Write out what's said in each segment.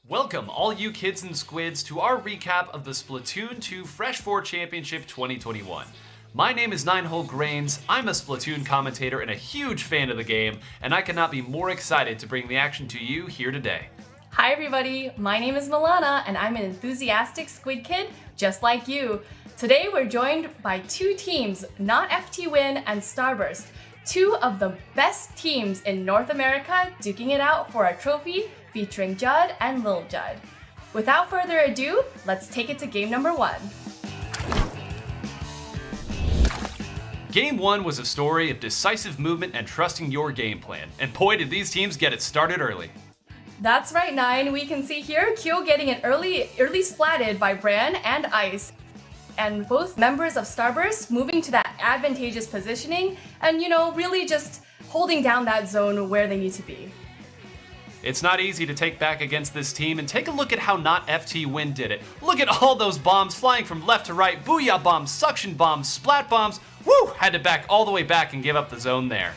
Welcome, all you kids and squids, to our recap of the Splatoon 2 Fresh 4 Championship 2021. My name is Ninehole Grains, I'm a Splatoon commentator and a huge fan of the game, and I cannot be more excited to bring the action to you here today. Hi everybody, my name is Milana, and I'm an enthusiastic squid kid just like you. Today we're joined by two teams, Not FT Win and Starburst, two of the best teams in North America duking it out for a trophy featuring Judd and Lil Judd. Without further ado, let's take it to game number 1. Game 1 was a story of decisive movement and trusting your game plan, and boy did these teams get it started early. That's right, Nine. We can see here Kyo getting an early splatted by Bran and Ice. And both members of Starburst moving to that advantageous positioning and, really just holding down that zone where they need to be. It's not easy to take back against this team, and take a look at how Not FT Win did it. Look at all those bombs flying from left to right, booyah bombs, suction bombs, splat bombs. Woo! Had to back all the way back and give up the zone there.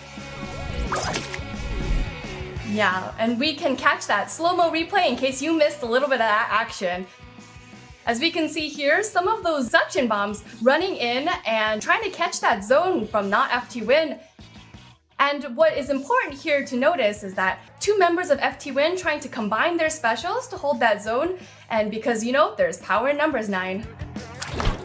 Yeah, and we can catch that slow-mo replay in case you missed a little bit of that action. As we can see here, some of those suction bombs running in and trying to catch that zone from Not FT Win. And what is important here to notice is that two members of FT Win trying to combine their specials to hold that zone, and because there's power in numbers, Nine.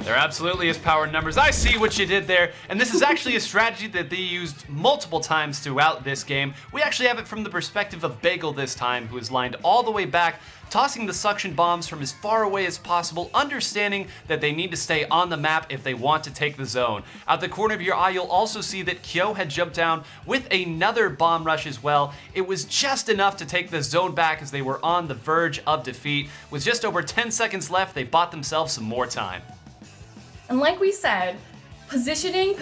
There absolutely is power in numbers. I see what you did there, and this is actually a strategy that they used multiple times throughout this game. We actually have it from the perspective of Bagel this time, who is lined all the way back, tossing the suction bombs from as far away as possible, understanding that they need to stay on the map if they want to take the zone. Out the corner of your eye, you'll also see that Kyo had jumped down with another bomb rush as well. It was just enough to take the zone back as they were on the verge of defeat. With just over 10 seconds left, they bought themselves some more time. And like we said, positioning.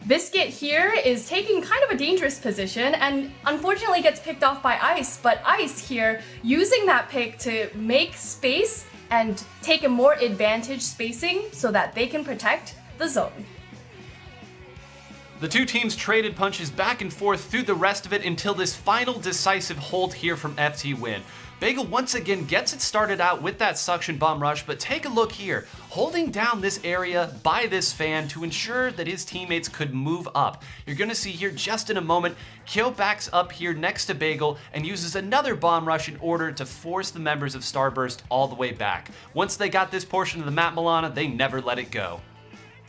Biscuit here is taking kind of a dangerous position and unfortunately gets picked off by Ice, but Ice here using that pick to make space and take a more advantage spacing so that they can protect the zone. The two teams traded punches back and forth through the rest of it until this final decisive hold here from FT Win. Bagel once again gets it started out with that suction bomb rush, but take a look here, holding down this area by this fan to ensure that his teammates could move up. You're gonna see here just in a moment, Kyo backs up here next to Bagel and uses another bomb rush in order to force the members of Starburst all the way back. Once they got this portion of the map, Milana, they never let it go.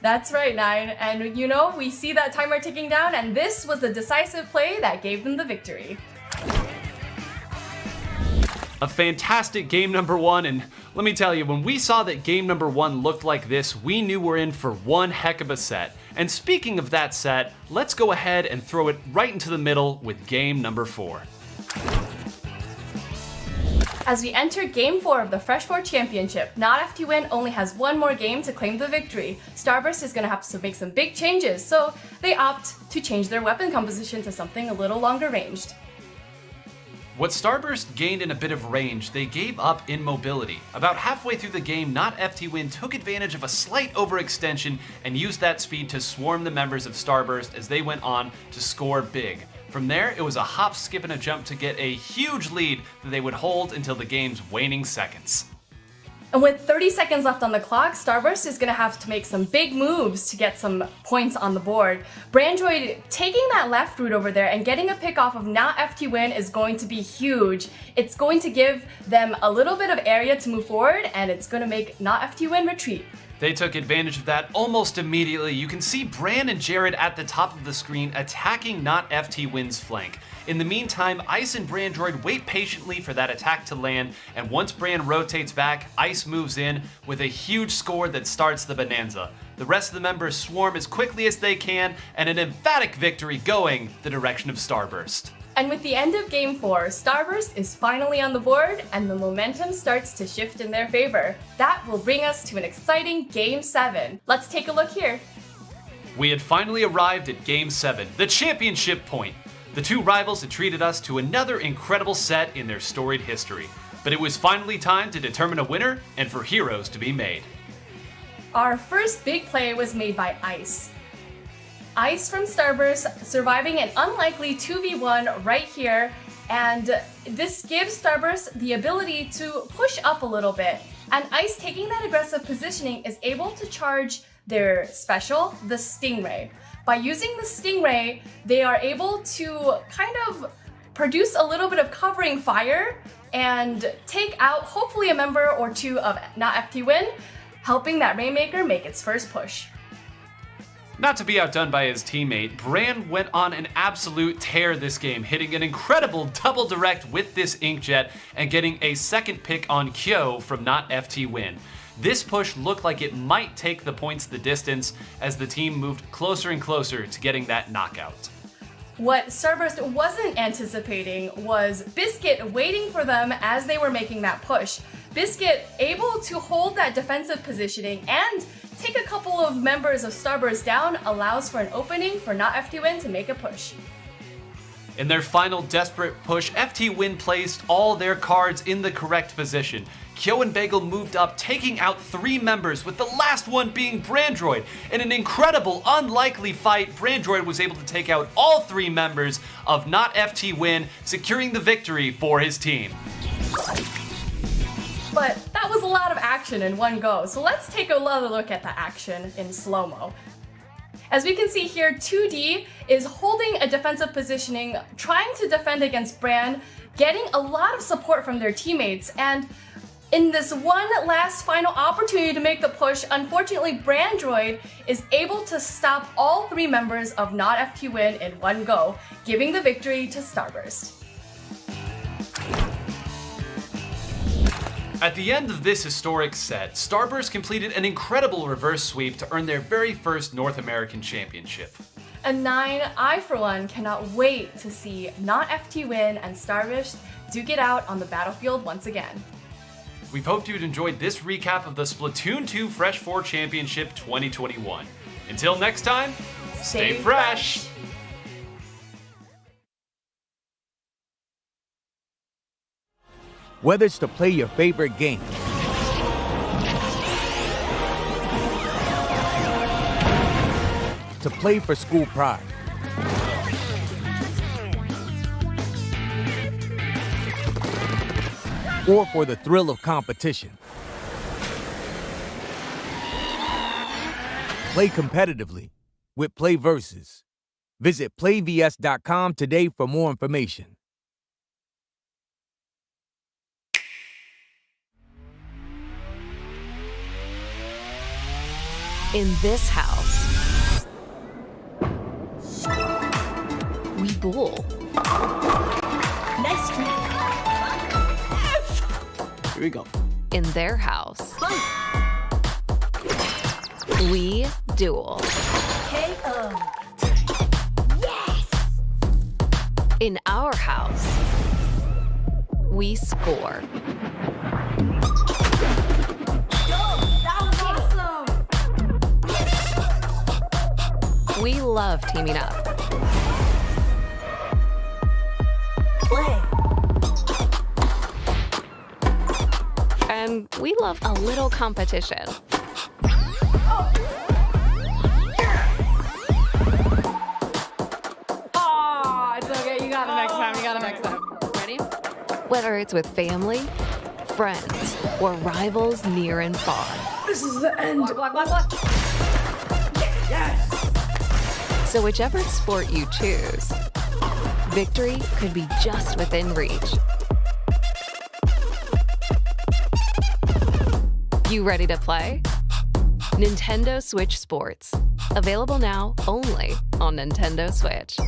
That's right, Nine, and we see that timer ticking down, and this was the decisive play that gave them the victory. A fantastic game number 1, and let me tell you, when we saw that game number 1 looked like this, we knew we're in for one heck of a set. And speaking of that set, let's go ahead and throw it right into the middle with game number 4. As we enter game 4 of the Fresh 4 Championship, Not FT Win only has one more game to claim the victory. Starburst is going to have to make some big changes, so they opt to change their weapon composition to something a little longer ranged. What Starburst gained in a bit of range, they gave up in mobility. About halfway through the game, Not FT Win took advantage of a slight overextension and used that speed to swarm the members of Starburst as they went on to score big. From there, it was a hop, skip, and a jump to get a huge lead that they would hold until the game's waning seconds. And with 30 seconds left on the clock, Starburst is going to have to make some big moves to get some points on the board. Brandroid taking that left route over there and getting a pick off of Not FT Win is going to be huge. It's going to give them a little bit of area to move forward, and it's going to make Not FT Win retreat. They took advantage of that almost immediately. You can see Bran and Jared at the top of the screen attacking Not FT Win's flank. In the meantime, Ice and Brandroid wait patiently for that attack to land, and once Bran rotates back, Ice moves in with a huge score that starts the bonanza. The rest of the members swarm as quickly as they can, and an emphatic victory going the direction of Starburst. And with the end of Game 4, Starburst is finally on the board, and the momentum starts to shift in their favor. That will bring us to an exciting Game 7. Let's take a look here. We had finally arrived at Game 7, the championship point. The two rivals had treated us to another incredible set in their storied history. But it was finally time to determine a winner and for heroes to be made. Our first big play was made by Ice. Ice from Starburst surviving an unlikely 2v1 right here, and This gives Starburst the ability to push up a little bit, and Ice, taking that aggressive positioning, is able to charge their special, the Stingray. By using the Stingray, they are able to kind of produce a little bit of covering fire and take out hopefully a member or two of Not FT Win, helping that Rainmaker make its first push. Not to be outdone by his teammate, Bran went on an absolute tear this game, hitting an incredible double direct with this Inkjet and getting a second pick on Kyo from Not FT Win. This push looked like it might take the points the distance as the team moved closer and closer to getting that knockout. What Starburst wasn't anticipating was Biscuit waiting for them as they were making that push. Biscuit able to hold that defensive positioning and take a couple of members of Starburst down allows for an opening for Not FT Win to make a push. In their final desperate push, FT Win placed all their cards in the correct position. Kyo and Bagel moved up, taking out 3 members, with the last one being Brandroid. In an incredible, unlikely fight, Brandroid was able to take out all 3 members of Not FT Win, securing the victory for his team. But that was a lot of action in one go, so let's take another look at the action in slow-mo. As we can see here, 2D is holding a defensive positioning, trying to defend against Bran, getting a lot of support from their teammates, and in this one last final opportunity to make the push, unfortunately Brandroid is able to stop all 3 members of Not FT Win in one go, giving the victory to Starburst. At the end of this historic set, Starburst completed an incredible reverse sweep to earn their very first North American Championship. And 9, I for one cannot wait to see Not FT Win and Starburst duke it out on the battlefield once again. We've hoped you'd enjoyed this recap of the Splatoon 2 Fresh 4 Championship 2021. Until next time, stay fresh! Whether it's to play your favorite game, to play for school pride, or for the thrill of competition, play competitively with Play Versus. Visit playvs.com today for more information. In this house, we bool. Nice trick. Here we go. In their house, we duel. KO. Yes! In our house, we score. We love teaming up. Play. And we love a little competition. Oh, it's okay, you got it next time, you got it next time. Ready? Whether it's with family, friends, or rivals near and far. This is the end. Block, block, block. Yes! So whichever sport you choose, victory could be just within reach. You ready to play? Nintendo Switch Sports. Available now only on Nintendo Switch.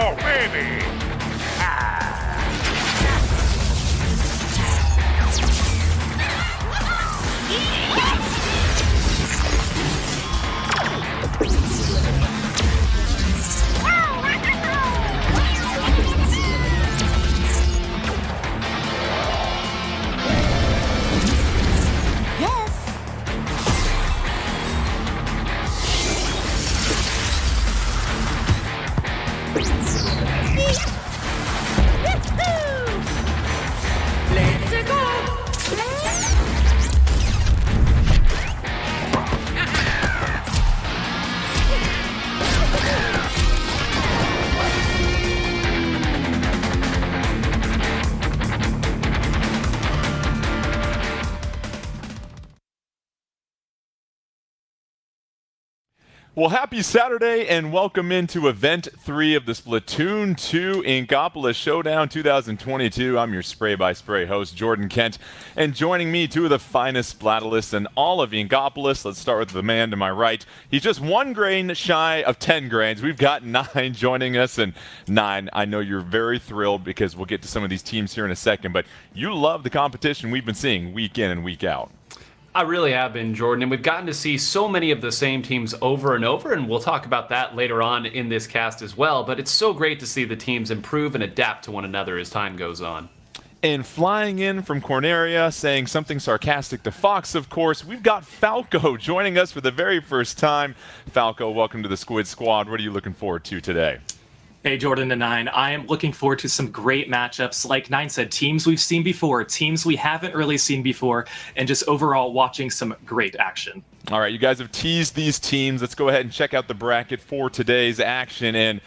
Oh, baby! Let's go. Well, happy Saturday and welcome into Event 3 of the Splatoon 2 Inkopolis Showdown 2022. I'm your spray-by-spray host, Jordan Kent, and joining me, two of the finest Splatalists in all of Inkopolis. Let's start with the man to my right. He's just 1 grain shy of 10 grains. We've got 9 joining us, and 9, I know you're very thrilled because we'll get to some of these teams here in a second, but you love the competition we've been seeing week in and week out. I really have been, Jordan, and we've gotten to see so many of the same teams over and over, and we'll talk about that later on in this cast as well, but it's so great to see the teams improve and adapt to one another as time goes on. And flying in from Corneria, saying something sarcastic to Fox, of course, we've got Falco joining us for the very first time. Falco, welcome to the Squid Squad. What are you looking forward to today? Hey, Jordan and Nine. I am looking forward to some great matchups. Like Nine said, teams we've seen before, teams we haven't really seen before, and just overall watching some great action. All right, you guys have teased these teams. Let's go ahead and check out the bracket for today's action. And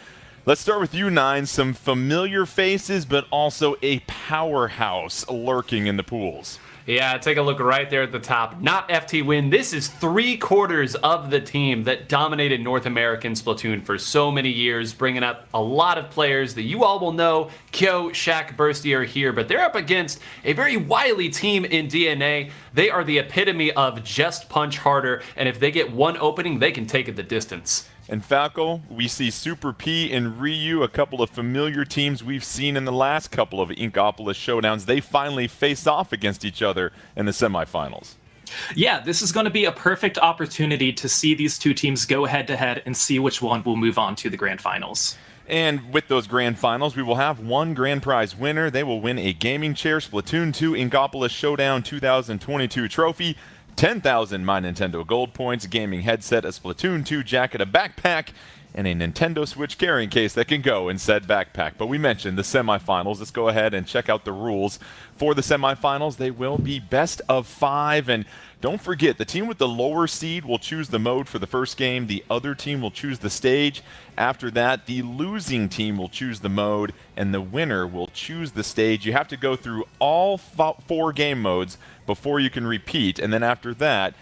let's start with you, Nine. Some familiar faces, but also a powerhouse lurking in the pools. Yeah, take a look right there at the top. Not FT Win. This is 3/4 of the team that dominated North American Splatoon for so many years, bringing up a lot of players that you all will know. Kyo, Shaq, Bursty are here, but they're up against a very wily team in DNA. They are the epitome of just punch harder, and if they get one opening, they can take it the distance. And Falco, we see Super P and Ryu, a couple of familiar teams we've seen in the last couple of Inkopolis showdowns. They finally face off against each other in the semifinals. Yeah, this is going to be a perfect opportunity to see these two teams go head-to-head and see which one will move on to the grand finals. And with those grand finals, we will have one grand prize winner. They will win a gaming chair, Splatoon 2 Inkopolis Showdown 2022 trophy, 10,000 My Nintendo Gold points, gaming headset, a Splatoon 2 jacket, a backpack, and a Nintendo Switch carrying case that can go in said backpack. But we mentioned the semifinals. Let's go ahead and check out the rules for the semifinals. They will be best of 5, and don't forget, the team with the lower seed will choose the mode for the first game. The other team will choose the stage. After that, the losing team will choose the mode, and the winner will choose the stage. You have to go through all 4 game modes before you can repeat, and then after that,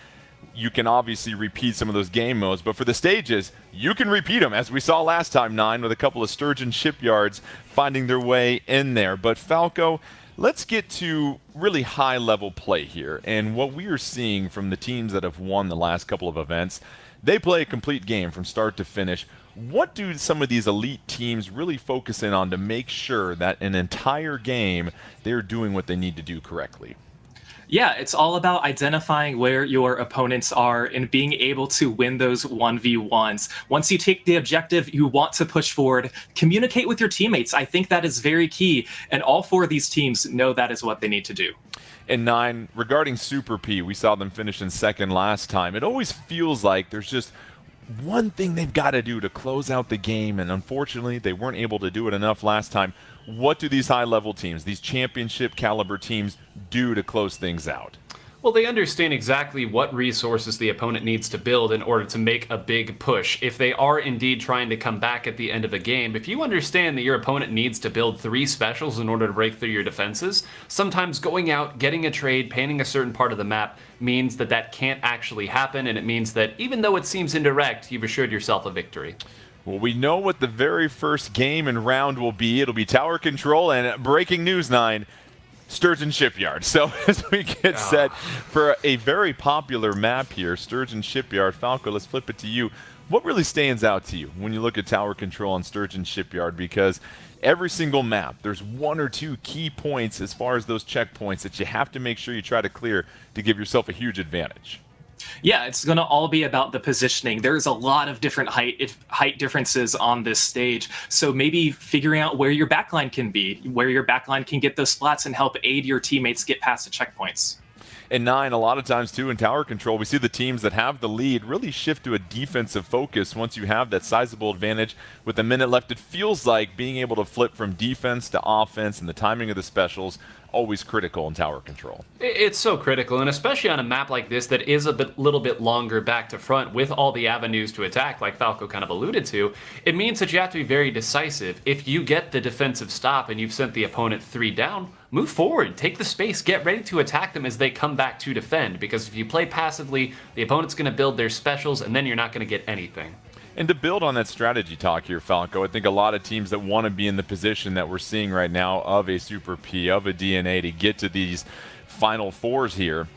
you can obviously repeat some of those game modes, but for the stages, you can repeat them, as we saw last time, Nine, with a couple of Sturgeon shipyards finding their way in there. But Falco, let's get to really high-level play here, and what we are seeing from the teams that have won the last couple of events, they play a complete game from start to finish. What do some of these elite teams really focus in on to make sure that an entire game, they're doing what they need to do correctly? Yeah, it's all about identifying where your opponents are and being able to win those 1v1s. Once you take the objective you want to push forward, communicate with your teammates. I think that is very key, and all 4 of these teams know that is what they need to do. And Nine, regarding Super P, we saw them finish in second last time. It always feels like there's just one thing they've got to do to close out the game, and unfortunately they weren't able to do it enough last time. What do these high-level teams, these championship caliber teams, do to close things out? Well, they understand exactly what resources the opponent needs to build in order to make a big push. If they are indeed trying to come back at the end of a game, if you understand that your opponent needs to build 3 specials in order to break through your defenses, sometimes going out, getting a trade, painting a certain part of the map means that that can't actually happen, and it means that even though it seems indirect, you've assured yourself a victory. Well, we know what the very first game and round will be. It'll be tower control, and breaking news, Nine, Sturgeon Shipyard. So as we get set for a very popular map here, Sturgeon Shipyard. Falco, let's flip it to you. What really stands out to you when you look at tower control on Sturgeon Shipyard? Because every single map, there's 1 or 2 key points as far as those checkpoints that you have to make sure you try to clear to give yourself a huge advantage. Yeah, it's going to all be about the positioning. There's a lot of different height differences on this stage. So maybe figuring out where your backline can be, where your backline can get those splats and help aid your teammates get past the checkpoints. And 9, a lot of times too in tower control, we see the teams that have the lead really shift to a defensive focus once you have that sizable advantage. With a minute left, it feels like being able to flip from defense to offense and the timing of the specials, always critical in tower control. It's so critical, and especially on a map like this that is little bit longer back to front with all the avenues to attack, like Falco kind of alluded to, it means that you have to be very decisive. If you get the defensive stop and you've sent the opponent 3 down, move forward, take the space, get ready to attack them as they come back to defend, because if you play passively, the opponent's going to build their specials and then you're not going to get anything. And to build on that strategy talk here, Falco, I think a lot of teams that want to be in the position that we're seeing right now of a Super P, of a DNA, to get to these Final Fours here,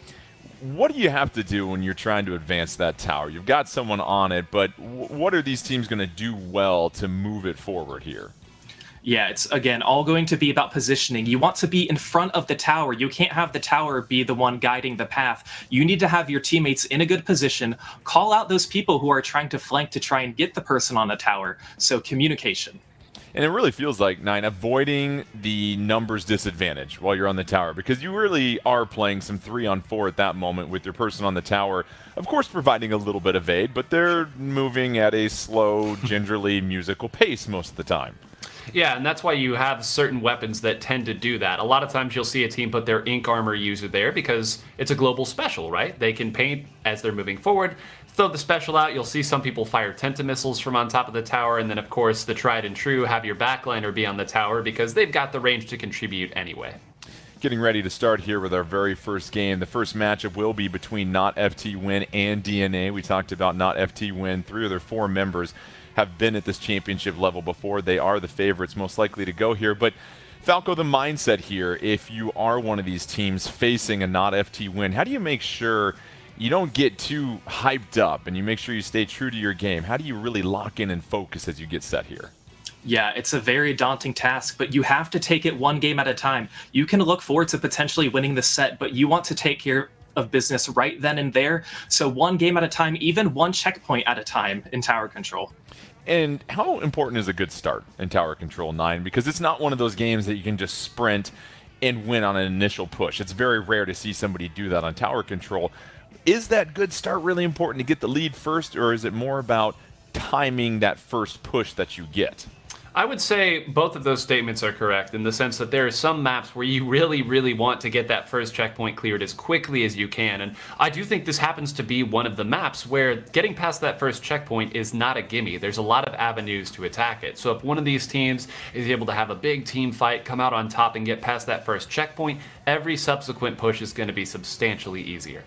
what do you have to do when you're trying to advance that tower? You've got someone on it, but what are these teams going to do well to move it forward here? Yeah, it's, again, all going to be about positioning. You want to be in front of the tower. You can't have the tower be the one guiding the path. You need to have your teammates in a good position. Call out those people who are trying to flank to try and get the person on the tower. So communication. And it really feels like, 9, avoiding the numbers disadvantage while you're on the tower, because you really are playing some 3-on-4 at that moment with your person on the tower, of course providing a little bit of aid, but they're moving at a slow, gingerly musical pace most of the time. Yeah, and that's why you have certain weapons that tend to do that. A lot of times you'll see a team put their ink armor user there because it's a global special, right? They can paint as they're moving forward, throw the special out. You'll see some people fire Tenta-missiles from on top of the tower, and then of course the tried and true have your backliner be on the tower because they've got the range to contribute anyway. Getting ready to start here with our very first game. The first matchup will be between Not FT Win and DNA. We talked about Not FT Win. 3 of their 4 members have been at this championship level before. They are the favorites most likely to go here. But Falco, the mindset here, if you are one of these teams facing a Not FT Win, how do you make sure you don't get too hyped up and you make sure you stay true to your game? How do you really lock in and focus as you get set here? Yeah, it's a very daunting task, but you have to take it one game at a time. You can look forward to potentially winning the set, but you want to take care of business right then and there. So one game at a time, even one checkpoint at a time in tower control. And how important is a good start in tower control, 9? Because it's not one of those games that you can just sprint and win on an initial push. It's very rare to see somebody do that on tower control. Is that good start really important to get the lead first, or is it more about timing that first push that you get? I would say both of those statements are correct in the sense that there are some maps where you really want to get that first checkpoint cleared as quickly as you can. And I do think this happens to be one of the maps where getting past that first checkpoint is not a gimme. There's a lot of avenues to attack it. So if one of these teams is able to have a big team fight, come out on top and get past that first checkpoint, every subsequent push is going to be substantially easier.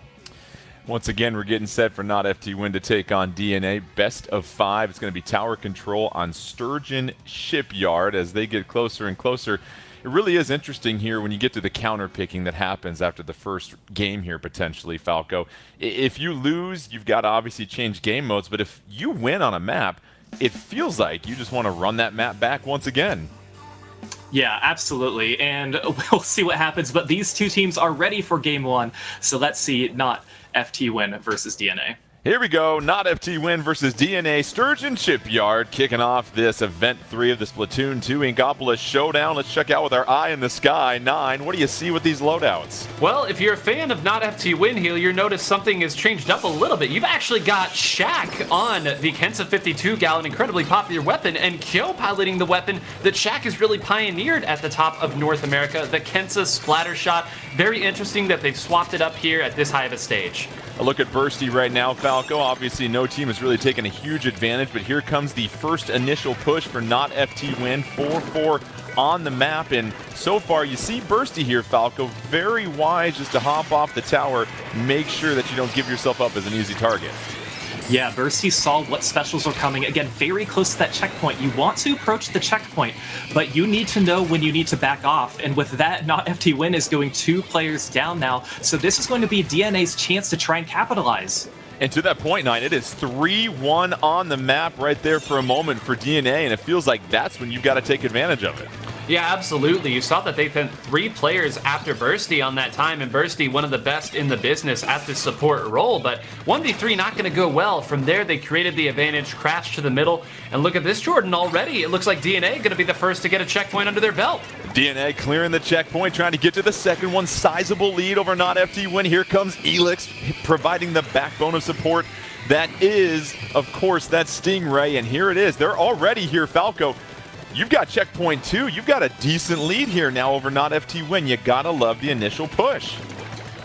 Once again, we're getting set for Not FT Win to take on DNA. Best of 5. It's going to be tower control on Sturgeon Shipyard as they get closer and closer. It really is interesting here when you get to the counter picking that happens after the first game here, potentially, Falco. If you lose, you've got to obviously change game modes, but if you win on a map, it feels like you just want to run that map back once again. Yeah, absolutely, and we'll see what happens, but these two teams are ready for game 1, so let's see Not FT Win versus DNA. Here we go, Not FT Win versus DNA. Sturgeon Shipyard kicking off this Event 3 of the Splatoon 2 Inkopolis Showdown. Let's check out with our eye in the sky. 9, what do you see with these loadouts? Well, if you're a fan of Not FT Win here, you'll notice something has changed up a little bit. You've actually got Shaq on the Kensa 52 Gal, an incredibly popular weapon, and Kyo piloting the weapon that Shaq has really pioneered at the top of North America, the Kensa Splatter Shot. Very interesting that they've swapped it up here at this high of a stage. A look at Bursty right now, Falco. Obviously, no team has really taken a huge advantage, but here comes the first initial push for Not FT Win. 4-4 on the map, and so far you see Bursty here, Falco, very wise just to hop off the tower, make sure that you don't give yourself up as an easy target. Yeah, Bursty saw what specials are coming. Again, very close to that checkpoint. You want to approach the checkpoint, but you need to know when you need to back off. And with that, Not FT Win is going 2 players down now. So this is going to be DNA's chance to try and capitalize. And to that point, 9, it is 3-1 on the map right there for a moment for DNA, and it feels like that's when you've got to take advantage of it. Yeah, absolutely. You saw that they sent 3 players after Bursty on that time, and Bursty, one of the best in the business at this support role, but 1v3 not going to go well. From there, they created the advantage, crashed to the middle, and look at this, Jordan, already. It looks like DNA going to be the first to get a checkpoint under their belt. DNA clearing the checkpoint, trying to get to the second one. Sizable lead over Not FT Win. Here comes Elix, providing the backbone of support. That is, of course, that Stingray, and here it is. They're already here, Falco. You've got checkpoint 2. You've got a decent lead here now over Not FT Win. You gotta love the initial push.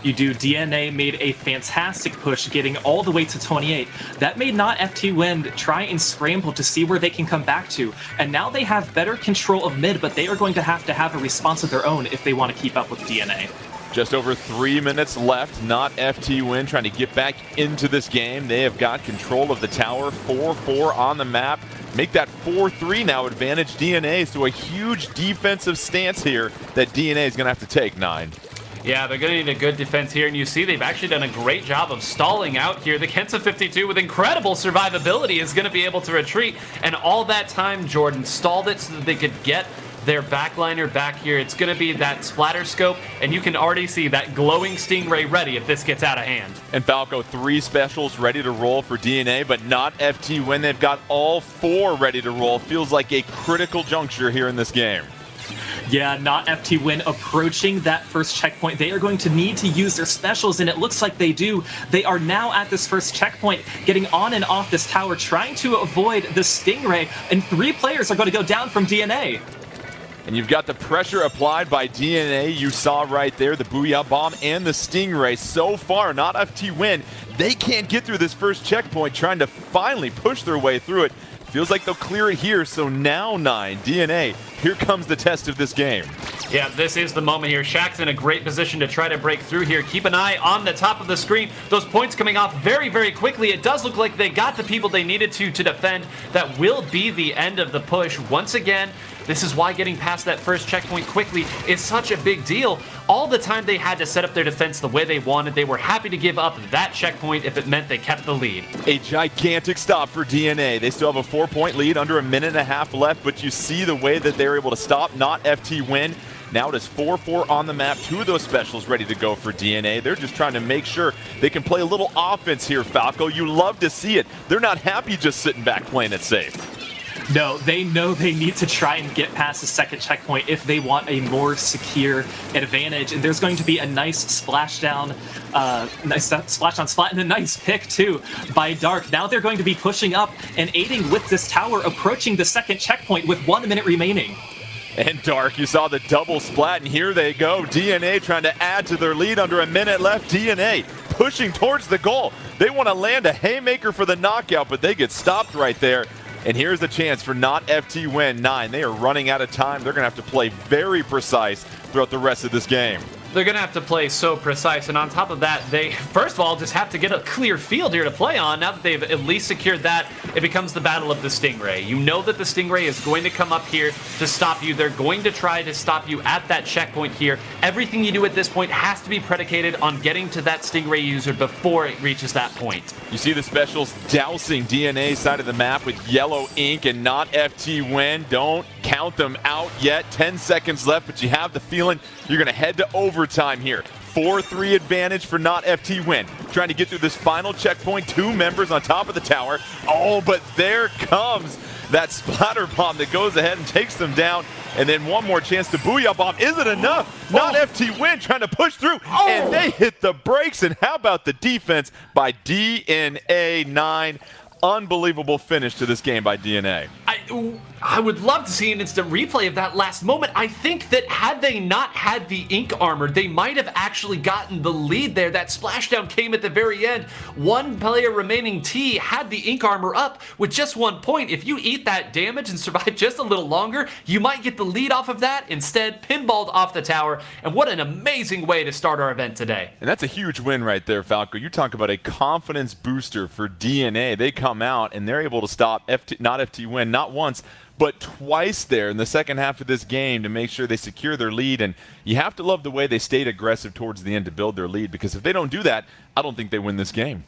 You do. DNA made a fantastic push, getting all the way to 28. That made Not FT Win try and scramble to see where they can come back to. And now they have better control of mid, but they are going to have a response of their own if they want to keep up with DNA. Just over 3 minutes left. Not FT Win trying to get back into this game. They have got control of the tower. 4-4 on the map. Make that 4-3 now advantage DNA. So a huge defensive stance here that DNA is going to have to take, 9. Yeah, they're going to need a good defense here, and you see they've actually done a great job of stalling out here. The Kensa 52 with incredible survivability is going to be able to retreat, and all that time, Jordan stalled it so that they could get their backliner back here. It's going to be that splatter scope, and you can already see that glowing Stingray ready if this gets out of hand. And Falco, 3 specials ready to roll for DNA, but Not FT Win. They've got all 4 ready to roll. Feels like a critical juncture here in this game. Yeah, Not FT Win approaching that first checkpoint. They are going to need to use their specials, and it looks like they do. They are now at this first checkpoint, getting on and off this tower, trying to avoid the Stingray, and 3 players are going to go down from DNA. And you've got the pressure applied by DNA. You saw right there the Booyah Bomb and the Stingray. So far, Not FT Win. They can't get through this first checkpoint, trying to finally push their way through it. Feels like they'll clear it here, so now 9, DNA, here comes the test of this game. Yeah, this is the moment here. Shaq's in a great position to try to break through here. Keep an eye on the top of the screen. Those points coming off very, very quickly. It does look like they got the people they needed to defend. That will be the end of the push. Once again, this is why getting past that first checkpoint quickly is such a big deal. All the time they had to set up their defense the way they wanted. They were happy to give up that checkpoint if it meant they kept the lead. A gigantic stop for DNA. They still have a 4-point lead, under a minute and a half left, but you see the way that they're able to stop Not FT Win. Now it is 4-4 on the map. 2 of those specials ready to go for DNA. They're just trying to make sure they can play a little offense here, Falco. You love to see it. They're not happy just sitting back playing it safe. No, they know they need to try and get past the second checkpoint if they want a more secure advantage. And there's going to be a nice splashdown, nice splash on splat, and a nice pick too by Dark. Now they're going to be pushing up and aiding with this tower, approaching the second checkpoint with 1 minute remaining. And Dark, you saw the double splat, and here they go. DNA trying to add to their lead, under a minute left. DNA pushing towards the goal. They want to land a haymaker for the knockout, but they get stopped right there. And here's the chance for Not FT Win 9. They are running out of time. They're going to have to play very precise throughout the rest of this game. They're going to have to play so precise, and on top of that, they, first of all, just have to get a clear field here to play on. Now that they've at least secured that, it becomes the battle of the Stingray. You know that the Stingray is going to come up here to stop you. They're going to try to stop you at that checkpoint here. Everything you do at this point has to be predicated on getting to that Stingray user before it reaches that point. You see the specials dousing DNA side of the map with yellow ink, and Not FT Win. Don't count them out yet. 10 seconds left, but you have the feeling you're going to head to overtime here. 4-3 advantage for Not FT Win. Trying to get through this final checkpoint. 2 members on top of the tower. Oh, but there comes that splatter bomb that goes ahead and takes them down. And then one more chance to Booyah Bomb. Is it enough? Not FT Win trying to push through. And they hit the brakes. And how about the defense by DNA 9? Unbelievable finish to this game by DNA. I would love to see an instant replay of that last moment. I think that had they not had the ink armor, they might have actually gotten the lead there. That splashdown came at the very end. 1 player remaining, T, had the ink armor up with just 1 point. If you eat that damage and survive just a little longer, you might get the lead off of that. Instead, pinballed off the tower. And what an amazing way to start our event today. And that's a huge win right there, Falco. You talk about a confidence booster for DNA. They come out and they're able to stop Not FT Win, not once, but twice there in the second half of this game to make sure they secure their lead. And you have to love the way they stayed aggressive towards the end to build their lead, because if they don't do that, I don't think they win this game.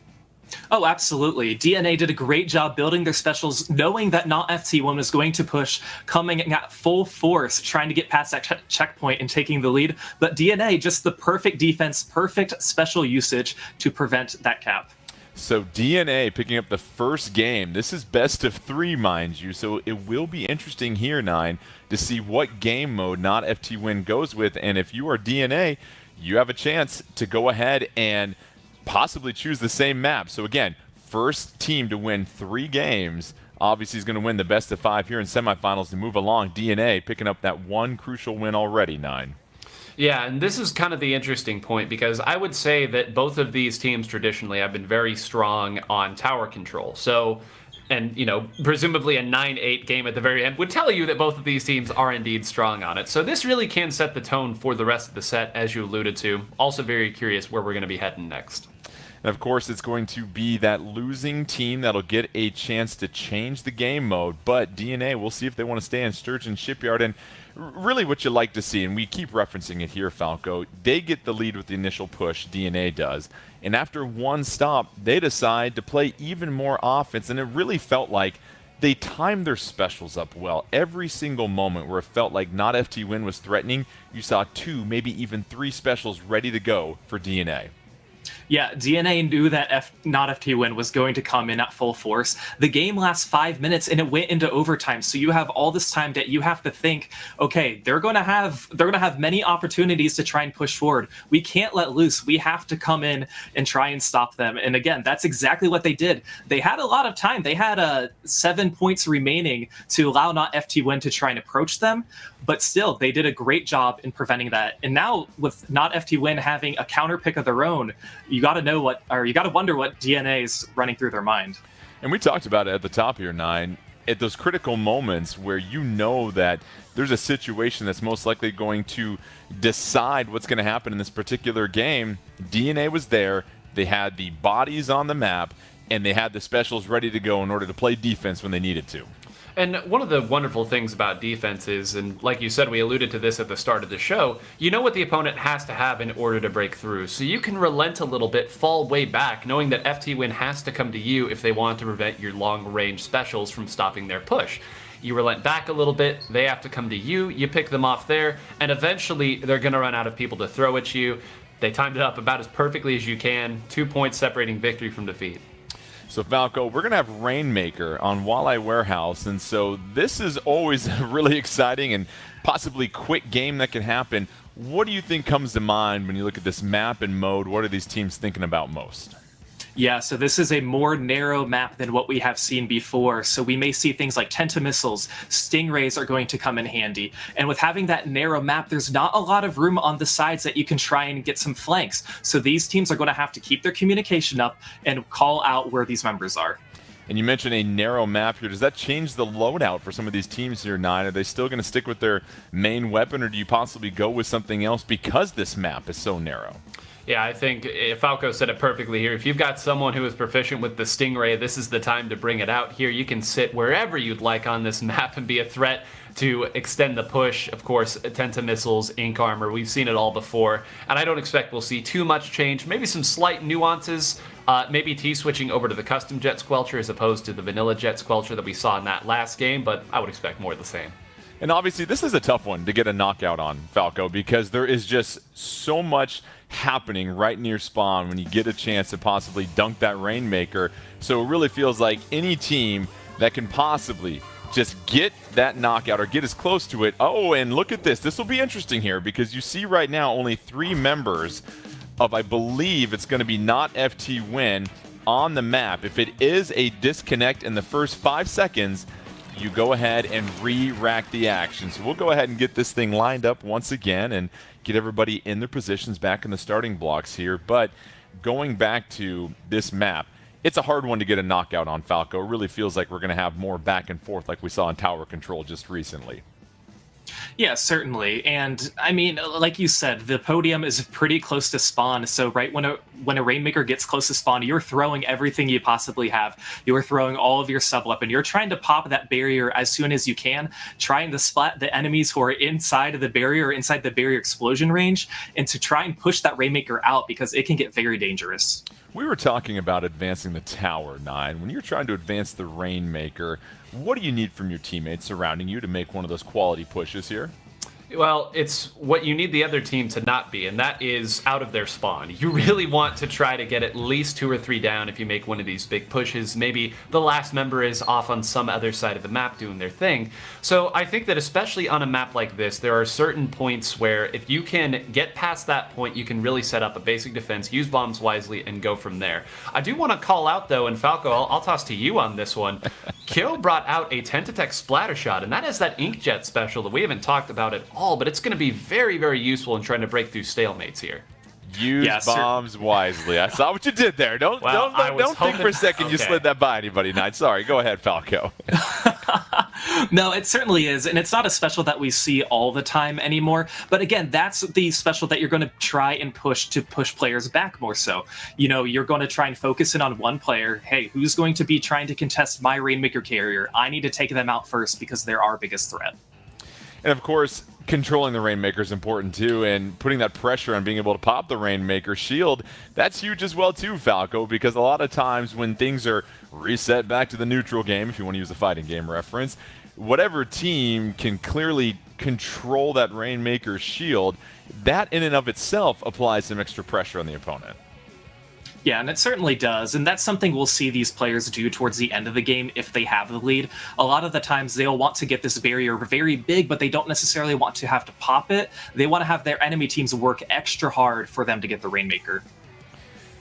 Oh, absolutely. DNA did a great job building their specials, knowing that not FT1 was going to push, coming at full force, trying to get past that checkpoint and taking the lead. But DNA, just the perfect defense, perfect special usage to prevent that cap. So DNA picking up the first game. This is best of 3, mind you, so it will be interesting here, 9, to see what game mode not FT Win goes with. And if you are DNA, you have a chance to go ahead and possibly choose the same map. So again, first team to win 3 games obviously is going to win the best of 5 here in semifinals to move along. DNA picking up that one crucial win already, 9. Yeah, and this is kind of the interesting point because I would say that both of these teams traditionally have been very strong on tower control. So, and, you know, presumably a 9-8 game at the very end would tell you that both of these teams are indeed strong on it. So this really can set the tone for the rest of the set, as you alluded to. Also very curious where we're going to be heading next. And of course, it's going to be that losing team that'll get a chance to change the game mode. But DNA, we'll see if they want to stay in Sturgeon Shipyard. And really what you like to see, and we keep referencing it here, Falco, they get the lead with the initial push, DNA does. And after one stop, they decide to play even more offense. And it really felt like they timed their specials up well. Every single moment where it felt like not FT Win was threatening, you saw 2, maybe even 3 specials ready to go for DNA. Yeah, DNA knew that not FT Win was going to come in at full force. The game lasts 5 minutes and it went into overtime. So you have all this time that you have to think, okay, they're going to have many opportunities to try and push forward. We can't let loose. We have to come in and try and stop them. And again, that's exactly what they did. They had a lot of time. They had 7 points remaining to allow not FT Win to try and approach them. But still, they did a great job in preventing that. And now with not FT Win having a counter pick of their own, you got to wonder what DNA is running through their mind. And we talked about it at the top here, 9. At those critical moments where you know that there's a situation that's most likely going to decide what's going to happen in this particular game, DNA was there. They had the bodies on the map, and they had the specials ready to go in order to play defense when they needed to. And one of the wonderful things about defense is, and like you said, we alluded to this at the start of the show, you know what the opponent has to have in order to break through. So you can relent a little bit, fall way back, knowing that FT Win has to come to you if they want to prevent your long-range specials from stopping their push. You relent back a little bit, they have to come to you, you pick them off there, and eventually they're going to run out of people to throw at you. They timed it up about as perfectly as you can, 2 points separating victory from defeat. So Falco, we're going to have Rainmaker on Walleye Warehouse, and so this is always a really exciting and possibly quick game that can happen. What do you think comes to mind when you look at this map and mode? What are these teams thinking about most? Yeah, so this is a more narrow map than what we have seen before. So we may see things like Tentamissiles, Stingrays are going to come in handy. And with having that narrow map, there's not a lot of room on the sides that you can try and get some flanks. So these teams are going to have to keep their communication up and call out where these members are. And you mentioned a narrow map here. Does that change the loadout for some of these teams here, 9? Are they still going to stick with their main weapon, or do you possibly go with something else because this map is so narrow? Yeah, I think Falco said it perfectly here. If you've got someone who is proficient with the Stingray, this is the time to bring it out here. You can sit wherever you'd like on this map and be a threat to extend the push. Of course, Tentamissiles, Ink Armor, we've seen it all before. And I don't expect we'll see too much change. Maybe some slight nuances. Maybe T-switching over to the custom Jet Squelcher as opposed to the vanilla Jet Squelcher that we saw in that last game, but I would expect more of the same. And obviously, this is a tough one to get a knockout on, Falco, because there is just so much happening right near spawn when you get a chance to possibly dunk that Rainmaker. So it really feels like any team that can possibly just get that knockout or get as close to it. Oh, and look at this. This will be interesting here because you see right now only 3 members of, I believe it's going to be not FT Win on the map. If it is a disconnect in the first 5 seconds, you go ahead and re-rack the action. So we'll go ahead and get this thing lined up once again and get everybody in their positions back in the starting blocks here. But going back to this map, it's a hard one to get a knockout on, Falco. It really feels like we're going to have more back and forth like we saw in Tower Control just recently. Yeah, certainly. And I mean, like you said, the podium is pretty close to spawn. So right when a Rainmaker gets close to spawn, you're throwing everything you possibly have. You're throwing all of your sub-weapon. You're trying to pop that barrier as soon as you can, trying to splat the enemies who are inside of the barrier or inside the barrier explosion range, and to try and push that Rainmaker out because it can get very dangerous. We were talking about advancing the tower, 9. When you're trying to advance the Rainmaker, what do you need from your teammates surrounding you to make one of those quality pushes here? Well, it's what you need the other team to not be, and that is out of their spawn. You really want to try to get at least 2 or 3 down if you make one of these big pushes. Maybe the last member is off on some other side of the map doing their thing. So I think that especially on a map like this, there are certain points where if you can get past that point, you can really set up a basic defense, use bombs wisely, and go from there. I do want to call out, though, and Falco, I'll toss to you on this one. Kyo brought out a Tentatek splatter shot, and that is that inkjet special that we haven't talked about at all, but it's going to be very, very useful in trying to break through stalemates here. Use bombs wisely. I saw what you did there. Don't think for a second you slid that by anybody, Knight. Sorry, go ahead, Falco. No, it certainly is, and it's not a special that we see all the time anymore. But again, that's the special that you're going to try and push to push players back more so. You know, you're going to try and focus in on one player. Hey, who's going to be trying to contest my Rainmaker carrier? I need to take them out first because they're our biggest threat. And of course, controlling the Rainmaker is important too, and putting that pressure on being able to pop the Rainmaker shield, that's huge as well too, Falco, because a lot of times when things are reset back to the neutral game, if you want to use a fighting game reference, whatever team can clearly control that Rainmaker shield, that in and of itself applies some extra pressure on the opponent. Yeah, and it certainly does, and that's something we'll see these players do towards the end of the game if they have the lead. A lot of the times they'll want to get this barrier very big, but they don't necessarily want to have to pop it. They want to have their enemy teams work extra hard for them to get the Rainmaker.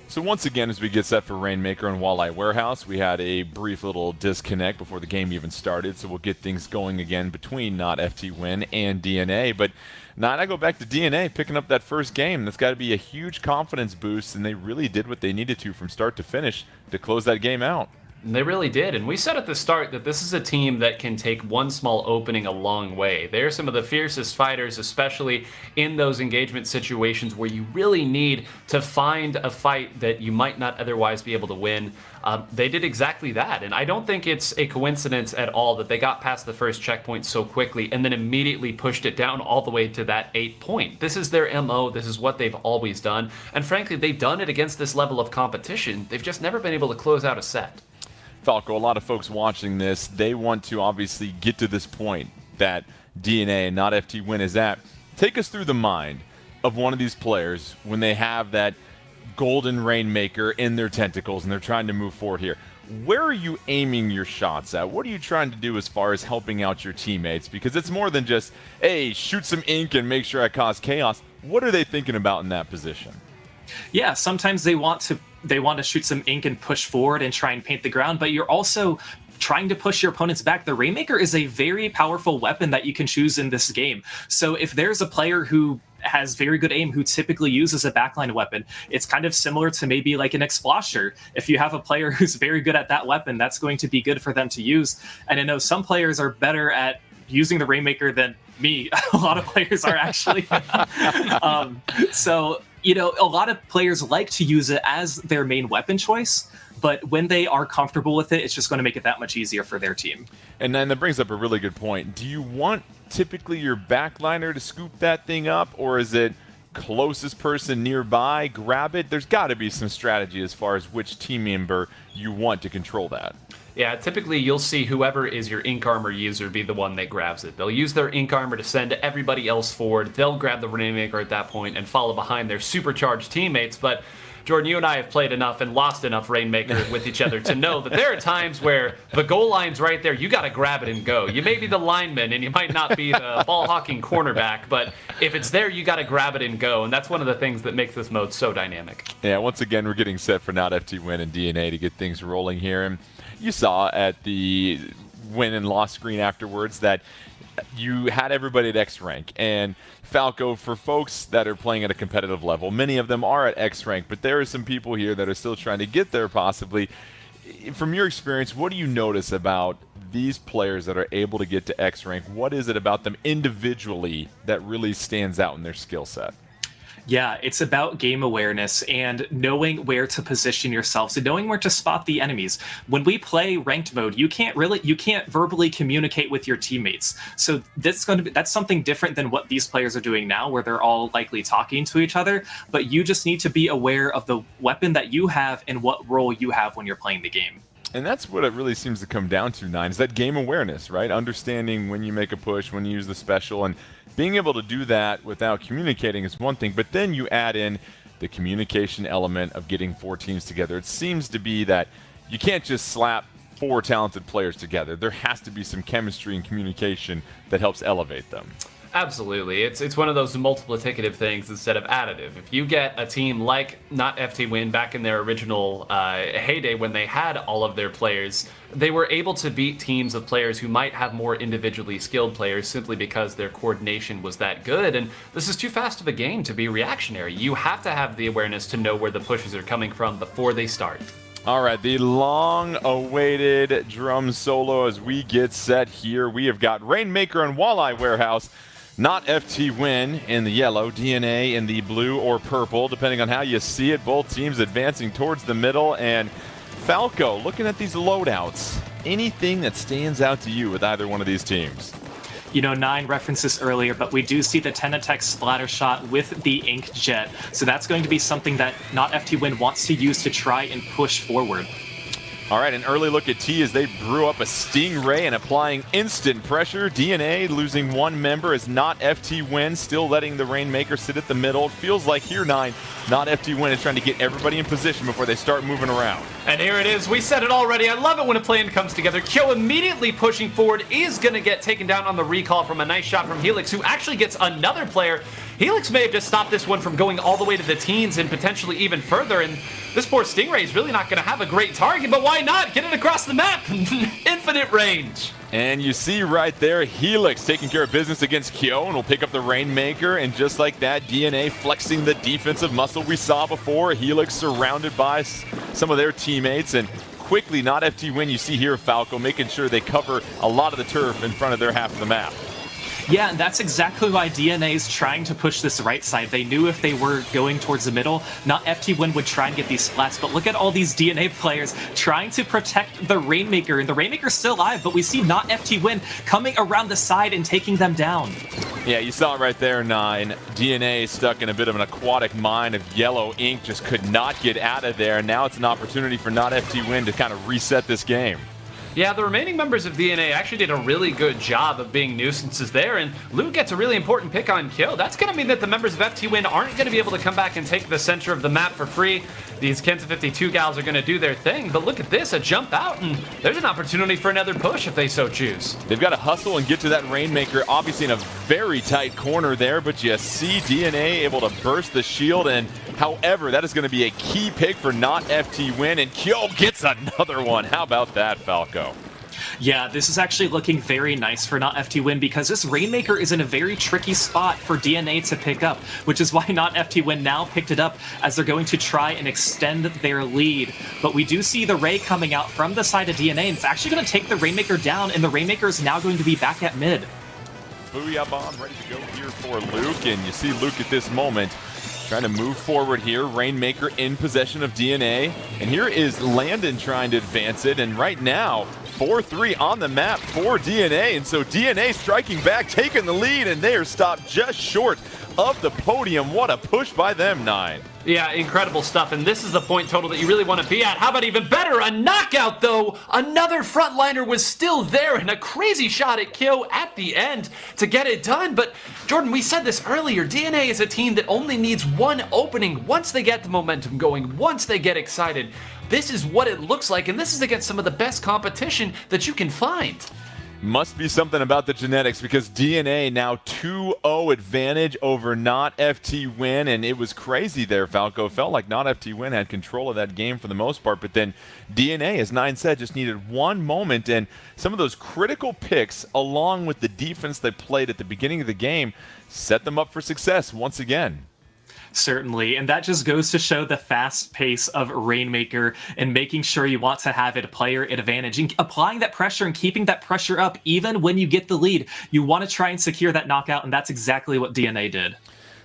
So once again, as we get set for Rainmaker and Walleye Warehouse, we had a brief little disconnect before the game even started, so we'll get things going again between Not FT Win and DNA. But Not, I go back to DNA picking up that first game. That's got to be a huge confidence boost, and they really did what they needed to from start to finish to close that game out. They really did, and we said at the start that this is a team that can take one small opening a long way. They're some of the fiercest fighters, especially in those engagement situations where you really need to find a fight that you might not otherwise be able to win. They did exactly that, and I don't think it's a coincidence at all that they got past the first checkpoint so quickly and then immediately pushed it down all the way to that 8 point. This is their MO, this is what they've always done, and frankly, they've done it against this level of competition. They've just never been able to close out a set. Falco, a lot of folks watching this, they want to obviously get to this point that DNA and Not FT Win is at. Take us through the mind of one of these players when they have that golden Rainmaker in their tentacles and they're trying to move forward here. Where are you aiming your shots at? What are you trying to do as far as helping out your teammates? Because it's more than just, hey, shoot some ink and make sure I cause chaos. What are they thinking about in that position? Yeah, sometimes they want to shoot some ink and push forward and try and paint the ground, but you're also trying to push your opponents back. The Rainmaker is a very powerful weapon that you can choose in this game. So if there's a player who has very good aim, who typically uses a backline weapon, it's kind of similar to maybe like an Explosher. If you have a player who's very good at that weapon, that's going to be good for them to use. And I know some players are better at using the Rainmaker than me. A lot of players are actually. So, you know, a lot of players like to use it as their main weapon choice, but when they are comfortable with it, it's just going to make it that much easier for their team. And then that brings up a really good point. Do you want typically your backliner to scoop that thing up, or is it closest person nearby, grab it? There's got to be some strategy as far as which team member you want to control that. Yeah, typically you'll see whoever is your ink armor user be the one that grabs it. They'll use their ink armor to send everybody else forward. They'll grab the Rainmaker at that point and follow behind their supercharged teammates. But Jordan, you and I have played enough and lost enough Rainmaker with each other to know that there are times where the goal line's right there. You got to grab it and go. You may be the lineman and you might not be the ball-hawking cornerback, but if it's there, you got to grab it and go. And that's one of the things that makes this mode so dynamic. Yeah, once again, we're getting set for Not FT Win and DNA to get things rolling here. And you saw at the win and loss screen afterwards that you had everybody at X rank. And Falco, for folks that are playing at a competitive level, many of them are at X rank, but there are some people here that are still trying to get there possibly. From your experience, what do you notice about these players that are able to get to X rank? What is it about them individually that really stands out in their skill set? Yeah, it's about game awareness and knowing where to position yourselves and knowing where to spot the enemies. When we play ranked mode, you can't verbally communicate with your teammates. So that's something different than what these players are doing now, where they're all likely talking to each other. But you just need to be aware of the weapon that you have and what role you have when you're playing the game. And that's what it really seems to come down to, Nine, is that game awareness, right? Understanding when you make a push, when you use the special, and being able to do that without communicating is one thing, but then you add in the communication element of getting 4 teams together. It seems to be that you can't just slap 4 talented players together. There has to be some chemistry and communication that helps elevate them. Absolutely. It's one of those multiplicative things instead of additive. If you get a team like not FT Win back in their original heyday when they had all of their players, they were able to beat teams of players who might have more individually skilled players simply because their coordination was that good. And this is too fast of a game to be reactionary. You have to have the awareness to know where the pushes are coming from before they start. All right, the long-awaited drum solo as we get set here. We have got Rainmaker and Walleye Warehouse. Not FT Win in the yellow, DNA in the blue or purple, depending on how you see it. Both teams advancing towards the middle. And Falco, looking at these loadouts, anything that stands out to you with either one of these teams? You know, Nine referenced this earlier, but we do see the Tenatech splatter shot with the Ink Jet. So that's going to be something that Not FT Win wants to use to try and push forward. All right, an early look at T as they brew up a Stingray and applying instant pressure. DNA losing 1 member as Not FT Win, still letting the Rainmaker sit at the middle. It feels like here, Nine, Not FT Win is trying to get everybody in position before they start moving around. And here it is. We said it already. I love it when a plan comes together. Kyo immediately pushing forward is going to get taken down on the recall from a nice shot from Helix, who actually gets another player. Helix may have just stopped this one from going all the way to the teens and potentially even further, and this poor Stingray is really not going to have a great target, but why not? Get it across the map! Infinite range! And you see right there, Helix taking care of business against Kyo, and will pick up the Rainmaker, and just like that, DNA flexing the defensive muscle we saw before. Helix surrounded by some of their teammates, and quickly, Not FT Win, you see here Falco making sure they cover a lot of the turf in front of their half of the map. Yeah, and that's exactly why DNA is trying to push this right side. They knew if they were going towards the middle, Not FT Win would try and get these splats, but look at all these DNA players trying to protect the Rainmaker, and the Rainmaker's still alive, but we see Not FT Win coming around the side and taking them down. Yeah, you saw it right there, Nine. DNA stuck in a bit of an aquatic mine of yellow ink, just could not get out of there. Now it's an opportunity for Not FT Win to kind of reset this game. Yeah, the remaining members of DNA actually did a really good job of being nuisances there, and Luke gets a really important pick on Kyo. That's going to mean that the members of FT Win aren't going to be able to come back and take the center of the map for free. These Kens of 52 gals are going to do their thing, but look at this, a jump out, and there's an opportunity for another push if they so choose. They've got to hustle and get to that Rainmaker, obviously in a very tight corner there, but you see DNA able to burst the shield, and however, that is going to be a key pick for Not FT Win, and Kyo gets another one. How about that, Falco? Yeah, this is actually looking very nice for Not FT Win because this Rainmaker is in a very tricky spot for DNA to pick up, which is why Not FT Win now picked it up as they're going to try and extend their lead. But we do see the Ray coming out from the side of DNA, and it's actually going to take the Rainmaker down, and the Rainmaker is now going to be back at mid. Booyah bomb ready to go here for Luke, and you see Luke at this moment trying to move forward here. Rainmaker in possession of DNA, and here is Landon trying to advance it, and right now 4-3 on the map for DNA, and so DNA striking back, taking the lead, and they are stopped just short of the podium. What a push by them, Nine. Yeah, incredible stuff, and this is the point total that you really want to be at. How about even better, a knockout though? Another frontliner was still there, and a crazy shot at Kyo at the end to get it done. But Jordan, we said this earlier, DNA is a team that only needs one opening. Once they get the momentum going, once they get excited, this is what it looks like, and this is against some of the best competition that you can find. Must be something about the genetics, because DNA now 2-0 advantage over Not FT Win, and it was crazy there, Falco. Felt like Not FT Win had control of that game for the most part, but then DNA, as Nine said, just needed one moment, and some of those critical picks, along with the defense they played at the beginning of the game, set them up for success once again. Certainly, and that just goes to show the fast pace of Rainmaker and making sure you want to have it player advantage and applying that pressure and keeping that pressure up even when you get the lead. You want to try and secure that knockout, and that's exactly what DNA did.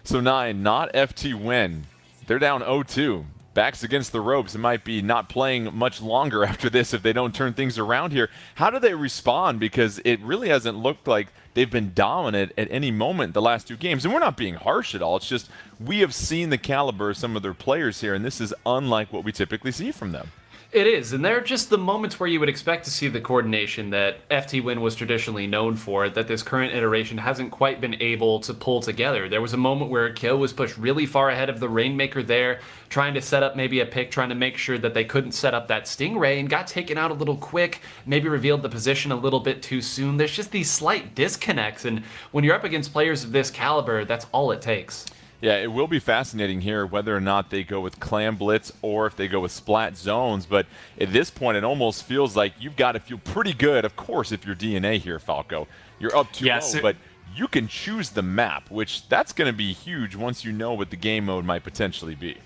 So 9, not FT win. They're down 0-2. Backs against the ropes. It might be not playing much longer after this if they don't turn things around here. How do they respond? Because it really hasn't looked like they've been dominant at any moment the last 2 games. And we're not being harsh at all. It's just we have seen the caliber of some of their players here, and this is unlike what we typically see from them. It is, and they're just the moments where you would expect to see the coordination that FT Win was traditionally known for, that this current iteration hasn't quite been able to pull together. There was a moment where Kill was pushed really far ahead of the Rainmaker there, trying to set up maybe a pick, trying to make sure that they couldn't set up that Stingray, and got taken out a little quick, maybe revealed the position a little bit too soon. There's just these slight disconnects, and when you're up against players of this caliber, that's all it takes. Yeah, it will be fascinating here whether or not they go with Clam Blitz or if they go with Splat Zones, but at this point it almost feels like you've got to feel pretty good, of course, if you're DNA here, Falco. You're up 2-0, but you can choose the map, which that's going to be huge once you know what the game mode might potentially be.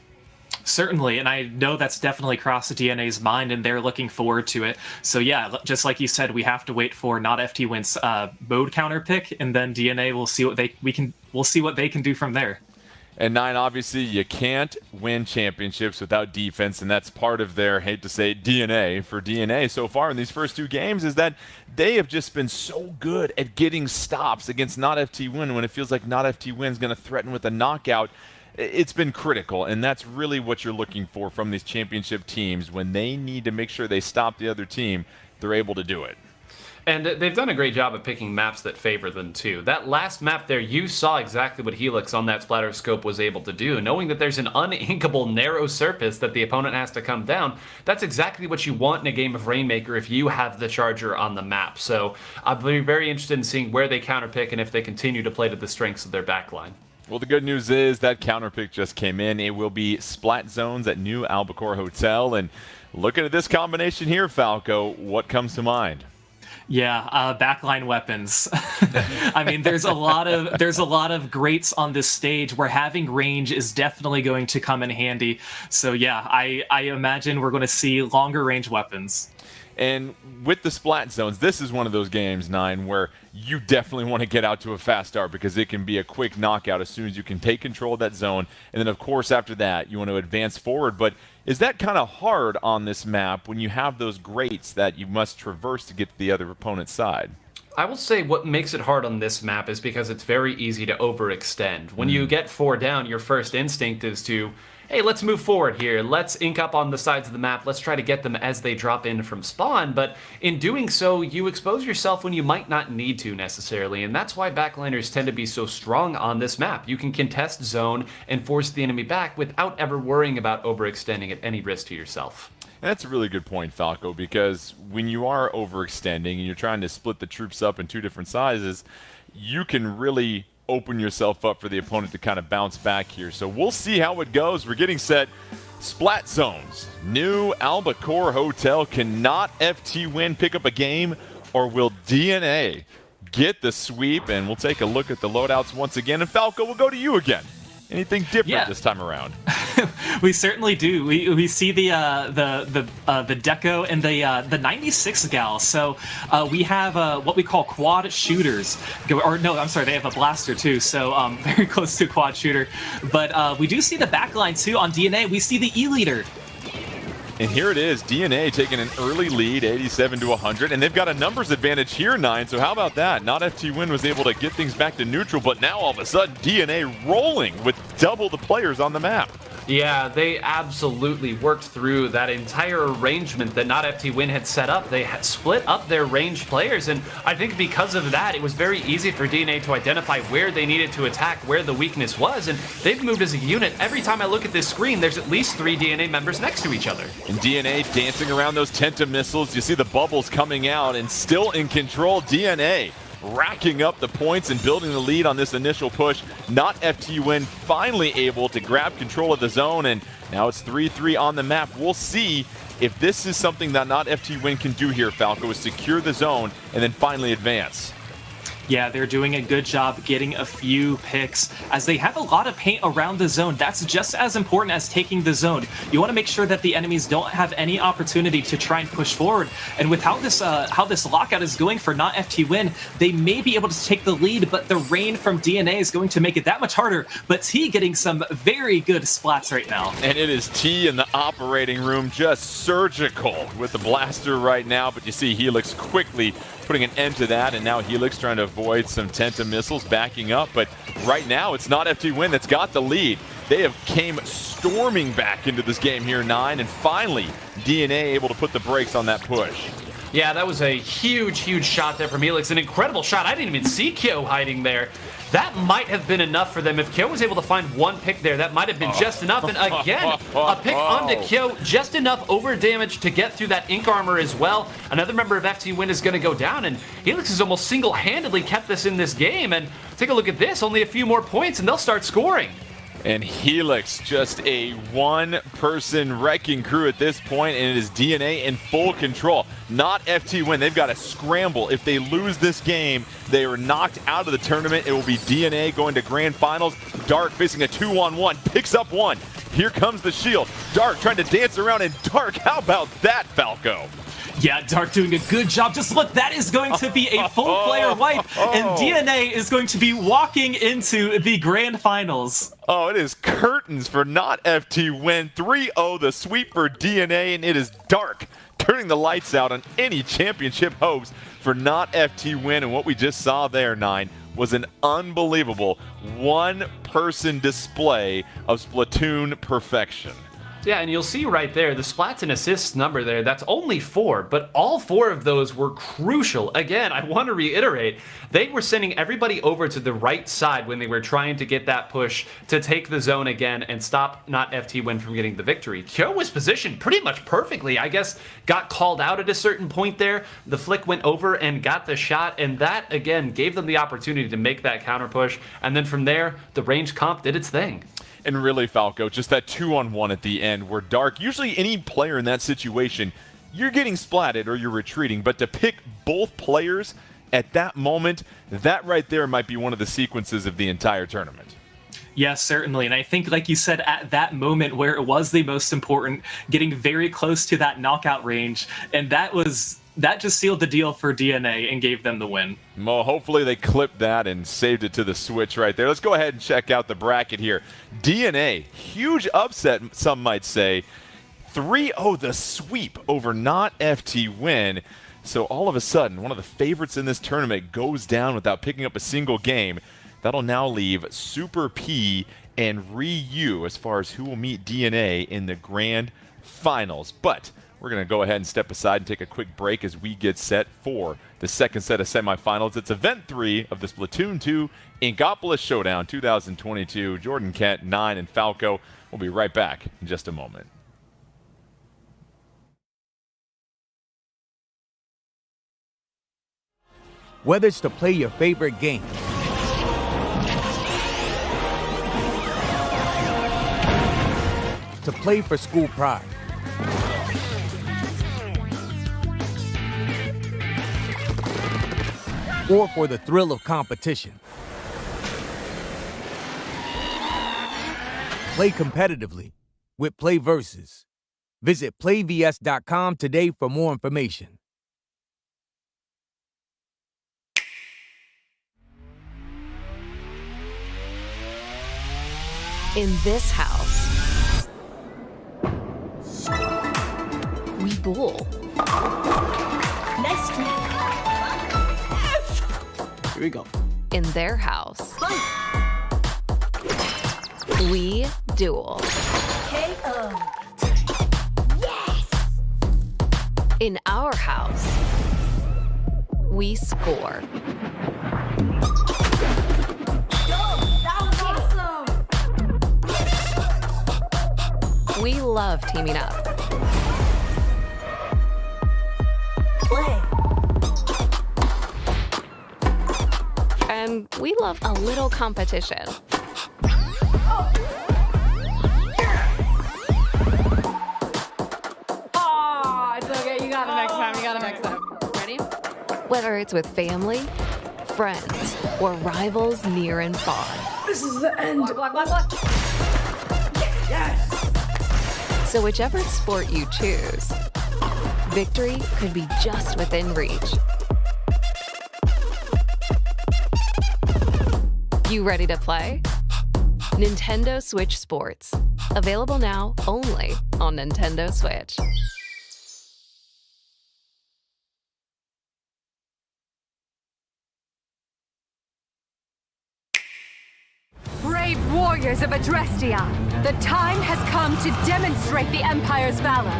Certainly, and I know that's definitely crossed the DNA's mind, and they're looking forward to it. So yeah, just like you said, we have to wait for not FT Win's mode counter pick, and then DNA will see what we'll see what they can do from there. And 9, obviously, you can't win championships without defense, and that's part of their, hate to say, DNA for DNA so far in these first 2 games, is that they have just been so good at getting stops against not FT Win when it feels like not FT Win is going to threaten with a knockout. It's been critical, and that's really what you're looking for from these championship teams. When they need to make sure they stop the other team, they're able to do it. And they've done a great job of picking maps that favor them, too. That last map there, you saw exactly what Helix on that splatter scope was able to do. Knowing that there's an uninkable narrow surface that the opponent has to come down, that's exactly what you want in a game of Rainmaker if you have the Charger on the map. So I'll be very interested in seeing where they counterpick and if they continue to play to the strengths of their backline. Well, the good news is that counterpick just came in. It will be Splat Zones at New Albacore Hotel. And looking at this combination here, Falco, what comes to mind? Yeah, backline weapons. I mean, there's a lot of greats on this stage where having range is definitely going to come in handy. So yeah, I imagine we're going to see longer range weapons. And with the Splat Zones, this is one of those games, 9, where you definitely want to get out to a fast start because it can be a quick knockout as soon as you can take control of that zone. And then, of course, after that, you want to advance forward. But is that kind of hard on this map when you have those grates that you must traverse to get to the other opponent's side? I will say what makes it hard on this map is because it's very easy to overextend. When you get 4 down, your first instinct is to, hey, let's move forward here. Let's ink up on the sides of the map. Let's try to get them as they drop in from spawn. But in doing so, you expose yourself when you might not need to necessarily. And that's why backliners tend to be so strong on this map. You can contest zone and force the enemy back without ever worrying about overextending at any risk to yourself. And that's a really good point, Falco, because when you are overextending and you're trying to split the troops up in 2 different sizes, you can really open yourself up for the opponent to kind of bounce back here. So we'll see how it goes. We're getting set. Splat Zones. New Albacore Hotel. Cannot FT Win pick up a game, or will DNA get the sweep? And we'll take a look at the loadouts once again. And Falco, we'll go to you again. Anything different this time around? We certainly do. We see the Deco and the 96 gal. So we have what we call quad shooters. Or no, I'm sorry, they have a blaster too. So very close to a quad shooter. But we do see the backline too on DNA. We see the E-leader. And here it is, DNA taking an early lead, 87-100, and they've got a numbers advantage here, 9, so how about that? Not FT Win was able to get things back to neutral, but now all of a sudden DNA rolling with double the players on the map. Yeah, they absolutely worked through that entire arrangement that Not FT Win had set up. They had split up their ranged players, and I think because of that, it was very easy for DNA to identify where they needed to attack, where the weakness was, and they've moved as a unit. Every time I look at this screen, there's at least 3 DNA members next to each other. And DNA dancing around those Tenta missiles. You see the bubbles coming out, and still in control, DNA racking up the points and building the lead on this initial push. Not FT Win finally able to grab control of the zone, and now it's 3-3 on the map. We'll see if this is something that Not FT Win can do here, Falco, is secure the zone and then finally advance. Yeah, they're doing a good job getting a few picks as they have a lot of paint around the zone. That's just as important as taking the zone. You want to make sure that the enemies don't have any opportunity to try and push forward. And with how this lockout is going for not FT Win, they may be able to take the lead, but the rain from DNA is going to make it that much harder. But T getting some very good splats right now. And it is T in the operating room, just surgical with the blaster right now. But you see Helix quickly putting an end to that, and now Helix trying to avoid some Tenta missiles, backing up. But right now, it's not FT Win that's got the lead. They have came storming back into this game here, 9, and finally, DNA able to put the brakes on that push. Yeah, that was a huge, huge shot there from Helix. An incredible shot. I didn't even see Kyo hiding there. That might have been enough for them. If Kyo was able to find one pick there, that might have been just enough. And again, a pick onto Kyo, just enough over damage to get through that ink armor as well. Another member of FT Win is going to go down, and Helix has almost single-handedly kept this in this game. And take a look at this, only a few more points, and they'll start scoring. And Helix, just a one-person wrecking crew at this point, and it is DNA in full control. Not FT Win. They've got to scramble. If they lose this game, they are knocked out of the tournament. It will be DNA going to grand finals. Dark facing a 2-on-1, picks up one. Here comes the shield. Dark trying to dance around, and Dark, how about that, Falco? Yeah, Dark doing a good job. Just look, that is going to be a full player wipe, and DNA is going to be walking into the grand finals. Oh, it is curtains for not FT Win. 3-0 the sweep for DNA, and it is Dark turning the lights out on any championship hopes for not FT Win. And what we just saw there, 9, was an unbelievable one-person display of Splatoon perfection. Yeah, and you'll see right there, the splats and assists number there, that's only 4, but all 4 of those were crucial. Again, I want to reiterate, they were sending everybody over to the right side when they were trying to get that push to take the zone again and stop not FT Win from getting the victory. Kyo was positioned pretty much perfectly, I guess, got called out at a certain point there. The flick went over and got the shot, and that, again, gave them the opportunity to make that counter push. And then from there, the range comp did its thing. And really, Falco, just that 2-on-1 at the end where Dark, usually any player in that situation, you're getting splatted or you're retreating, but to pick both players at that moment, that right there might be one of the sequences of the entire tournament. Yes, certainly. And I think, like you said, at that moment where it was the most important, getting very close to that knockout range, and that just sealed the deal for DNA and gave them the win. Well, hopefully they clipped that and saved it to the Switch right there. Let's go ahead and check out the bracket here. DNA, huge upset, some might say. 3-0 the sweep over not FT Win. So all of a sudden, one of the favorites in this tournament goes down without picking up a single game. That'll now leave Super P and Ryu as far as who will meet DNA in the grand finals. But we're going to go ahead and step aside and take a quick break as we get set for the second set of semifinals. It's Event 3 of the Splatoon 2 Inkopolis Showdown 2022. Jordan Kent, 9, and Falco. We'll be right back in just a moment. Whether it's to play your favorite game, to play for school pride, or for the thrill of competition. Play competitively with Play Versus. Visit playvs.com today for more information. In this house, we duel. Nice try. Here we go. In their house, we duel. KO. Yes! In our house, we score. That was awesome! We love teaming up. Play. And we love a little competition. Oh, it's okay. You got it next time. You got it next time. Ready? Whether it's with family, friends, or rivals near and far. This is the end. Yes! So whichever sport you choose, victory could be just within reach. You ready to play? Nintendo Switch Sports. Available now only on Nintendo Switch. Brave warriors of Adrestia, the time has come to demonstrate the Empire's valor.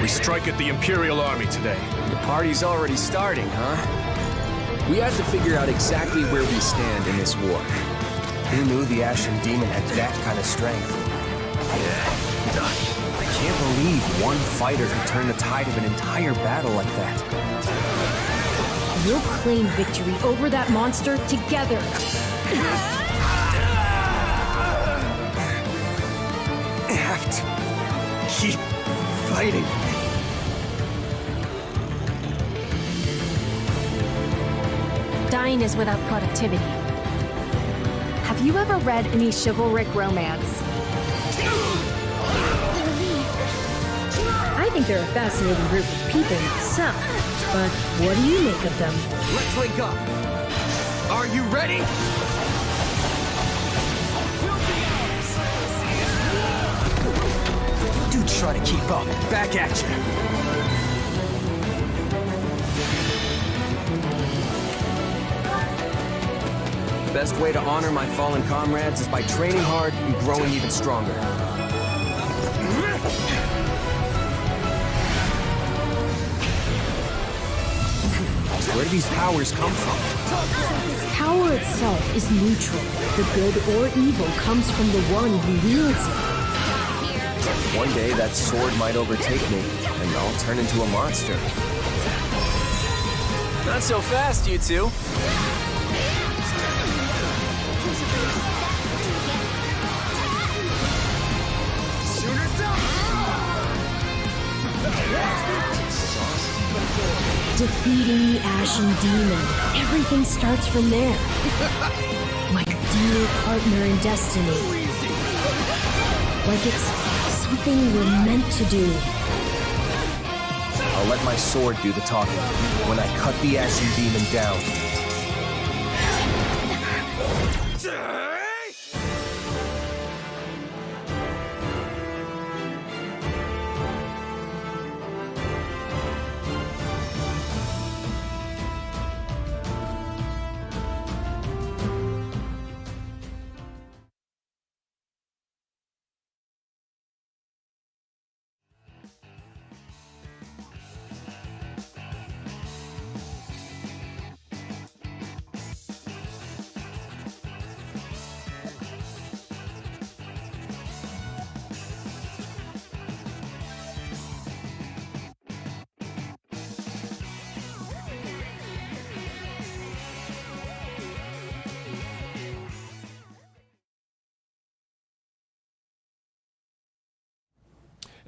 We strike at the Imperial Army today. The party's already starting, huh? We have to figure out exactly where we stand in this war. Who knew the Ashen Demon had that kind of strength? I can't believe one fighter could turn the tide of an entire battle like that. We'll claim victory over that monster together. I have to keep fighting. Dying is without productivity. Have you ever read any chivalric romance? I think they're a fascinating group of people myself, but what do you make of them? Let's link up. Are you ready? Do try to keep up. Back at you. The best way to honor my fallen comrades is by training hard and growing even stronger. Where do these powers come from? Power itself is neutral. The good or evil comes from the one who wields it. One day that sword might overtake me, and I'll turn into a monster. Not so fast, you two. Defeating the Ashen Demon. Everything starts from there. My dear partner in destiny. Like it's something we're meant to do. I'll let my sword do the talking when I cut the Ashen Demon down.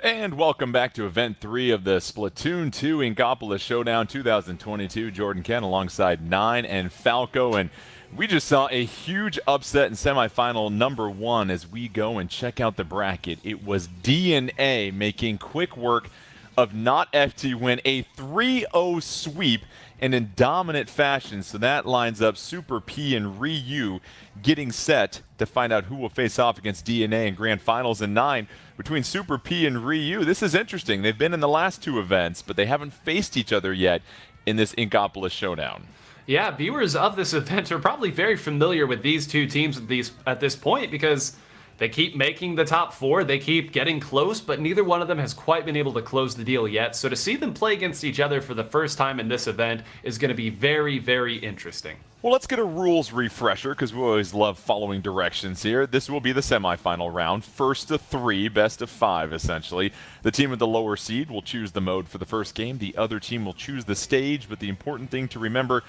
And welcome back to Event 3 of the Splatoon 2 Inkopolis Showdown 2022. Jordan Ken alongside Nine and Falco. And we just saw a huge upset in semifinal number 1 as we go and check out the bracket. It was DNA making quick work of Not FT win a 3-0 sweep and in dominant fashion. So that lines up Super P and Ryu getting set to find out who will face off against DNA in Grand Finals. And Nine, between Super P and Ryu, this is interesting. They've been in the last 2 events, but they haven't faced each other yet in this Inkopolis Showdown. Yeah, viewers of this event are probably very familiar with these two teams at this point because they keep making the top 4, they keep getting close, but neither one of them has quite been able to close the deal yet. So to see them play against each other for the first time in this event is going to be very, very interesting. Well, let's get a rules refresher because we always love following directions here. This will be the semifinal round. First to 3, best of 5, essentially. The team with the lower seed will choose the mode for the first game. The other team will choose the stage, but the important thing to remember,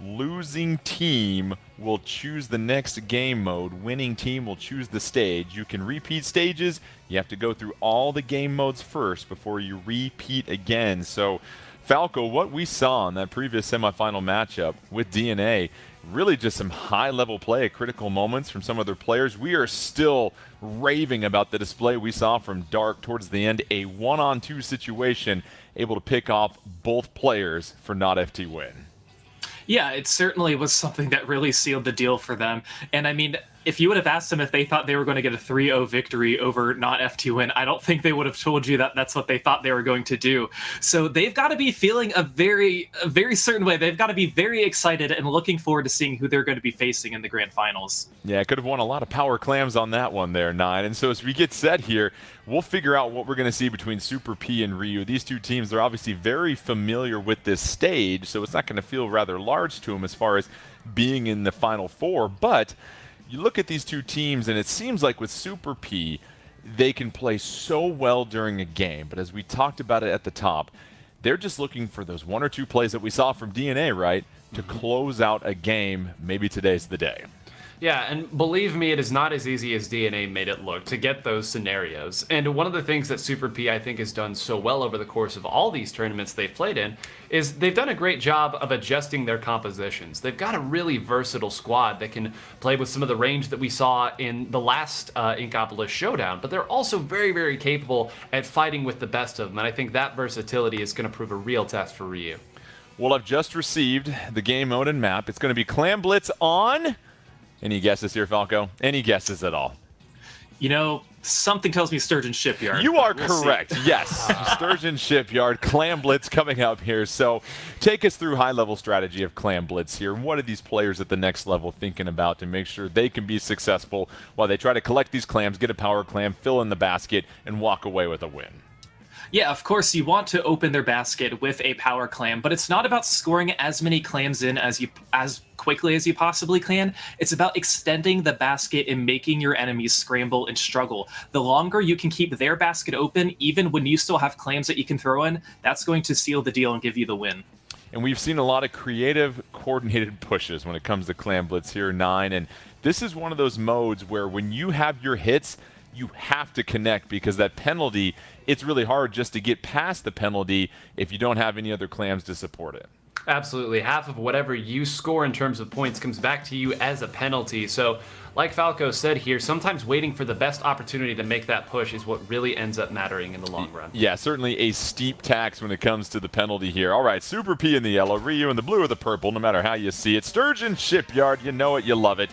losing team will choose the next game mode. Winning team will choose the stage. You can repeat stages. You have to go through all the game modes first before you repeat again. So Falco, what we saw in that previous semifinal matchup with DNA, really just some high-level play at critical moments from some other players. We are still raving about the display we saw from Dark towards the end, a 1-on-2 situation, able to pick off both players for not FT win. Yeah, it certainly was something that really sealed the deal for them. And I mean, if you would have asked them if they thought they were going to get a 3-0 victory over not FT win, I don't think they would have told you that that's what they thought they were going to do. So they've got to be feeling a very certain way. They've got to be very excited and looking forward to seeing who they're going to be facing in the grand finals. Yeah, could have won a lot of power clams on that one there, 9. And so as we get set here, we'll figure out what we're going to see between Super P and Ryu. These two teams, they're obviously very familiar with this stage, so it's not going to feel rather large to them as far as being in the Final Four. But you look at these two teams, and it seems like with Super P, they can play so well during a game. But as we talked about it at the top, they're just looking for those 1 or 2 plays that we saw from DNA, right, to close out a game. Maybe today's the day. Yeah, and believe me, it is not as easy as DNA made it look to get those scenarios. And one of the things that Super P, I think, has done so well over the course of all these tournaments they've played in is they've done a great job of adjusting their compositions. They've got a really versatile squad that can play with some of the range that we saw in the last Inkopolis Showdown, but they're also very capable at fighting with the best of them, and I think that versatility is going to prove a real test for Ryu. Well, I've just received the game mode and map. It's going to be Clam Blitz on... Any guesses here, Falco? Any guesses at all? You know, something tells me Sturgeon Shipyard. You are correct. Yes. Sturgeon Shipyard, Clam Blitz coming up here. So take us through high-level strategy of Clam Blitz here. What are these players at the next level thinking about to make sure they can be successful while they try to collect these clams, get a power clam, fill in the basket, and walk away with a win? Yeah, of course, you want to open their basket with a power clam, but it's not about scoring as many clams in as quickly as you possibly can. It's about extending the basket and making your enemies scramble and struggle. The longer you can keep their basket open, even when you still have clams that you can throw in, that's going to seal the deal and give you the win. And we've seen a lot of creative, coordinated pushes when it comes to Clam Blitz here, 9. And this is one of those modes where when you have your hits, you have to connect, because that penalty, it's really hard just to get past the penalty if you don't have any other clams to support it. Absolutely. Half of whatever you score in terms of points comes back to you as a penalty. So, like Falco said here, sometimes waiting for the best opportunity to make that push is what really ends up mattering in the long run. Yeah, certainly a steep tax when it comes to the penalty here. All right, Super P in the yellow, Ryu in the blue or the purple, no matter how you see it. Sturgeon Shipyard, you know it, you love it.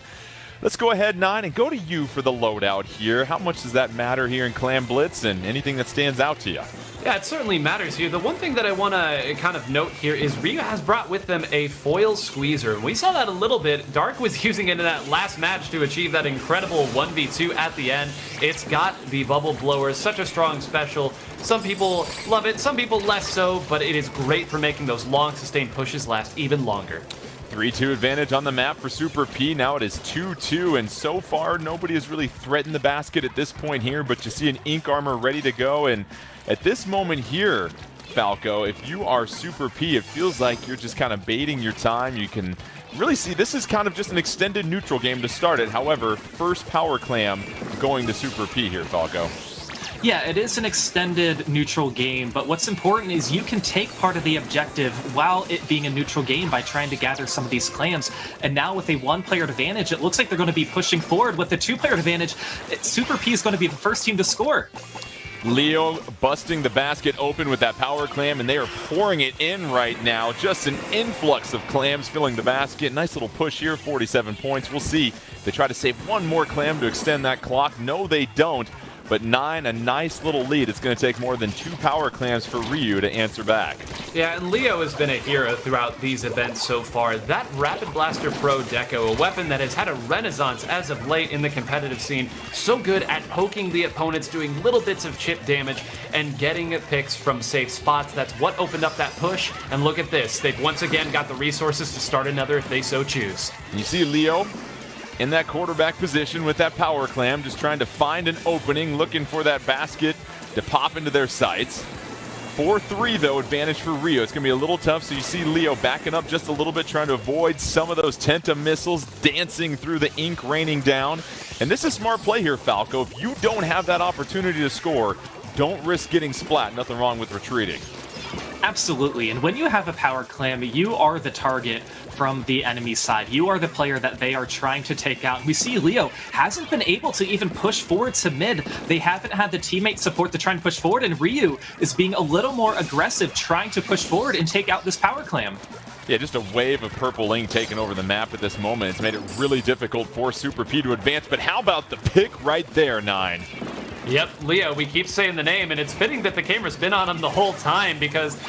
Let's go ahead, 9, and go to you for the loadout here. How much does that matter here in Clam Blitz, and anything that stands out to you? Yeah, it certainly matters here. The one thing that I want to kind of note here is Ryu has brought with them a foil squeezer, and we saw that a little bit. Dark was using it in that last match to achieve that incredible 1v2 at the end. It's got the bubble blower, such a strong special. Some people love it, some people less so, but it is great for making those long sustained pushes last even longer. 3-2 advantage on the map for Super P. Now it is 2-2, and so far nobody has really threatened the basket at this point here, but you see an Ink Armor ready to go, and at this moment here, Falco, if you are Super P, it feels like you're just kind of baiting your time. You can really see this is kind of just an extended neutral game to start it. However, first power clam going to Super P here, Falco. Yeah, it is an extended neutral game, but what's important is you can take part of the objective while it being a neutral game by trying to gather some of these clams. And now with a 1-player advantage, it looks like they're going to be pushing forward. With a 2-player advantage, Super P is going to be the first team to score. Leo busting the basket open with that power clam, and they are pouring it in right now. Just an influx of clams filling the basket. Nice little push here, 47 points. We'll see. They try to save one more clam to extend that clock. No, they don't. But 9, a nice little lead. It's going to take more than 2 power clams for Ryu to answer back. Yeah, and Leo has been a hero throughout these events so far. That Rapid Blaster Pro Deco, a weapon that has had a renaissance as of late in the competitive scene. So good at poking the opponents, doing little bits of chip damage, and getting picks from safe spots. That's what opened up that push. And look at this. They've once again got the resources to start another if they so choose. You see Leo in that quarterback position with that power clam, just trying to find an opening, looking for that basket to pop into their sights. 4-3, though, advantage for Rio. It's going to be a little tough, so you see Leo backing up just a little bit, trying to avoid some of those Tenta missiles dancing through the ink raining down. And this is smart play here, Falco. If you don't have that opportunity to score, don't risk getting splat. Nothing wrong with retreating. Absolutely, and when you have a power clam, you are the target from the enemy side. You are the player that they are trying to take out. We see Leo hasn't been able to even push forward to mid. They haven't had the teammate support to try and push forward, and Ryu is being a little more aggressive, trying to push forward and take out this power clam. Yeah, just a wave of purple ink taking over the map at this moment. It's made it really difficult for Super P to advance, but how about the pick right there, 9? Yep, Leo, we keep saying the name, and it's fitting that the camera's been on him the whole time, because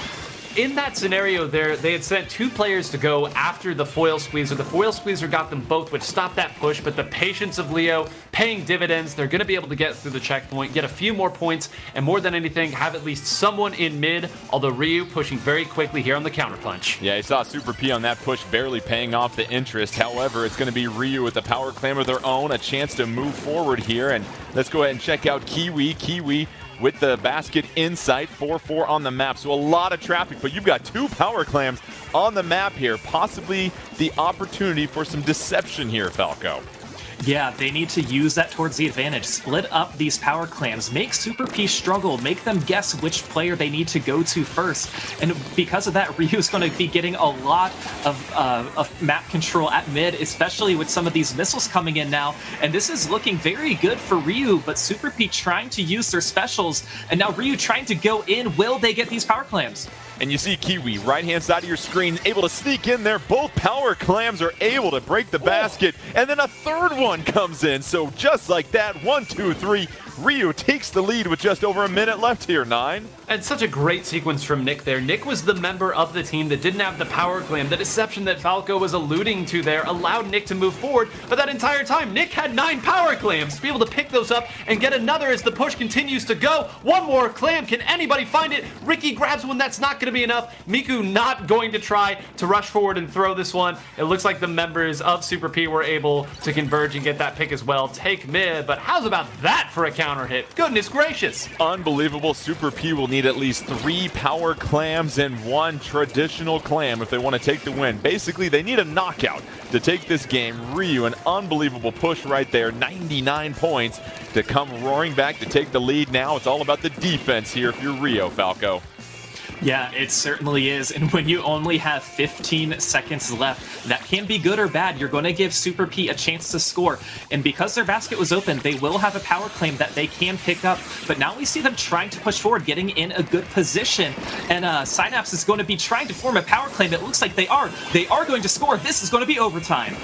in that scenario there, they had sent 2 players to go after the foil squeezer. The foil squeezer got them both, which stopped that push, but the patience of Leo paying dividends. They're going to be able to get through the checkpoint, get a few more points, and more than anything, have at least someone in mid, although Ryu pushing very quickly here on the counterpunch. Yeah, he saw Super P on that push barely paying off the interest. However, it's going to be Ryu with the power clam of their own, a chance to move forward here, and let's go ahead and check out Kiwi. Kiwi with the basket in sight, 4-4 on the map, so a lot of traffic, but you've got 2 power clams on the map here, possibly the opportunity for some deception here, Falco. Yeah, they need to use that towards the advantage. Split up these power clams, make Super P struggle, make them guess which player they need to go to first. And because of that, Ryu's going to be getting a lot of map control at mid, especially with some of these missiles coming in now. And this is looking very good for Ryu, but Super P trying to use their specials, and now Ryu trying to go in. Will they get these power clams? And you see Kiwi, right-hand side of your screen, able to sneak in there. Both power clams are able to break the basket, and then a third one comes in. So just like that, 1, 2, 3, Ryu takes the lead with just over a minute left here, 9. And such a great sequence from Nick there. Nick was the member of the team that didn't have the power clam. The deception that Falco was alluding to there allowed Nick to move forward, but that entire time, Nick had 9 power clams to be able to pick those up and get another as the push continues to go. One more clam. Can anybody find it? Ricky grabs one. That's not going to be enough. Miku not going to try to rush forward and throw this one. It looks like the members of Super P were able to converge and get that pick as well. Take mid, but how's about that for a counter hit? Goodness gracious. Unbelievable. Super P will need at least 3 power clams and 1 traditional clam if they want to take the win. Basically, they need a knockout to take this game. Ryu, an unbelievable push right there. 99 points to come roaring back to take the lead. Now it's all about the defense here if you're Rio, Falco. Yeah, it certainly is. And when you only have 15 seconds left, that can be good or bad. You're going to give Super P a chance to score. And because their basket was open, they will have a power claim that they can pick up. But now we see them trying to push forward, getting in a good position. And Synapse is going to be trying to form a power claim. It looks like they are. They are going to score. This is going to be overtime.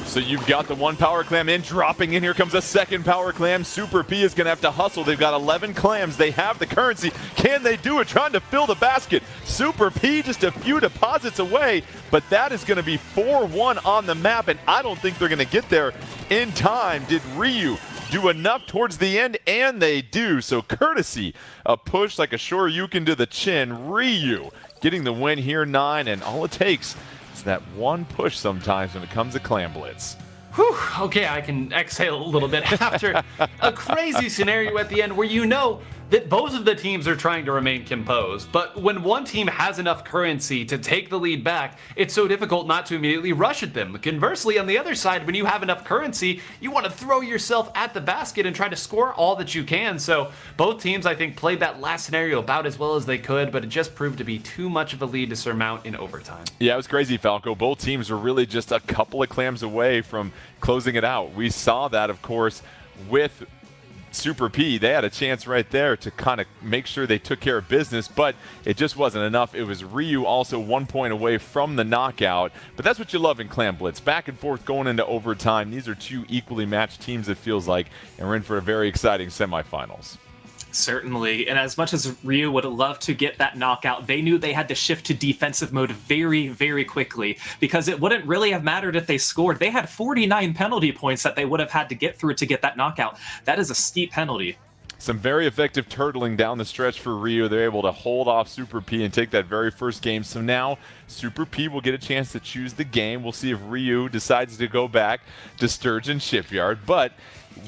So you've got the 1 power clam in, dropping in. Here comes a 2nd power clam. Super P is going to have to hustle. They've got 11 clams. They have the currency. Can they do it? Trying to fill the basket. Super P just a few deposits away, but that is going to be 4-1 on the map, and I don't think they're going to get there in time. Did Ryu do enough towards the end? And they do. So courtesy, a push like a Shoryuken to the chin. Ryu getting the win here, 9, and all it takes is that 1 push sometimes when it comes to Clam Blitz. Whew, okay, I can exhale a little bit after a crazy scenario at the end where you know that both of the teams are trying to remain composed, but when one team has enough currency to take the lead back, it's so difficult not to immediately rush at them. Conversely, on the other side, when you have enough currency, you want to throw yourself at the basket and try to score all that you can. So both teams, I think, played that last scenario about as well as they could, but it just proved to be too much of a lead to surmount in overtime. Yeah, it was crazy, Falco. Both teams were really just a couple of clams away from closing it out. We saw that, of course, with Super P. They had a chance right there to kind of make sure they took care of business, but it just wasn't enough. It was Ryu also 1 point away from the knockout, but that's what you love in Clam Blitz. Back and forth going into overtime. These are 2 equally matched teams, it feels like, and we're in for a very exciting semifinals. Certainly, and as much as Ryu would love to get that knockout, they knew they had to shift to defensive mode very, very quickly, because it wouldn't really have mattered if they scored. They had 49 penalty points that they would have had to get through to get that knockout. That is a steep penalty. Some very effective turtling down the stretch for Ryu. They're able to hold off Super P and take that very first game. So now Super P will get a chance to choose the game. We'll see if Ryu decides to go back to Sturgeon Shipyard. But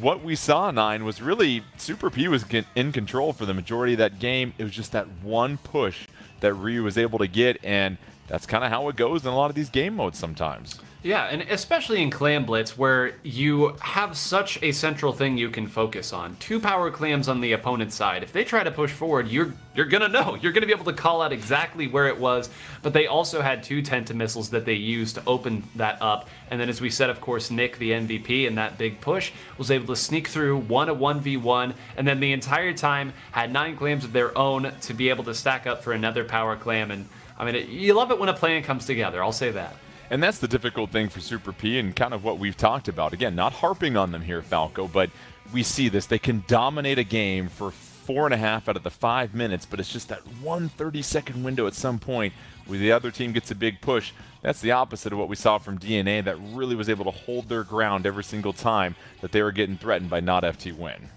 what we saw, 9, was really Super P was in control for the majority of that game. It was just that 1 push that Ryu was able to get, and that's kind of how it goes in a lot of these game modes sometimes. Yeah, and especially in Clam Blitz, where you have such a central thing you can focus on. 2 power clams on the opponent's side. If they try to push forward, you're gonna know. You're gonna be able to call out exactly where it was. But they also had 2 Tenta missiles that they used to open that up. And then, as we said, of course, Nick, the MVP in that big push, was able to sneak through, won a 1v1, and then the entire time had 9 clams of their own to be able to stack up for another power clam. And I mean, you love it when a plan comes together. I'll say that. And that's the difficult thing for Super P and kind of what we've talked about. Again, not harping on them here, Falco, but we see this. They can dominate a game for 4.5 out of the 5 minutes, but it's just that 1 30-second window at some point where the other team gets a big push. That's the opposite of what we saw from DNA that really was able to hold their ground every single time that they were getting threatened by not FT Win.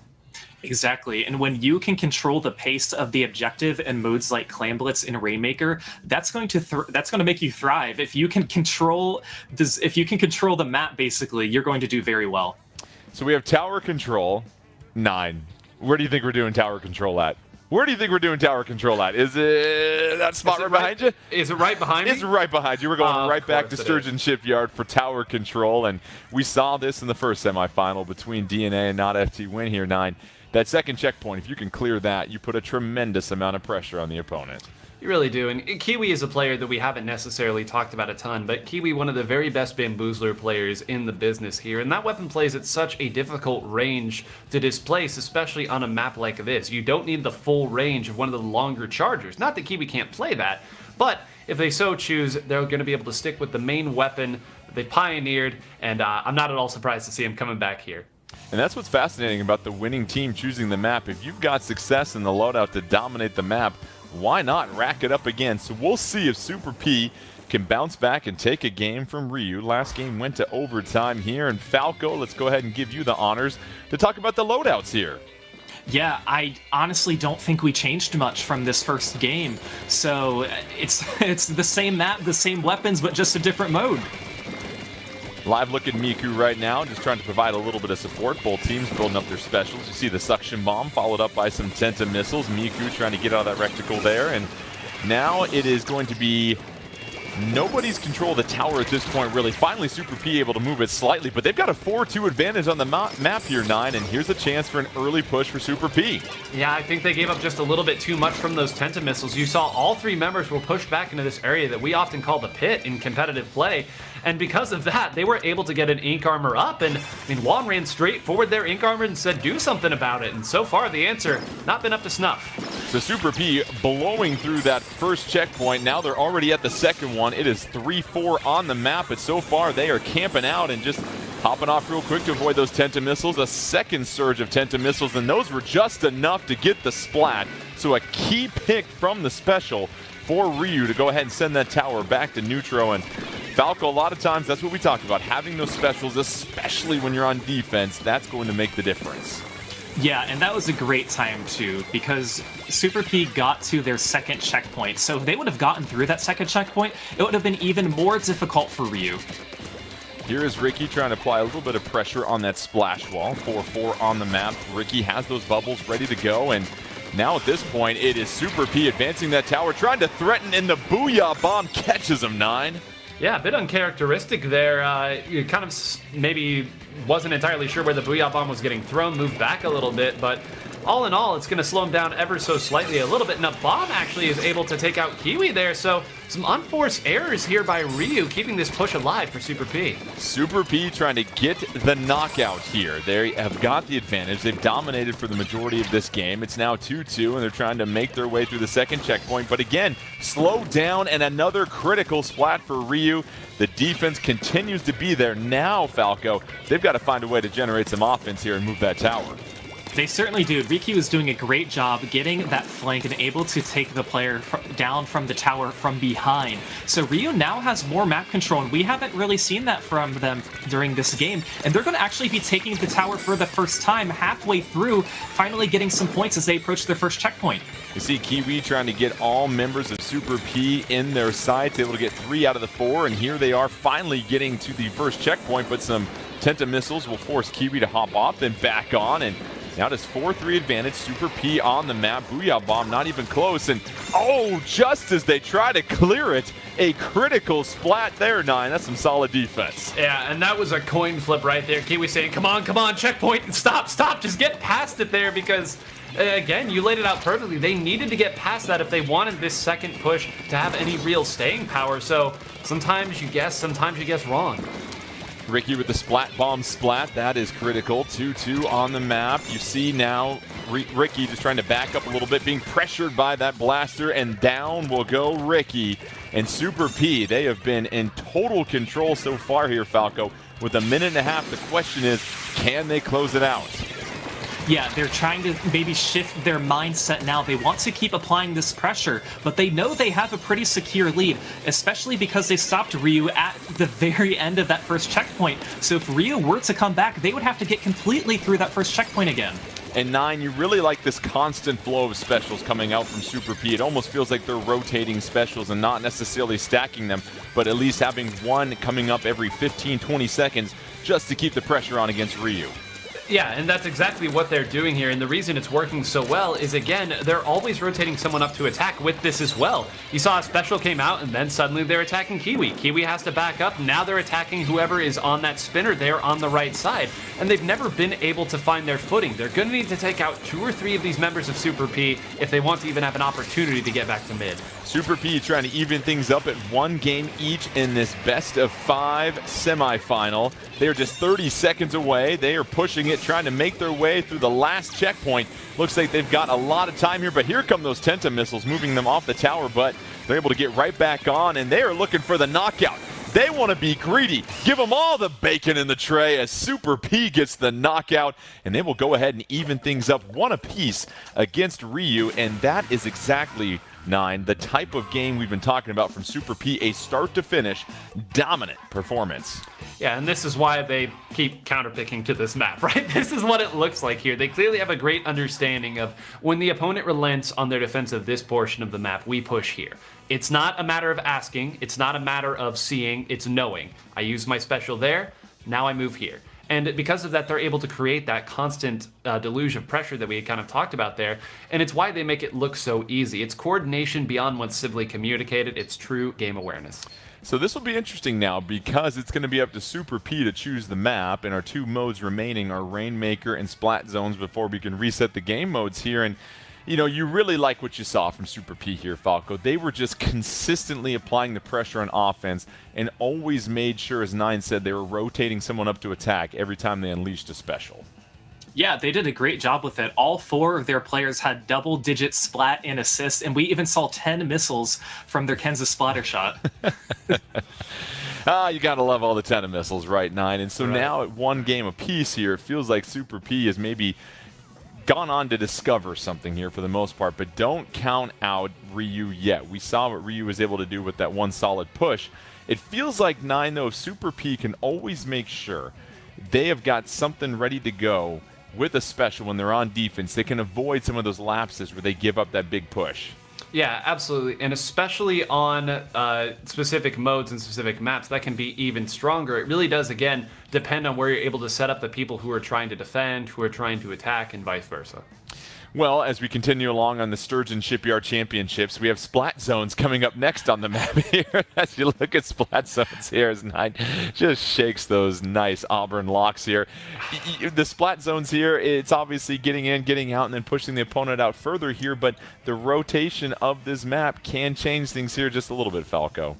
Exactly, and when you can control the pace of the objective in modes like Clam Blitz and Rainmaker, that's going to make you thrive. If you can control the map, basically, you're going to do very well. So we have tower control, 9. Where do you think we're doing tower control at? Where do you think we're doing tower control at? Is it that spot right behind you? Is it right behind me? It's right behind you. We're going right back to Sturgeon Shipyard for tower control, and we saw this in the first semifinal between DNA and not FT Win here, 9. That second checkpoint, if you can clear that, you put a tremendous amount of pressure on the opponent. You really do, and Kiwi is a player that we haven't necessarily talked about a ton, but Kiwi, one of the very best bamboozler players in the business here, and that weapon plays at such a difficult range to displace, especially on a map like this. You don't need the full range of one of the longer chargers. Not that Kiwi can't play that, but if they so choose, they're going to be able to stick with the main weapon that they pioneered, and I'm not at all surprised to see him coming back here. And that's what's fascinating about the winning team choosing the map. If you've got success in the loadout to dominate the map, why not rack it up again? So we'll see if Super P can bounce back and take a game from Ryu. Last game went to overtime here. And Falco, let's go ahead and give you the honors to talk about the loadouts here. Yeah, I honestly don't think we changed much from this first game. So it's the same map, the same weapons, but just a different mode. Live look at Miku right now, just trying to provide a little bit of support. Both teams building up their specials. You see the suction bomb followed up by some Tenta missiles. Miku trying to get out of that reticle there. And now it is going to be nobody's control of the tower at this point, really. Finally, Super P able to move it slightly, but they've got a 4-2 advantage on the map here, 9, and here's a chance for an early push for Super P. Yeah, I think they gave up just a little bit too much from those Tenta missiles. You saw all 3 members were pushed back into this area that we often call the pit in competitive play. And because of that, they were able to get an Ink Armor up, and I mean, Juan ran straight forward their Ink Armor and said, do something about it. And so far, the answer, not been up to snuff. So Super P blowing through that first checkpoint. Now they're already at the second one. It is 3-4 on the map, but so far they are camping out and just hopping off real quick to avoid those Tenta missiles. A second surge of Tenta missiles, and those were just enough to get the splat. So a key pick from the special for Ryu to go ahead and send that tower back to neutral. And Falco, a lot of times, that's what we talk about. Having those specials, especially when you're on defense, that's going to make the difference. Yeah, and that was a great time, too, because Super P got to their second checkpoint. So if they would have gotten through that second checkpoint, it would have been even more difficult for Ryu. Here is Ricky trying to apply a little bit of pressure on that splash wall. 4-4 on the map. Ricky has those bubbles ready to go, and now at this point, it is Super P advancing that tower, trying to threaten, and the Booyah Bomb catches him, 9. Yeah, a bit uncharacteristic there. You kind of maybe wasn't entirely sure where the Booyah Bomb was getting thrown, moved back a little bit, but all in all, it's going to slow him down ever so slightly a little bit. And a bomb actually is able to take out Kiwi there, so some unforced errors here by Ryu, keeping this push alive for Super P. Super P trying to get the knockout here. They have got the advantage. They've dominated for the majority of this game. It's now 2-2, and they're trying to make their way through the second checkpoint. But again, slowed down, and another critical splat for Ryu. The defense continues to be there. Now, Falco, they've got to find a way to generate some offense here and move that tower. They certainly do. Riki was doing a great job getting that flank and able to take the player down from the tower from behind. So Ryu now has more map control, and we haven't really seen that from them during this game. And they're going to actually be taking the tower for the first time halfway through, finally getting some points as they approach their first checkpoint. You see Kiwi trying to get all members of Super P in their sights, able to get 3 out of the 4, and here they are finally getting to the first checkpoint, but some Tenta missiles will force Kiwi to hop off, then back on, and Now it is 4-3 advantage. Super P on the map. Booyah Bomb not even close. And oh, just as they try to clear it, a critical splat there, 9. That's some solid defense. Yeah, and that was a coin flip right there. Kiwi saying, come on, checkpoint, stop, just get past it there, because again, you laid it out perfectly. They needed to get past that if they wanted this second push to have any real staying power. So sometimes you guess wrong. Ricky with the splat bomb splat. That is critical. 2-2 on the map. You see now Ricky just trying to back up a little bit, being pressured by that blaster, and down will go Ricky. And Super P, they have been in total control so far here, Falco. With a minute and a half, the question is, can they close it out? Yeah, they're trying to maybe shift their mindset now. They want to keep applying this pressure, but they know they have a pretty secure lead, especially because they stopped Ryu at the very end of that first checkpoint. So if Ryu were to come back, they would have to get completely through that first checkpoint again. And 9, you really like this constant flow of specials coming out from Super P. It almost feels like they're rotating specials and not necessarily stacking them, but at least having one coming up every 15-20 seconds just to keep the pressure on against Ryu. Yeah, and that's exactly what they're doing here, and the reason it's working so well is, again, they're always rotating someone up to attack with this as well. You saw a special came out, and then suddenly they're attacking Kiwi. Kiwi has to back up, now they're attacking whoever is on that spinner there on the right side, and they've never been able to find their footing. They're going to need to take out 2 or 3 of these members of Super P if they want to even have an opportunity to get back to mid. Super P trying to even things up at 1 game each in this best of 5 semifinal. They are just 30 seconds away. They are pushing it, trying to make their way through the last checkpoint. Looks like they've got a lot of time here, but here come those Tenta missiles moving them off the tower, but they're able to get right back on, and they are looking for the knockout. They want to be greedy. Give them all the bacon in the tray as Super P gets the knockout, and they will go ahead and even things up 1 apiece against Ryu, and that is exactly 9, the type of game we've been talking about from Super P, a start to finish dominant performance. Yeah, and this is why they keep counterpicking to this map, right? This is what it looks like here. They clearly have a great understanding of when the opponent relents on their defense of this portion of the map, we push here. It's not a matter of asking, it's not a matter of seeing, it's knowing. I use my special there, now I move here. And because of that, they're able to create that constant deluge of pressure that we had kind of talked about there. And it's why they make it look so easy. It's coordination beyond what's civilly communicated. It's true game awareness. So this will be interesting now because it's going to be up to Super P to choose the map, and our 2 modes remaining are Rainmaker and Splat Zones before we can reset the game modes here. And you know, you really like what you saw from Super P here, Falco. They were just consistently applying the pressure on offense and always made sure, as 9 said, they were rotating someone up to attack every time they unleashed a special. Yeah, they did a great job with it. All 4 of their players had double-digit splat and assists, and we even saw 10 missiles from their Kansas splatter shot. You gotta love all the 10 missiles, right, 9? And so now at 1 game apiece here, it feels like Super P has maybe gone on to discover something here for the most part, but don't count out Ryu yet. We saw what Ryu was able to do with that 1 solid push. It feels like 9, though, Super P can always make sure they have got something ready to go with a special when they're on defense. They can avoid some of those lapses where they give up that big push. Yeah, absolutely. And especially on specific modes and specific maps, that can be even stronger. It really does, again, depend on where you're able to set up the people who are trying to defend, who are trying to attack, and vice versa. Well, as we continue along on the Sturgeon Shipyard Championships, we have Splat Zones coming up next on the map here. As you look at Splat Zones here, as 9 just shakes those nice Auburn locks here. The Splat Zones here, it's obviously getting in, getting out, and then pushing the opponent out further here, but the rotation of this map can change things here just a little bit, Falco.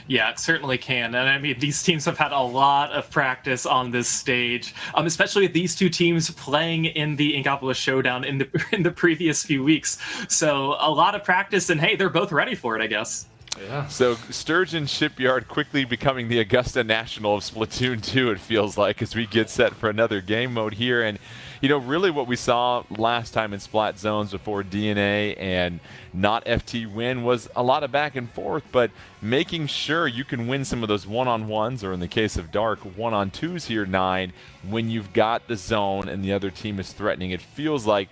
Yeah, it certainly can. And I mean, these teams have had a lot of practice on this stage, especially with these 2 teams playing in the Inkopolis Showdown in the previous few weeks. So a lot of practice, and hey, they're both ready for it, I guess. Yeah. So Sturgeon Shipyard quickly becoming the Augusta National of Splatoon 2, it feels like, as we get set for another game mode here. And you know, really what we saw last time in Splat Zones before DNA and not FT win was a lot of back and forth, but making sure you can win some of those one-on-ones, or in the case of Dark, one-on-twos here, 9, when you've got the zone and the other team is threatening. It feels like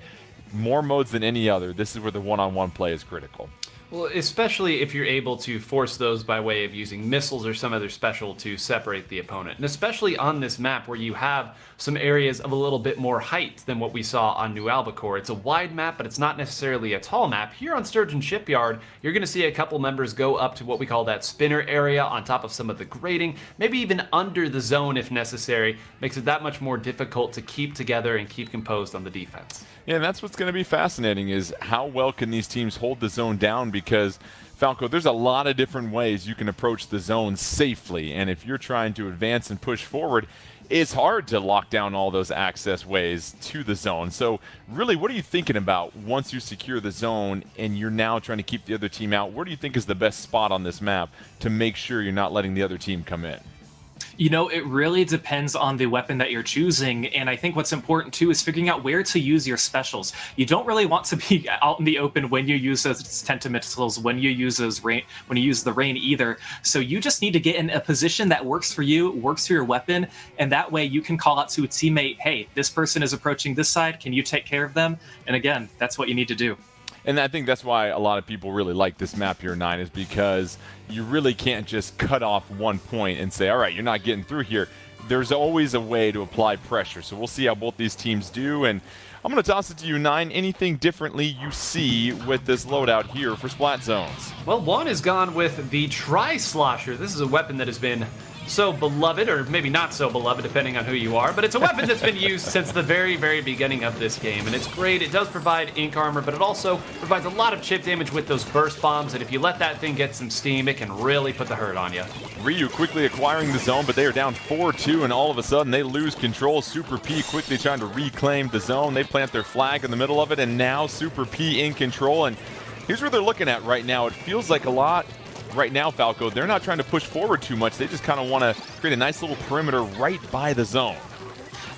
more modes than any other, this is where the one-on-one play is critical. Well, especially if you're able to force those by way of using missiles or some other special to separate the opponent. And especially on this map where you have some areas of a little bit more height than what we saw on New Albacore. It's a wide map, but it's not necessarily a tall map. Here on Sturgeon Shipyard, you're going to see a couple members go up to what we call that spinner area on top of some of the grading, maybe even under the zone if necessary. Makes it that much more difficult to keep together and keep composed on the defense. Yeah, and that's what's going to be fascinating is how well can these teams hold the zone down, because Falco, there's a lot of different ways you can approach the zone safely, and if you're trying to advance and push forward, it's hard to lock down all those access ways to the zone. So really, what are you thinking about once you secure the zone and you're now trying to keep the other team out? Where do you think is the best spot on this map to make sure you're not letting the other team come in? You know, it really depends on the weapon that you're choosing, and I think what's important too is figuring out where to use your specials. You don't really want to be out in the open when you use those tentamissiles, when you use those when you use the rain either. So you just need to get in a position that works for you, works for your weapon, and that way you can call out to a teammate, hey, this person is approaching this side, can you take care of them? And again, that's what you need to do. And I think that's why a lot of people really like this map here, 9, is because you really can't just cut off one point and say, all right, you're not getting through here. There's always a way to apply pressure. So we'll see how both these teams do. And I'm going to toss it to you, 9. Anything differently you see with this loadout here for Splat Zones? Well, one is gone with the Tri-Slosher. This is a weapon that has been so beloved, or maybe not so beloved depending on who you are, but it's a weapon that's been used since the very, very beginning of this game, and it's great. It does provide ink armor, but it also provides a lot of chip damage with those burst bombs, and if you let that thing get some steam, it can really put the hurt on you. Ryu quickly acquiring the zone, but they are down 4-2, and all of a sudden they lose control. Super P quickly trying to reclaim the zone. They plant their flag in the middle of it, and now Super P in control, and here's where they're looking at right now. It feels like a lot right now, Falco, they're not trying to push forward too much. They just kind of want to create a nice little perimeter right by the zone.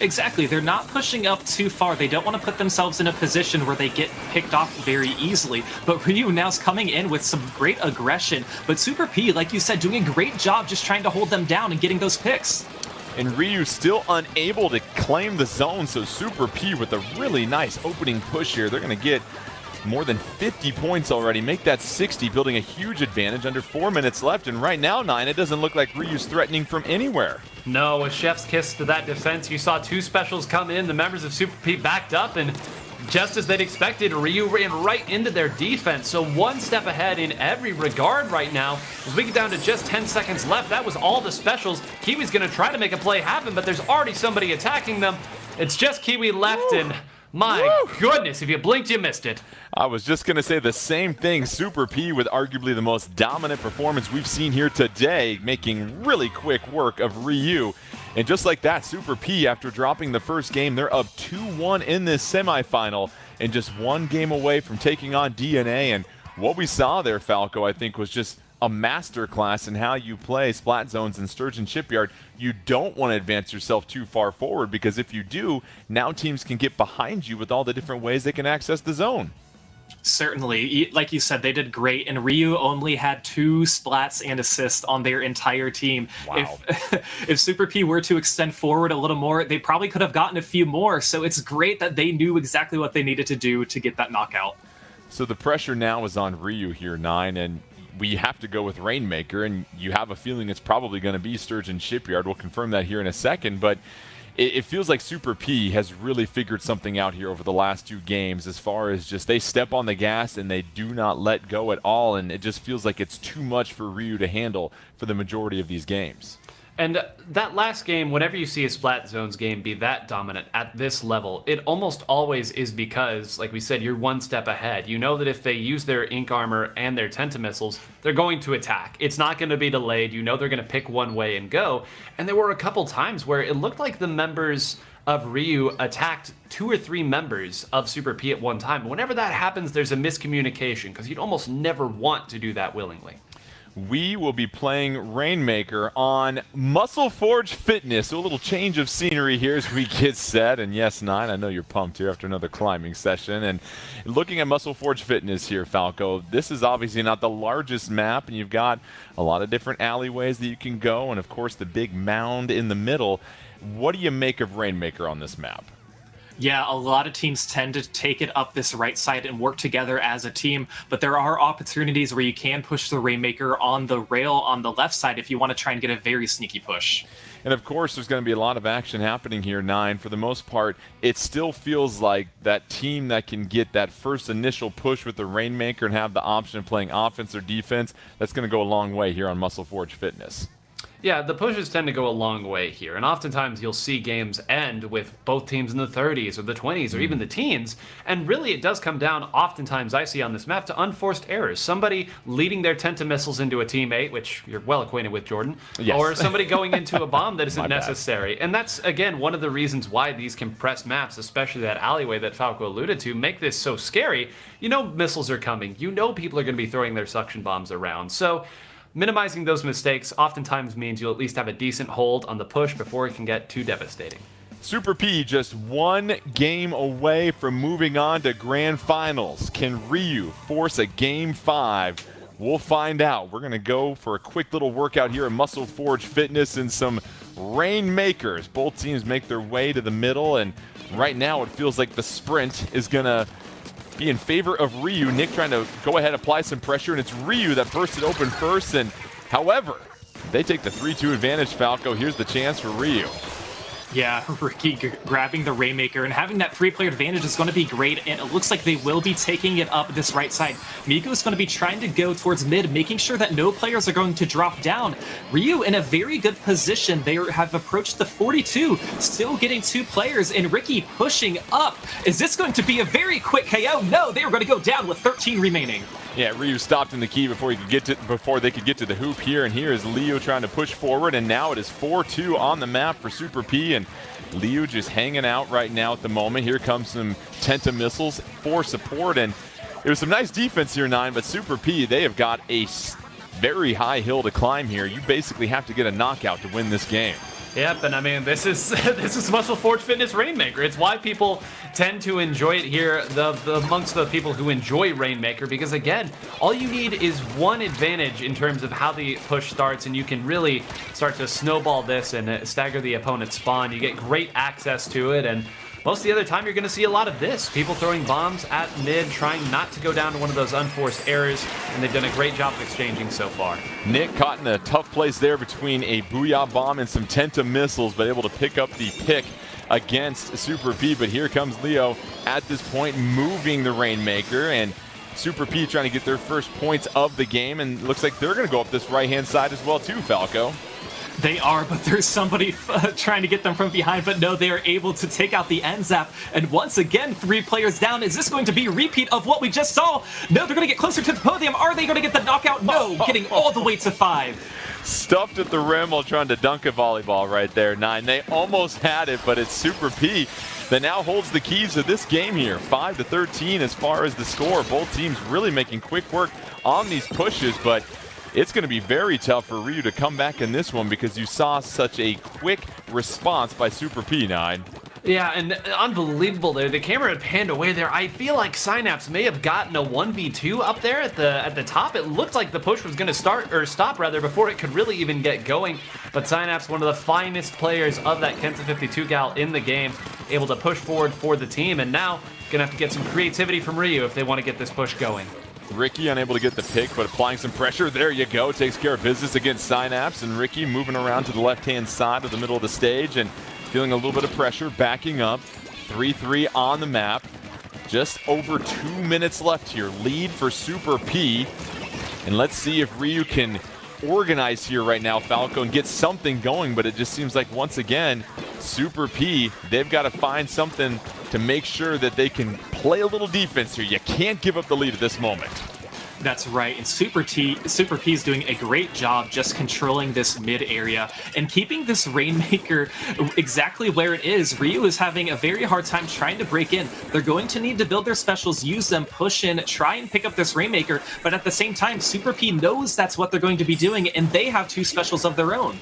Exactly. They're not pushing up too far. They don't want to put themselves in a position where they get picked off very easily. But Ryu now's coming in with some great aggression. But Super P, like you said, doing a great job just trying to hold them down and getting those picks. And Ryu still unable to claim the zone, so Super P with a really nice opening push here. They're going to get more than 50 points already, make that 60, building a huge advantage under 4 minutes left. And right now, 9, it doesn't look like Ryu's threatening from anywhere. No, a chef's kiss to that defense. You saw 2 specials come in, the members of Super P backed up, and just as they'd expected, Ryu ran right into their defense. So one step ahead in every regard right now. As we get down to just 10 seconds left, that was all the specials. Kiwi's going to try to make a play happen, but there's already somebody attacking them. It's just Kiwi left, and my goodness, if you blinked, you missed it. I was just going to say the same thing. Super P with arguably the most dominant performance we've seen here today, making really quick work of Ryu. And just like that, Super P, after dropping the first game, they're up 2-1 in this semifinal and just 1 game away from taking on DNA. And what we saw there, Falco, I think was just a masterclass in how you play Splat Zones in Sturgeon Shipyard. You don't want to advance yourself too far forward, because if you do, now teams can get behind you with all the different ways they can access the zone. Certainly. Like you said, they did great, and Ryu only had 2 splats and assists on their entire team. Wow. If Super P were to extend forward a little more, they probably could have gotten a few more, so it's great that they knew exactly what they needed to do to get that knockout. So the pressure now is on Ryu here, 9, and we have to go with Rainmaker, and you have a feeling it's probably going to be Sturgeon Shipyard. We'll confirm that here in a second, but it feels like Super P has really figured something out here over the last 2 games, as far as just they step on the gas and they do not let go at all, and it just feels like it's too much for Ryu to handle for the majority of these games. And that last game, whenever you see a Splat Zones game be that dominant at this level, it almost always is because, like we said, you're 1 step ahead. You know that if they use their ink armor and their tentamissiles, they're going to attack. It's not going to be delayed. You know they're going to pick one way and go. And there were a couple times where it looked like the members of Ryu attacked 2 or 3 members of Super P at one time. Whenever that happens, there's a miscommunication, because you'd almost never want to do that willingly. We will be playing Rainmaker on Muscle Forge Fitness. So a little change of scenery here as we get set. And yes, 9, I know you're pumped here after another climbing session. And looking at Muscle Forge Fitness here, Falco, this is obviously not the largest map, and you've got a lot of different alleyways that you can go, and of course the big mound in the middle. What do you make of Rainmaker on this map? Yeah, a lot of teams tend to take it up this right side and work together as a team, but there are opportunities where you can push the Rainmaker on the rail on the left side if you want to try and get a very sneaky push. And of course, there's going to be a lot of action happening here, 9. For the most part, it still feels like that team that can get that first initial push with the Rainmaker and have the option of playing offense or defense, that's going to go a long way here on Muscle Forge Fitness. Yeah, the pushes tend to go a long way here, and oftentimes you'll see games end with both teams in the 30s or the 20s or even the teens, and really it does come down, oftentimes I see on this map, to unforced errors. Somebody leading their Tenta-missiles into a teammate, which you're well acquainted with, Jordan, yes. or somebody going into a bomb that isn't necessary. And that's, again, one of the reasons why these compressed maps, especially that alleyway that Falco alluded to, make this so scary. You know missiles are coming. You know people are going to be throwing their suction bombs around. So minimizing those mistakes oftentimes means you'll at least have a decent hold on the push before it can get too devastating. Super P just one game away from moving on to Grand Finals. Can Ryu force a Game 5? We'll find out. We're going to go for a quick little workout here at Muscle Forge Fitness and some Rainmakers. Both teams make their way to the middle, and right now it feels like the sprint is going to be in favor of Ryu. Nick trying to go ahead, apply some pressure, and it's Ryu that bursts it open first. And however, they take the 3-2 advantage, Falco. Here's the chance for Ryu. Yeah, Ricky grabbing the Rainmaker and having that 3-player advantage is going to be great, and it looks like they will be taking it up this right side. Miku is going to be trying to go towards mid, making sure that no players are going to drop down. Ryu in a very good position. They have approached the 42, still getting 2 players, and Ricky pushing up. Is this going to be a very quick KO? No, they are going to go down with 13 remaining. Yeah, Ryu stopped in the key before they could get to the hoop here, and here is Leo trying to push forward, and now it is 4-2 on the map for Super P, and Leo just hanging out right now at the moment. Here comes some Tenta missiles for support, and it was some nice defense here, 9, but Super P, they have got a very high hill to climb here. You basically have to get a knockout to win this game. Yep, and I mean, this is Muscle Forge Fitness Rainmaker. It's why people tend to enjoy it here, amongst the people who enjoy Rainmaker, because again, all you need is one advantage in terms of how the push starts, and you can really start to snowball this and stagger the opponent's spawn. You get great access to it, and most of the other time, you're going to see a lot of this. People throwing bombs at mid, trying not to go down to one of those unforced errors, and they've done a great job of exchanging so far. Nick caught in a tough place there between a Booyah bomb and some Tenta missiles, but able to pick up the pick against Super P. But here comes Leo at this point, moving the Rainmaker, and Super P trying to get their first points of the game, and looks like they're going to go up this right-hand side as well too, Falco. They are, but there's somebody trying to get them from behind, but no, they are able to take out the end zap. And once again, 3 players down. Is this going to be a repeat of what we just saw? No, they're going to get closer to the podium. Are they going to get the knockout? No, getting all the way to 5. Stuffed at the rim while trying to dunk a volleyball right there, 9. They almost had it, but it's Super P that now holds the keys to this game here. 5-13 as far as the score. Both teams really making quick work on these pushes, but it's going to be very tough for Ryu to come back in this one because you saw such a quick response by Super P, 9. Yeah, and unbelievable there. The camera had panned away there. I feel like Synapse may have gotten a 1v2 up there at the top. It looked like the push was going to stop before it could really even get going. But Synapse, one of the finest players of that Kensa 52 gal in the game, able to push forward for the team, and now going to have to get some creativity from Ryu if they want to get this push going. Ricky unable to get the pick, but applying some pressure. There you go. Takes care of business against Synapse, and Ricky moving around to the left-hand side of the middle of the stage and feeling a little bit of pressure, backing up. 3-3 on the map. Just over 2 minutes left here. Lead for Super P. And let's see if Ryu can organize here right now, Falco, and get something going, but it just seems like once again, Super P, they've got to find something to make sure that they can play a little defense here. You can't give up the lead at this moment. That's right, and Super P is doing a great job just controlling this mid area and keeping this Rainmaker exactly where it is. Ryu is having a very hard time trying to break in. They're going to need to build their specials, use them, push in, try and pick up this Rainmaker, but at the same time, Super P knows that's what they're going to be doing, and they have 2 specials of their own.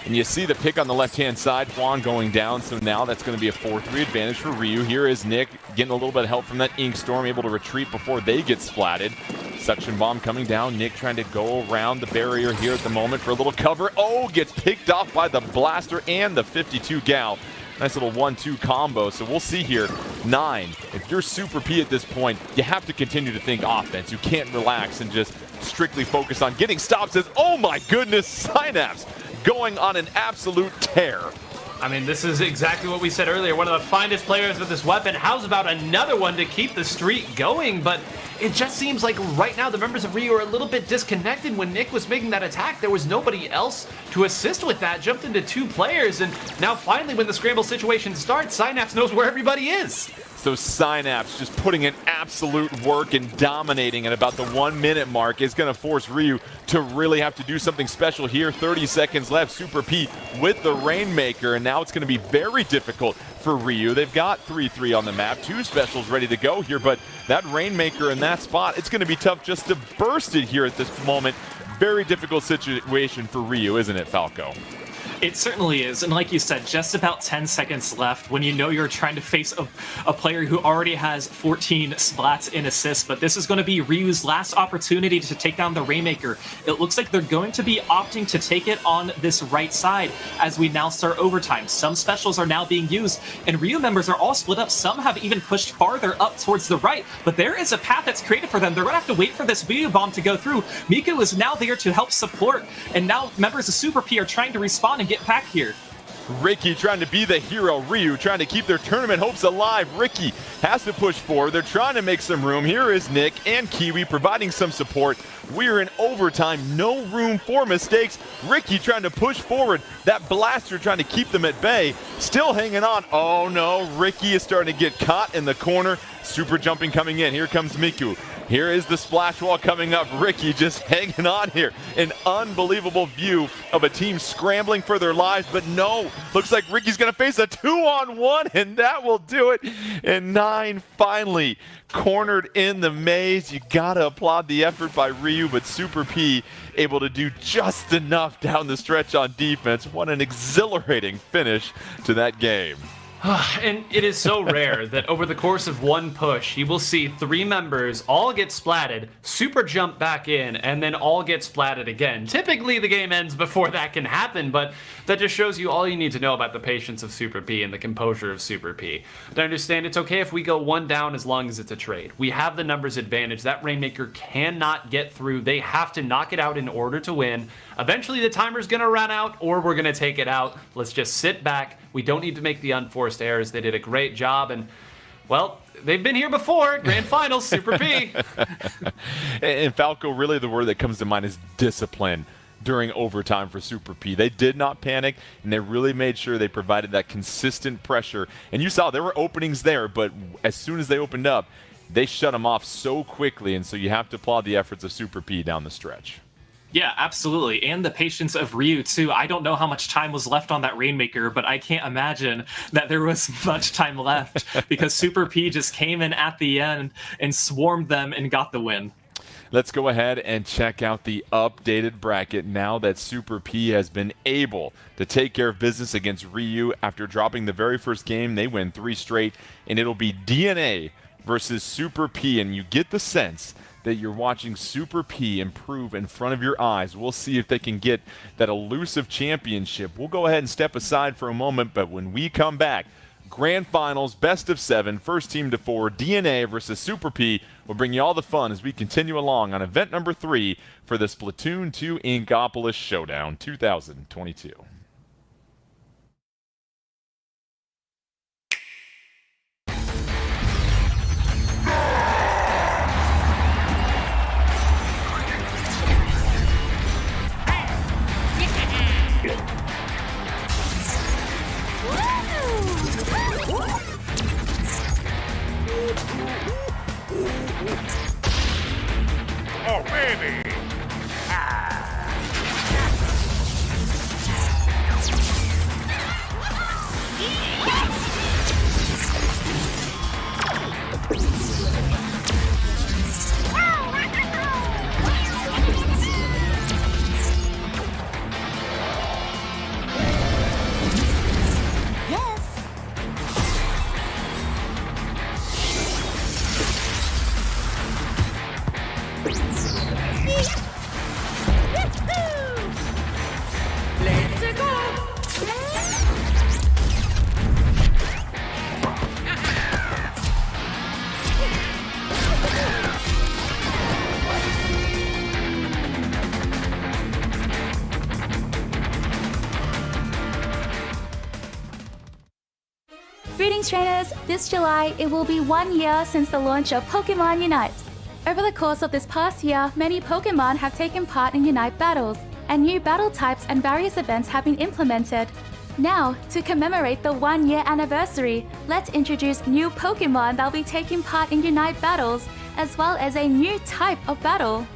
And you see the pick on the left-hand side, Juan going down, so now that's going to be a 4-3 advantage for Ryu. Here is Nick getting a little bit of help from that Ink Storm, able to retreat before they get splatted. Suction bomb coming down. Nick trying to go around the barrier here at the moment for a little cover. Oh, gets picked off by the blaster and the 52 gal. Nice little 1-2 combo. So we'll see here. 9. If you're Super P at this point, you have to continue to think offense. You can't relax and just strictly focus on getting stops. As, oh my goodness, Synapse going on an absolute tear. I mean, this is exactly what we said earlier. One of the finest players with this weapon. How's about another one to keep the streak going? But it just seems like right now the members of Ryu are a little bit disconnected. When Nick was making that attack, there was nobody else to assist with that. Jumped into 2 players, and now finally when the scramble situation starts, Synapse knows where everybody is. So Synapse just putting in absolute work and dominating at about the 1 minute mark is going to force Ryu to really have to do something special here. 30 seconds left. Super P with the Rainmaker, and now it's going to be very difficult for Ryu. They've got 3-3 on the map, 2 specials ready to go here, but that Rainmaker in that spot, it's going to be tough just to burst it here at this moment. Very difficult situation for Ryu, isn't it, Falco? It certainly is, and like you said, just about 10 seconds left when you know you're trying to face a player who already has 14 splats in assists, but this is going to be Ryu's last opportunity to take down the Rainmaker. It looks like they're going to be opting to take it on this right side as we now start overtime. Some specials are now being used, and Ryu members are all split up. Some have even pushed farther up towards the right, but there is a path that's created for them. They're going to have to wait for this Ryu bomb to go through. Miku is now there to help support, and now members of Super P are trying to respawn and get back here. Ricky trying to be the hero. Ryu trying to keep their tournament hopes alive. Ricky has to push forward. They're trying to make some room. Here is Nick and Kiwi providing some support. We're in overtime. No room for mistakes. Ricky trying to push forward. That blaster trying to keep them at bay. Still hanging on. Oh no, Ricky is starting to get caught in the corner. Super jumping coming in. Here comes Miku. Here is the splash wall coming up. Ricky just hanging on here. An unbelievable view of a team scrambling for their lives, but no. Looks like Ricky's going to face a 2-on-1, and that will do it. And 9 finally cornered in the maze. You got to applaud the effort by Ryu, but Super P able to do just enough down the stretch on defense. What an exhilarating finish to that game. And it is so rare that over the course of one push, you will see 3 members all get splatted, super jump back in, and then all get splatted again. Typically, the game ends before that can happen, but that just shows you all you need to know about the patience of Super P and the composure of Super P. To understand, it's okay if we go 1 down as long as it's a trade. We have the numbers advantage. That Rainmaker cannot get through. They have to knock it out in order to win. Eventually, the timer's going to run out, or we're going to take it out. Let's just sit back. We don't need to make the unforced errors. They did a great job, and, well, they've been here before. Grand Finals, Super P. And Falco, really the word that comes to mind is discipline during overtime for Super P. They did not panic, and they really made sure they provided that consistent pressure. And you saw there were openings there, but as soon as they opened up, they shut them off so quickly, and so you have to applaud the efforts of Super P down the stretch. Yeah, absolutely. And the patience of Ryu, too. I don't know how much time was left on that Rainmaker, but I can't imagine that there was much time left because Super P just came in at the end and swarmed them and got the win. Let's go ahead and check out the updated bracket now that Super P has been able to take care of business against Ryu after dropping the very first game. They win 3 straight, and it'll be DNA versus Super P, and you get the sense that you're watching Super P improve in front of your eyes. We'll see if they can get that elusive championship. We'll go ahead and step aside for a moment, but when we come back, Grand Finals, best of 7, first team to 4, DNA versus Super P. We'll bring you all the fun as we continue along on event number 3 for the Splatoon 2 Inkopolis Showdown 2022. Oh, baby! Greetings trainers! This July, it will be 1 year since the launch of Pokemon Unite. Over the course of this past year, many Pokemon have taken part in Unite battles, and new battle types and various events have been implemented. Now, to commemorate the 1 year anniversary, let's introduce new Pokemon that will be taking part in Unite battles, as well as a new type of battle.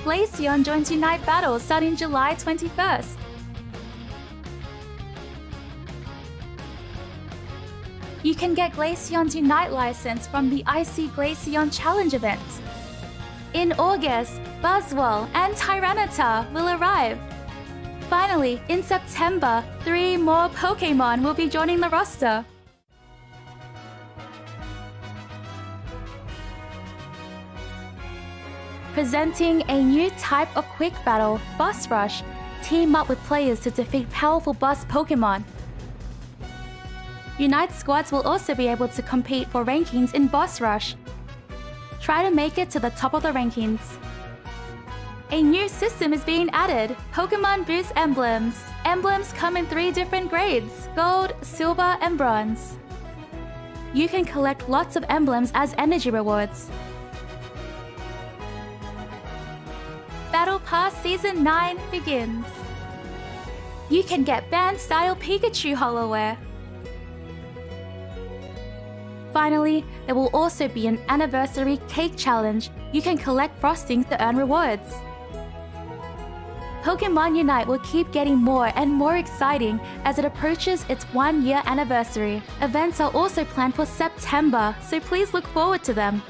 Glaceon joins Unite battles starting July 21st. You can get Glaceon's Unite license from the IC Glaceon Challenge event. In August, Buzzwole and Tyranitar will arrive. Finally, in September, 3 more Pokemon will be joining the roster. Presenting a new type of quick battle, Boss Rush. Team up with players to defeat powerful boss Pokemon. Unite squads will also be able to compete for rankings in Boss Rush. Try to make it to the top of the rankings. A new system is being added, Pokemon Boost Emblems. Emblems come in 3 different grades, Gold, Silver, and Bronze. You can collect lots of emblems as energy rewards. Battle Pass Season 9 begins. You can get band-style Pikachu Holoware. Finally, there will also be an anniversary cake challenge. You can collect frostings to earn rewards. Pokemon Unite will keep getting more and more exciting as it approaches its 1 year anniversary. Events are also planned for September, so please look forward to them.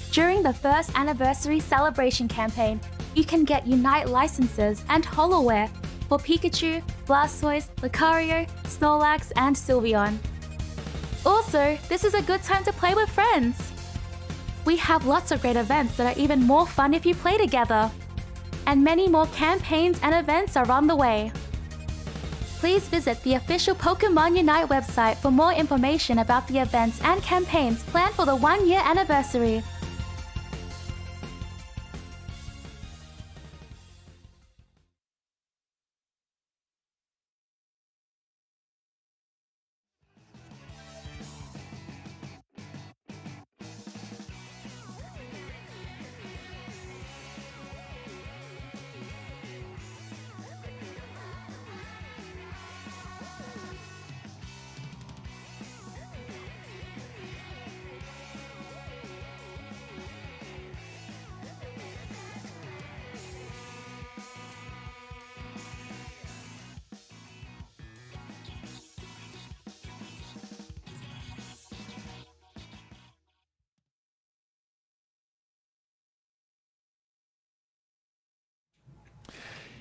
During the first anniversary celebration campaign, you can get Unite licenses and Holoware for Pikachu, Blastoise, Lucario, Snorlax, and Sylveon. Also, this is a good time to play with friends. We have lots of great events that are even more fun if you play together. And many more campaigns and events are on the way. Please visit the official Pokemon Unite website for more information about the events and campaigns planned for the 1 year anniversary.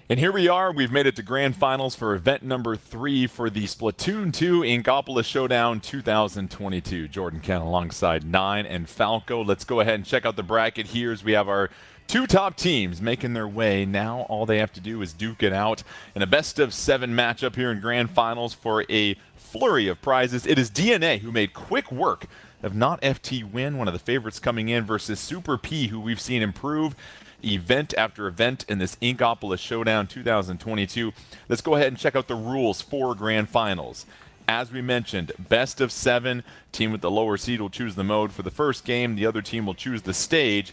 And here we are. We've made it to grand finals for event number 3 for the Splatoon 2 Inkopolis Showdown 2022. Jordan Kent alongside 9 and Falco. Let's go ahead and check out the bracket here as we have our 2 top teams making their way. Now all they have to do is duke it out in a best-of-7 matchup here in grand finals for a flurry of prizes. It is DNA who made quick work of not FT win, one of the favorites coming in, versus Super P, who we've seen improve event after event in this Inkopolis Showdown 2022. Let's go ahead and check out the rules for grand finals. As we mentioned, best of 7. Team with the lower seed will choose the mode for the first game. The other team will choose the stage.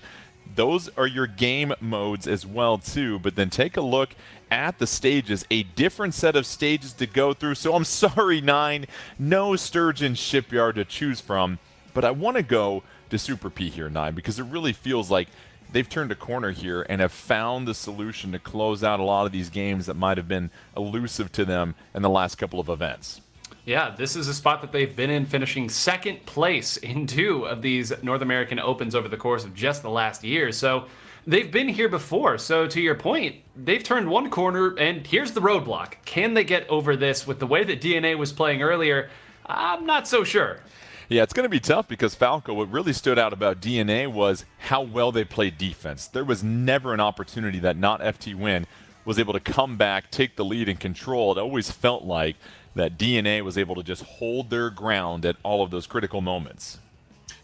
Those are your game modes as well too, but then take a look at the stages, a different set of stages to go through. So I'm sorry, 9, no Sturgeon Shipyard to choose from, but I want to go to Super P here, 9, because it really feels like they've turned a corner here and have found the solution to close out a lot of these games that might have been elusive to them in the last couple of events. Yeah, this is a spot that they've been in, finishing second place in 2 of these North American Opens over the course of just the last year. So they've been here before. So to your point, they've turned one corner, and here's the roadblock. Can they get over this with the way that DNA was playing earlier? I'm not so sure. Yeah, it's going to be tough because Falco, what really stood out about DNA was how well they played defense. There was never an opportunity that not FT Win was able to come back, take the lead, and control. It always felt like that DNA was able to just hold their ground at all of those critical moments.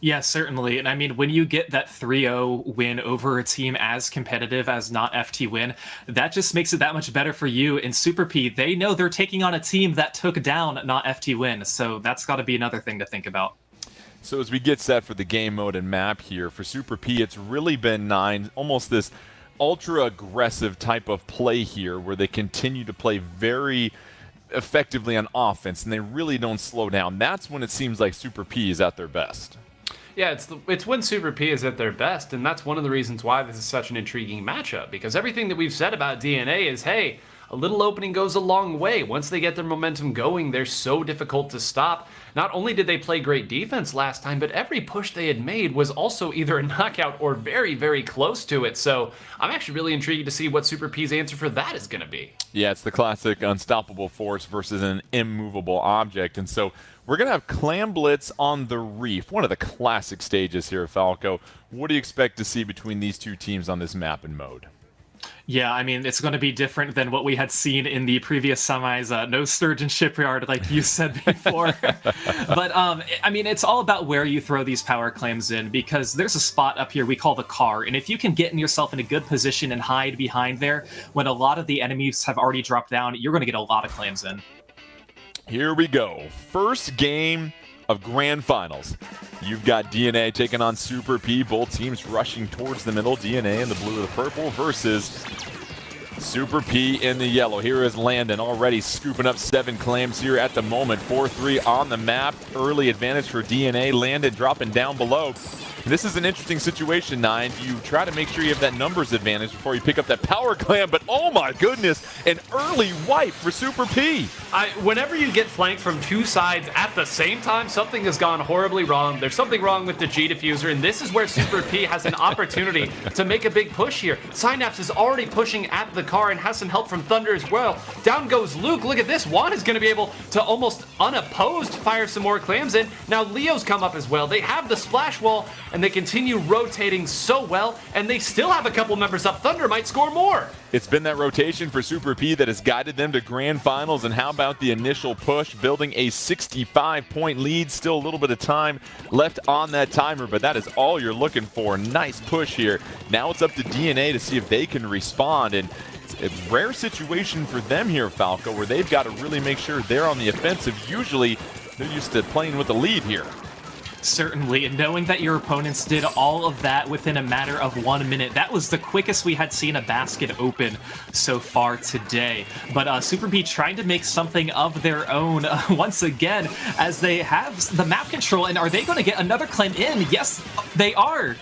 Yeah, certainly. And I mean, when you get that 3-0 win over a team as competitive as Not FT Win, that just makes it that much better for you. In Super P, they know they're taking on a team that took down Not FT Win, so that's got to be another thing to think about. So as we get set for the game mode and map here, for Super P, it's really been 9, almost this ultra-aggressive type of play here where they continue to play very effectively on offense, and they really don't slow down. That's when it seems like Super P is at their best. Yeah, it's when Super P is at their best, and that's one of the reasons why this is such an intriguing matchup, because everything that we've said about DNA is, hey, a little opening goes a long way. Once they get their momentum going, they're so difficult to stop. Not only did they play great defense last time, but every push they had made was also either a knockout or very, very close to it. So I'm actually really intrigued to see what Super P's answer for that is going to be. Yeah, it's the classic unstoppable force versus an immovable object. And so we're going to have Clam Blitz on the Reef, one of the classic stages here, Falco. What do you expect to see between these two teams on this map and mode? Yeah, I mean, it's going to be different than what we had seen in the previous semis. No Sturgeon Shipyard, like you said before. But, I mean, it's all about where you throw these power claims in, because there's a spot up here we call the car. And if you can get yourself in a good position and hide behind there, when a lot of the enemies have already dropped down, you're going to get a lot of claims in. Here we go. First game of Grand Finals. You've got DNA taking on Super P, both teams rushing towards the middle. DNA in the blue or the purple versus Super P in the yellow. Here is Landon already scooping up 7 claims here at the moment. 4-3 on the map. Early advantage for DNA. Landon dropping down below. This is an interesting situation, 9. You try to make sure you have that numbers advantage before you pick up that power clam, but oh my goodness, an early wipe for Super P. Whenever you get flanked from two sides at the same time, something has gone horribly wrong. There's something wrong with the G diffuser, and this is where Super P has an opportunity to make a big push here. Synapse is already pushing at the car and has some help from Thunder as well. Down goes Luke. Look at this. Juan is going to be able to almost unopposed fire some more clams in. Now Leo's come up as well. They have the splash wall, and they continue rotating so well, and they still have a couple members up. Thunder might score more. It's been that rotation for Super P that has guided them to Grand Finals, and how about the initial push, building a 65-point lead. Still a little bit of time left on that timer, but that is all you're looking for. Nice push here. Now it's up to DNA to see if they can respond, and it's a rare situation for them here, Falco, where they've got to really make sure they're on the offensive. Usually they're used to playing with the lead here. Certainly, and knowing that your opponents did all of that within a matter of 1 minute, that was the quickest we had seen a basket open so far today. But Super P trying to make something of their own once again, as they have the map control. And are they going to get another claim in? Yes, they are.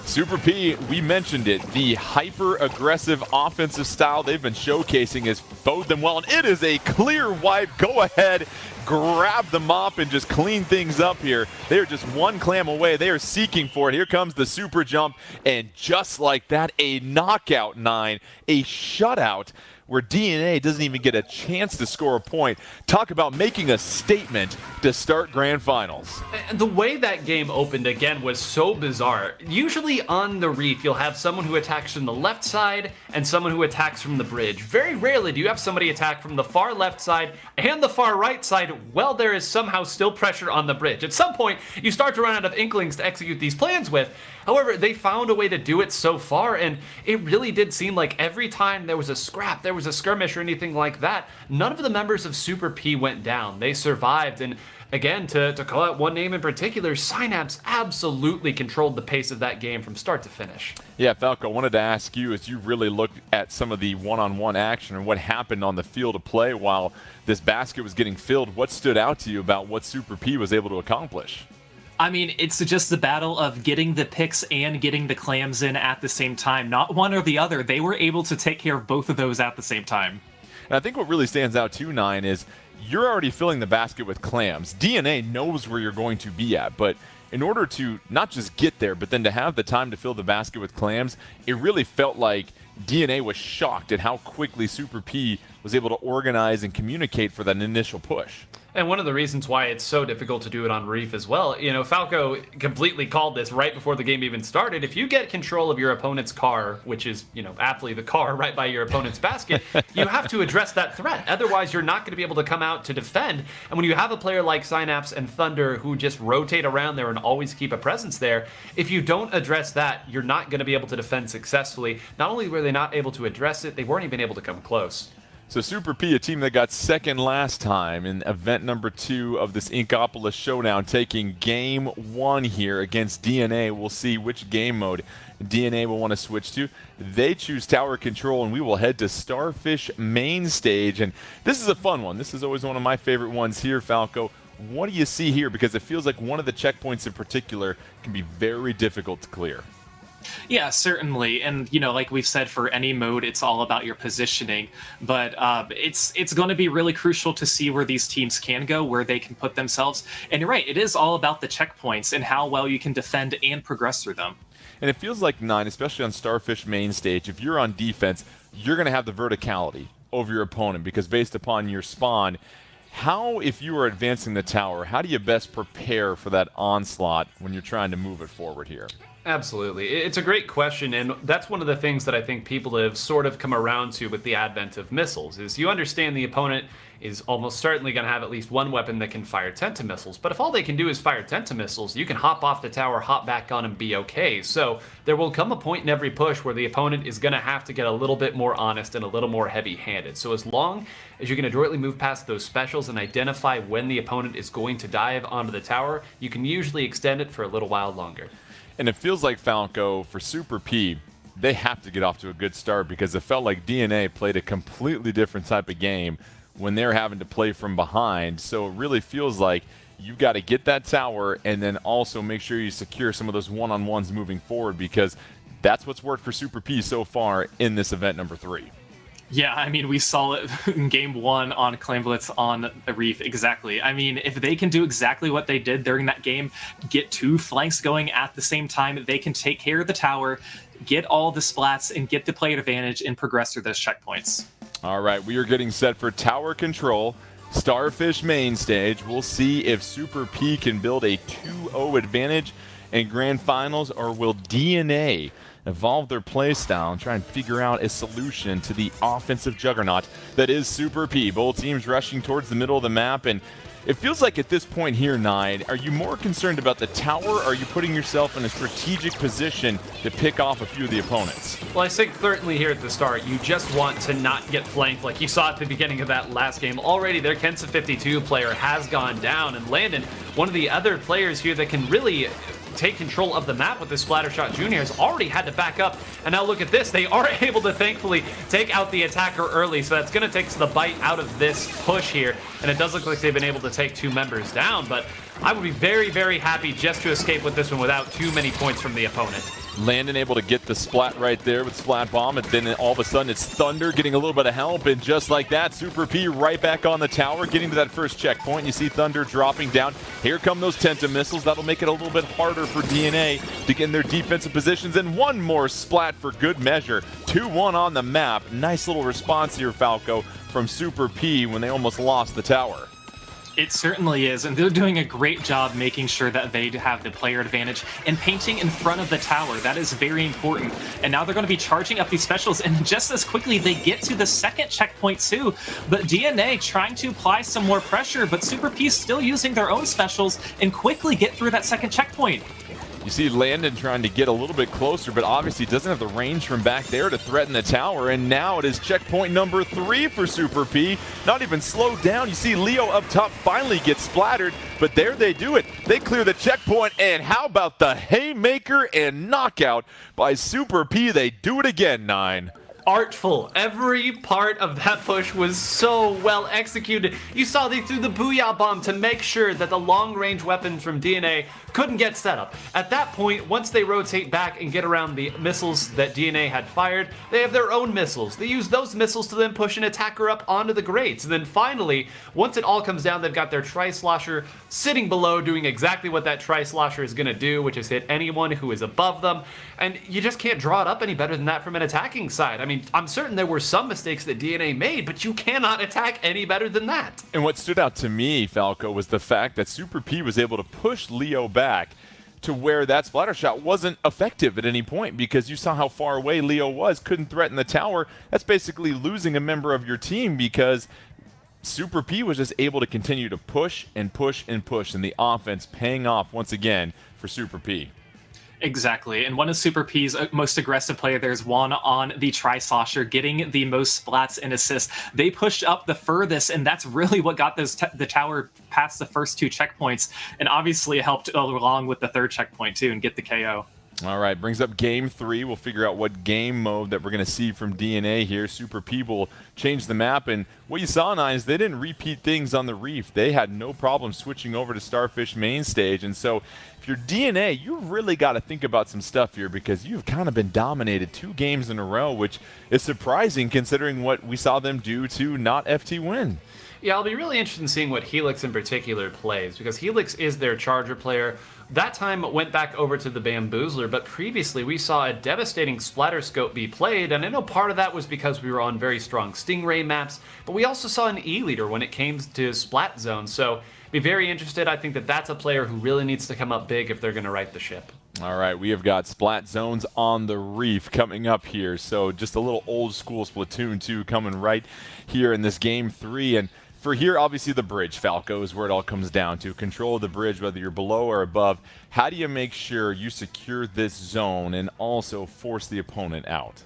Super P, we mentioned it, the hyper-aggressive offensive style they've been showcasing has bode them well, and it is a clear wipe. Go ahead, grab the mop and just clean things up here. They are just one clam away. They are seeking for it. Here comes the super jump, and just like that, a knockout 9, a shutout, where DNA doesn't even get a chance to score a point. Talk about making a statement to start Grand Finals. And the way that game opened again was so bizarre. Usually on the Reef, you'll have someone who attacks from the left side and someone who attacks from the bridge. Very rarely do you have somebody attack from the far left side and the far right side while there is somehow still pressure on the bridge. At some point, you start to run out of inklings to execute these plans with. However, they found a way to do it so far, and it really did seem like every time there was a scrap, there was a skirmish or anything like that, none of the members of Super P went down. They survived, and again, to call out one name in particular, Synapse absolutely controlled the pace of that game from start to finish. Yeah, Falco, I wanted to ask you, as you really looked at some of the one-on-one action and what happened on the field of play while this basket was getting filled, what stood out to you about what Super P was able to accomplish? I mean, it's just the battle of getting the picks and getting the clams in at the same time. Not one or the other. They were able to take care of both of those at the same time. And I think what really stands out too, 9, is you're already filling the basket with clams. DNA knows where you're going to be at, but in order to not just get there, but then to have the time to fill the basket with clams, it really felt like DNA was shocked at how quickly Super P was able to organize and communicate for that initial push. And one of the reasons why it's so difficult to do it on Reef as well, you know, Falco completely called this right before the game even started. If you get control of your opponent's car, which is, you know, aptly the car right by your opponent's basket, you have to address that threat. Otherwise, you're not going to be able to come out to defend. And when you have a player like Synapse and Thunder who just rotate around there and always keep a presence there, if you don't address that, you're not going to be able to defend successfully. Not only were they not able to address it, they weren't even able to come close. So Super P, a team that got second last time in event number 2 of this Inkopolis Showdown, taking game 1 here against DNA. We'll see which game mode DNA will want to switch to. They choose tower control, and we will head to Starfish main stage. And this is a fun one. This is always one of my favorite ones here, Falco. What do you see here? Because it feels like one of the checkpoints in particular can be very difficult to clear. Yeah, certainly. And, you know, like we've said, for any mode, it's all about your positioning. But it's going to be really crucial to see where these teams can go, where they can put themselves. And you're right, it is all about the checkpoints and how well you can defend and progress through them. And it feels like, Nine, especially on Starfish main stage, if you're on defense, you're going to have the verticality over your opponent, because based upon your spawn, how, if you are advancing the tower, how do you best prepare for that onslaught when you're trying to move it forward here? Absolutely. It's a great question, and that's one of the things that I think people have sort of come around to with the advent of missiles, is you understand the opponent is almost certainly going to have at least one weapon that can fire Tenta-missiles, but if all they can do is fire Tenta-missiles, you can hop off the tower, hop back on, and be okay. So there will come a point in every push where the opponent is going to have to get a little bit more honest and a little more heavy-handed. So as long as you can adroitly move past those specials and identify when the opponent is going to dive onto the tower, you can usually extend it for a little while longer. And it feels like, Falco, for Super P, they have to get off to a good start, because it felt like DNA played a completely different type of game when they're having to play from behind. So it really feels like you've got to get that tower and then also make sure you secure some of those one-on-ones moving forward, because that's what's worked for Super P so far in this event number 3. Yeah, I mean, we saw it in game 1 on Claim Blitz on the Reef, exactly. I mean, if they can do exactly what they did during that game, get 2 flanks going at the same time, they can take care of the tower, get all the splats, and get the player advantage and progress through those checkpoints. All right, we are getting set for tower control. Starfish main stage. We'll see if Super P can build a 2-0 advantage in grand finals, or will DNA evolve their playstyle and try and figure out a solution to the offensive juggernaut that is Super P. Both teams rushing towards the middle of the map, and it feels like at this point here, Nine, are you more concerned about the tower, or are you putting yourself in a strategic position to pick off a few of the opponents? Well, I think certainly here at the start, you just want to not get flanked like you saw at the beginning of that last game. Already their Kensa 52 player has gone down, and Landon, one of the other players here that can really take control of the map with the Splattershot Jr. has already had to back up, and now look at this. They are able to thankfully take out the attacker early, so that's going to take the bite out of this push here, and it does look like they've been able to take 2 members down, but I would be very, very happy just to escape with this one without too many points from the opponent. Landon able to get the splat right there with Splat Bomb, and then all of a sudden it's Thunder getting a little bit of help, and just like that, Super P right back on the tower, getting to that first checkpoint. You see Thunder dropping down. Here come those Tenta-missiles. That'll make it a little bit harder for DNA to get in their defensive positions, and one more splat for good measure. 2-1 on the map. Nice little response here, Falco, from Super P when they almost lost the tower. It certainly is, and they're doing a great job making sure that they have the player advantage and painting in front of the tower. That is very important. And now they're going to be charging up these specials, and just as quickly they get to the second checkpoint too. But DNA trying to apply some more pressure, but Super P still using their own specials and quickly get through that second checkpoint. You see Landon trying to get a little bit closer, but obviously doesn't have the range from back there to threaten the tower. And now it is checkpoint number 3 for Super P. Not even slowed down. You see Leo up top finally gets splattered, but there they do it. They clear the checkpoint, and how about the haymaker and knockout by Super P? They do it again, Nine. artful. Every part of that push was so well executed. You saw they threw the Booyah Bomb to make sure that the long-range weapons from DNA couldn't get set up. At that point, once they rotate back and get around the missiles that DNA had fired, they have their own missiles. They use those missiles to then push an attacker up onto the grates. And then finally, once it all comes down, they've got their Tri-Slosher sitting below doing exactly what that Tri-Slosher is going to do, which is hit anyone who is above them. And you just can't draw it up any better than that from an attacking side. I mean, I'm certain there were some mistakes that DNA made, but you cannot attack any better than that. And what stood out to me, Falco, was the fact that Super P was able to push Leo back to where that splatter shot wasn't effective at any point, because you saw how far away Leo was, couldn't threaten the tower. That's basically losing a member of your team, because Super P was just able to continue to push and push and push, and the offense paying off once again for Super P. Exactly, and one of Super P's most aggressive player, there's one on the Tri-Slosher, getting the most splats and assists. They pushed up the furthest, and that's really what got the tower past the first 2 checkpoints, and obviously helped along with the 3rd checkpoint too, and get the KO. All right, brings up game 3. We'll figure out what game mode that we're going to see from DNA here. Super P will change the map, and what you saw, Nine, is they didn't repeat things on the Reef. They had no problem switching over to Starfish main stage, and so if you're DNA, you really got to think about some stuff here, because you've kind of been dominated 2 games in a row, which is surprising considering what we saw them do to not FT win. Yeah, I'll be really interested in seeing what Helix in particular plays, because Helix is their charger player. That time went back over to the Bamboozler, but previously we saw a devastating splatter scope be played, and I know part of that was because we were on very strong Stingray maps, but we also saw an E-leader when it came to Splat Zone, so be very interested. I think that that's a player who really needs to come up big if they're going to right the ship. All right, we have got Splat Zones on the Reef coming up here, so just a little old school Splatoon 2 coming right here in this game 3, and for here, obviously the bridge, Falco, is where it all comes down to. Control of the bridge, whether you're below or above. How do you make sure you secure this zone and also force the opponent out?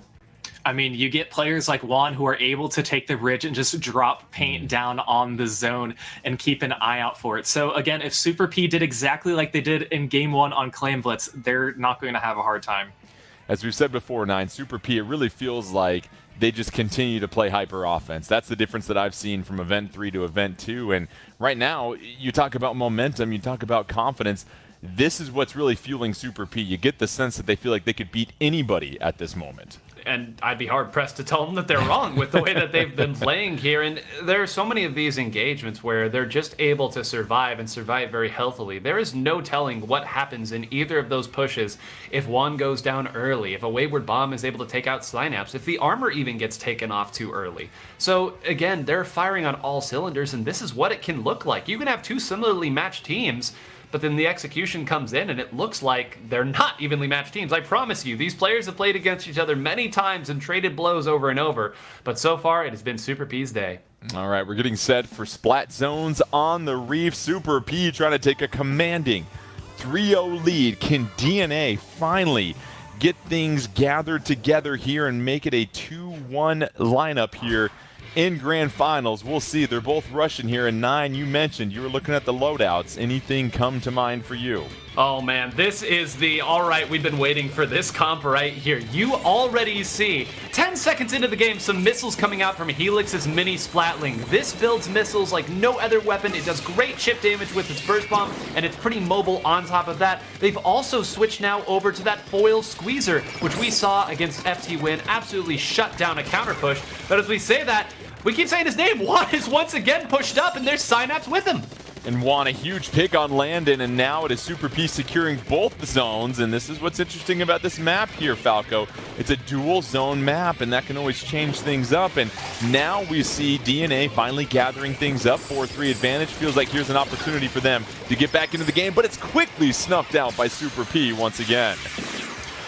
I mean, you get players like Juan who are able to take the bridge and just drop paint down on the zone and keep an eye out for it. So again, if Super P did exactly like they did in Game 1 on Claim Blitz, they're not going to have a hard time. As we've said before, Nine, Super P, it really feels like they just continue to play hyper offense. That's the difference that I've seen from Event 3 to Event 2. And right now, you talk about momentum, you talk about confidence. This is what's really fueling Super P. You get the sense that they feel like they could beat anybody at this moment. And I'd be hard-pressed to tell them that they're wrong with the way that they've been playing here. And there are so many of these engagements where they're just able to survive and survive very healthily. There is no telling what happens in either of those pushes if one goes down early, if a Wayward Bomb is able to take out Synapse, if the armor even gets taken off too early. So again, they're firing on all cylinders, and this is what it can look like. You can have 2 similarly matched teams, but then the execution comes in and it looks like they're not evenly matched teams. I promise you, these players have played against each other many times and traded blows over and over, but so far it has been Super P's day. All right, we're getting set for Splat Zones on the Reef. Super P trying to take a commanding 3-0 lead. Can DNA finally get things gathered together here and make it a 2-1 lineup here in Grand Finals? We'll see. They're both rushing here. And Nine, you mentioned you were looking at the loadouts. Anything come to mind for you? Oh man, this is the alright, we've been waiting for this comp right here. You already see 10 seconds into the game some missiles coming out from Helix's mini Splatling. This builds missiles like no other weapon. It does great chip damage with its burst bomb, and it's pretty mobile on top of that. They've also switched now over to that foil squeezer, which we saw against FT Win absolutely shut down a counter push. But as we say that, we keep saying his name. Juan is once again pushed up, and there's Synapse with him. And Juan, a huge pick on Landon, and now it is Super P securing both the zones. And this is what's interesting about this map here, Falco. It's a dual zone map, and that can always change things up. And now we see DNA finally gathering things up. 4-3 advantage. Feels like here's an opportunity for them to get back into the game, but it's quickly snuffed out by Super P once again.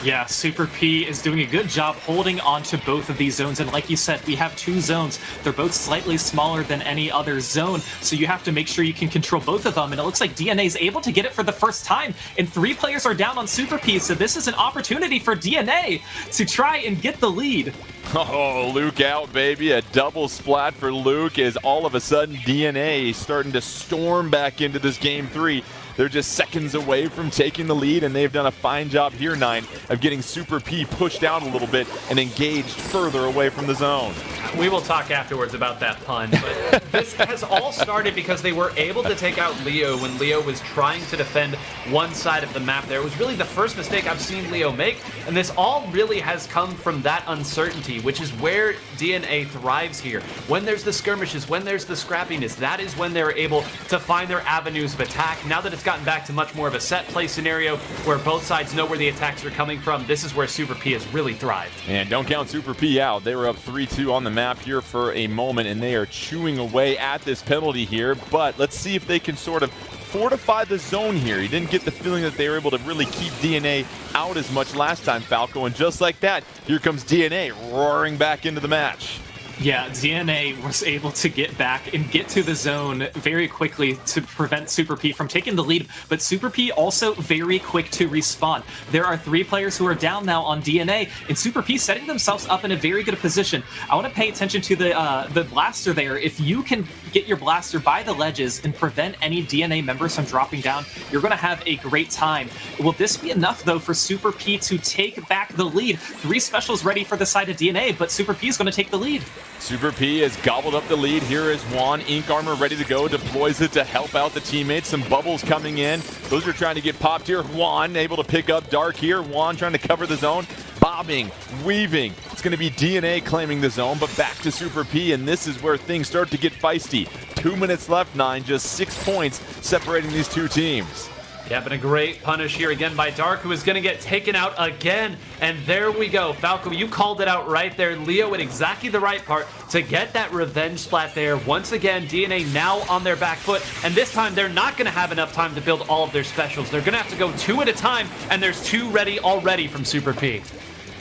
Yeah, Super P is doing a good job holding on to both of these zones. And like you said, we have 2 zones. They're both slightly smaller than any other zone, so you have to make sure you can control both of them. And it looks like DNA is able to get it for the first time. And 3 players are down on Super P, so this is an opportunity for DNA to try and get the lead. Oh, Luke out, baby. A double splat for Luke as all of a sudden DNA starting to storm back into this game 3. They're just seconds away from taking the lead, and they've done a fine job here, 9, of getting Super P pushed out a little bit and engaged further away from the zone. We will talk afterwards about that pun, but this has all started because they were able to take out Leo when Leo was trying to defend one side of the map there. It was really the first mistake I've seen Leo make, and this all really has come from that uncertainty, which is where DNA thrives here. When there's the skirmishes, when there's the scrappiness, that is when they're able to find their avenues of attack. Now that it's gotten back to much more of a set play scenario where both sides know where the attacks are coming from, this is where Super P has really thrived. And don't count Super P out. They were up 3-2 on the map here for a moment, and they are chewing away at this penalty here, but let's see if they can sort of fortify the zone here. You didn't get the feeling that they were able to really keep DNA out as much last time, Falco, and just like that, here comes DNA roaring back into the match. Yeah, DNA was able to get back and get to the zone very quickly to prevent Super P from taking the lead, but Super P also very quick to respawn. There are 3 players who are down now on DNA, and Super P setting themselves up in a very good position. I want to pay attention to the blaster there. If you can get your blaster by the ledges and prevent any DNA members from dropping down, you're going to have a great time. Will this be enough, though, for Super P to take back the lead? 3 specials ready for the side of DNA, but Super P is going to take the lead. Super P has gobbled up the lead. Here is Juan, Ink Armor ready to go, deploys it to help out the teammates. Some bubbles coming in. Those are trying to get popped here. Juan able to pick up Dark here. Juan trying to cover the zone. Bobbing, weaving. It's going to be DNA claiming the zone, but back to Super P, and this is where things start to get feisty. 2 minutes left, 9, just 6 points separating these two teams. Yeah, but a great punish here again by Dark, who is going to get taken out again. And there we go. Falco, you called it out right there. Leo at exactly the right part to get that revenge splat there. Once again, DNA now on their back foot. And this time, they're not going to have enough time to build all of their specials. They're going to have to go 2 at a time, and there's 2 ready already from Super P.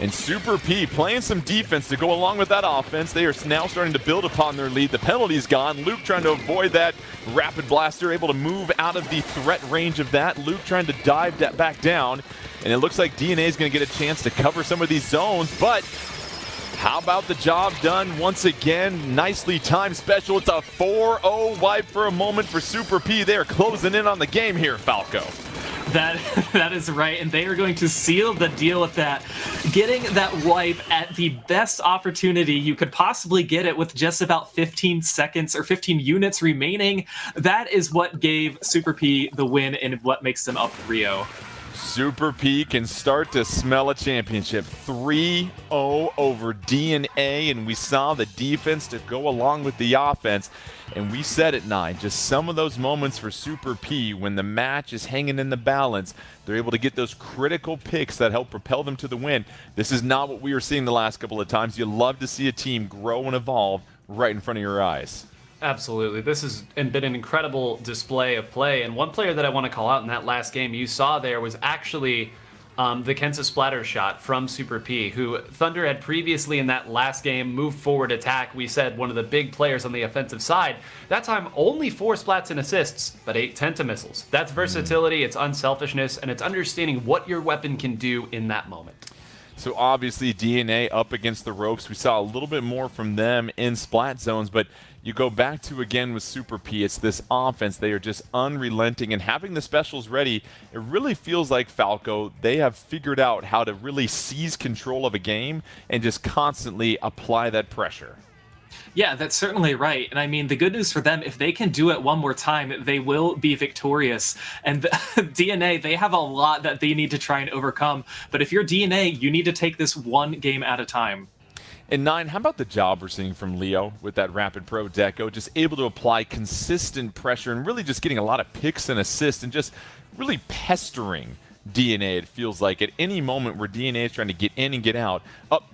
And Super P playing some defense to go along with that offense. They are now starting to build upon their lead. The penalty's gone. Luke trying to avoid that rapid blaster, able to move out of the threat range of that. Luke trying to dive back down. And it looks like DNA is going to get a chance to cover some of these zones. But how about the job done once again? Nicely timed special. It's a 4-0 wipe for a moment for Super P. They're closing in on the game here, Falco. That is right, and they are going to seal the deal with that. Getting that wipe at the best opportunity you could possibly get it with just about 15 seconds or 15 units remaining. That is what gave Super P the win and what makes them up 3-0. Super P can start to smell a championship. 3-0 over DNA, and we saw the defense to go along with the offense. And we said it, 9, just some of those moments for Super P when the match is hanging in the balance, they're able to get those critical picks that help propel them to the win. This is not what we were seeing the last couple of times. You love to see a team grow and evolve right in front of your eyes. Absolutely. This has been an incredible display of play. And one player that I want to call out in that last game you saw there was actually the Kensa splatter shot from Super P, who Thunder had previously in that last game moved forward attack. We said one of the big players on the offensive side. That time only 4 splats and assists, but 8 Tenta missiles. That's versatility, it's unselfishness, and it's understanding what your weapon can do in that moment. So obviously DNA up against the ropes. We saw a little bit more from them in splat zones, but you go back to again with Super P, it's this offense. They are just unrelenting, and having the specials ready, it really feels like Falco, they have figured out how to really seize control of a game and just constantly apply that pressure. Yeah, that's certainly right. And I mean, the good news for them, if they can do it one more time, they will be victorious. And DNA, they have a lot that they need to try and overcome. But if you're DNA, you need to take this one game at a time. And 9, how about the job we're seeing from Leo with that Rapid Pro Deco, just able to apply consistent pressure and really just getting a lot of picks and assists and just really pestering DNA. It feels like at any moment where DNA is trying to get in and get out,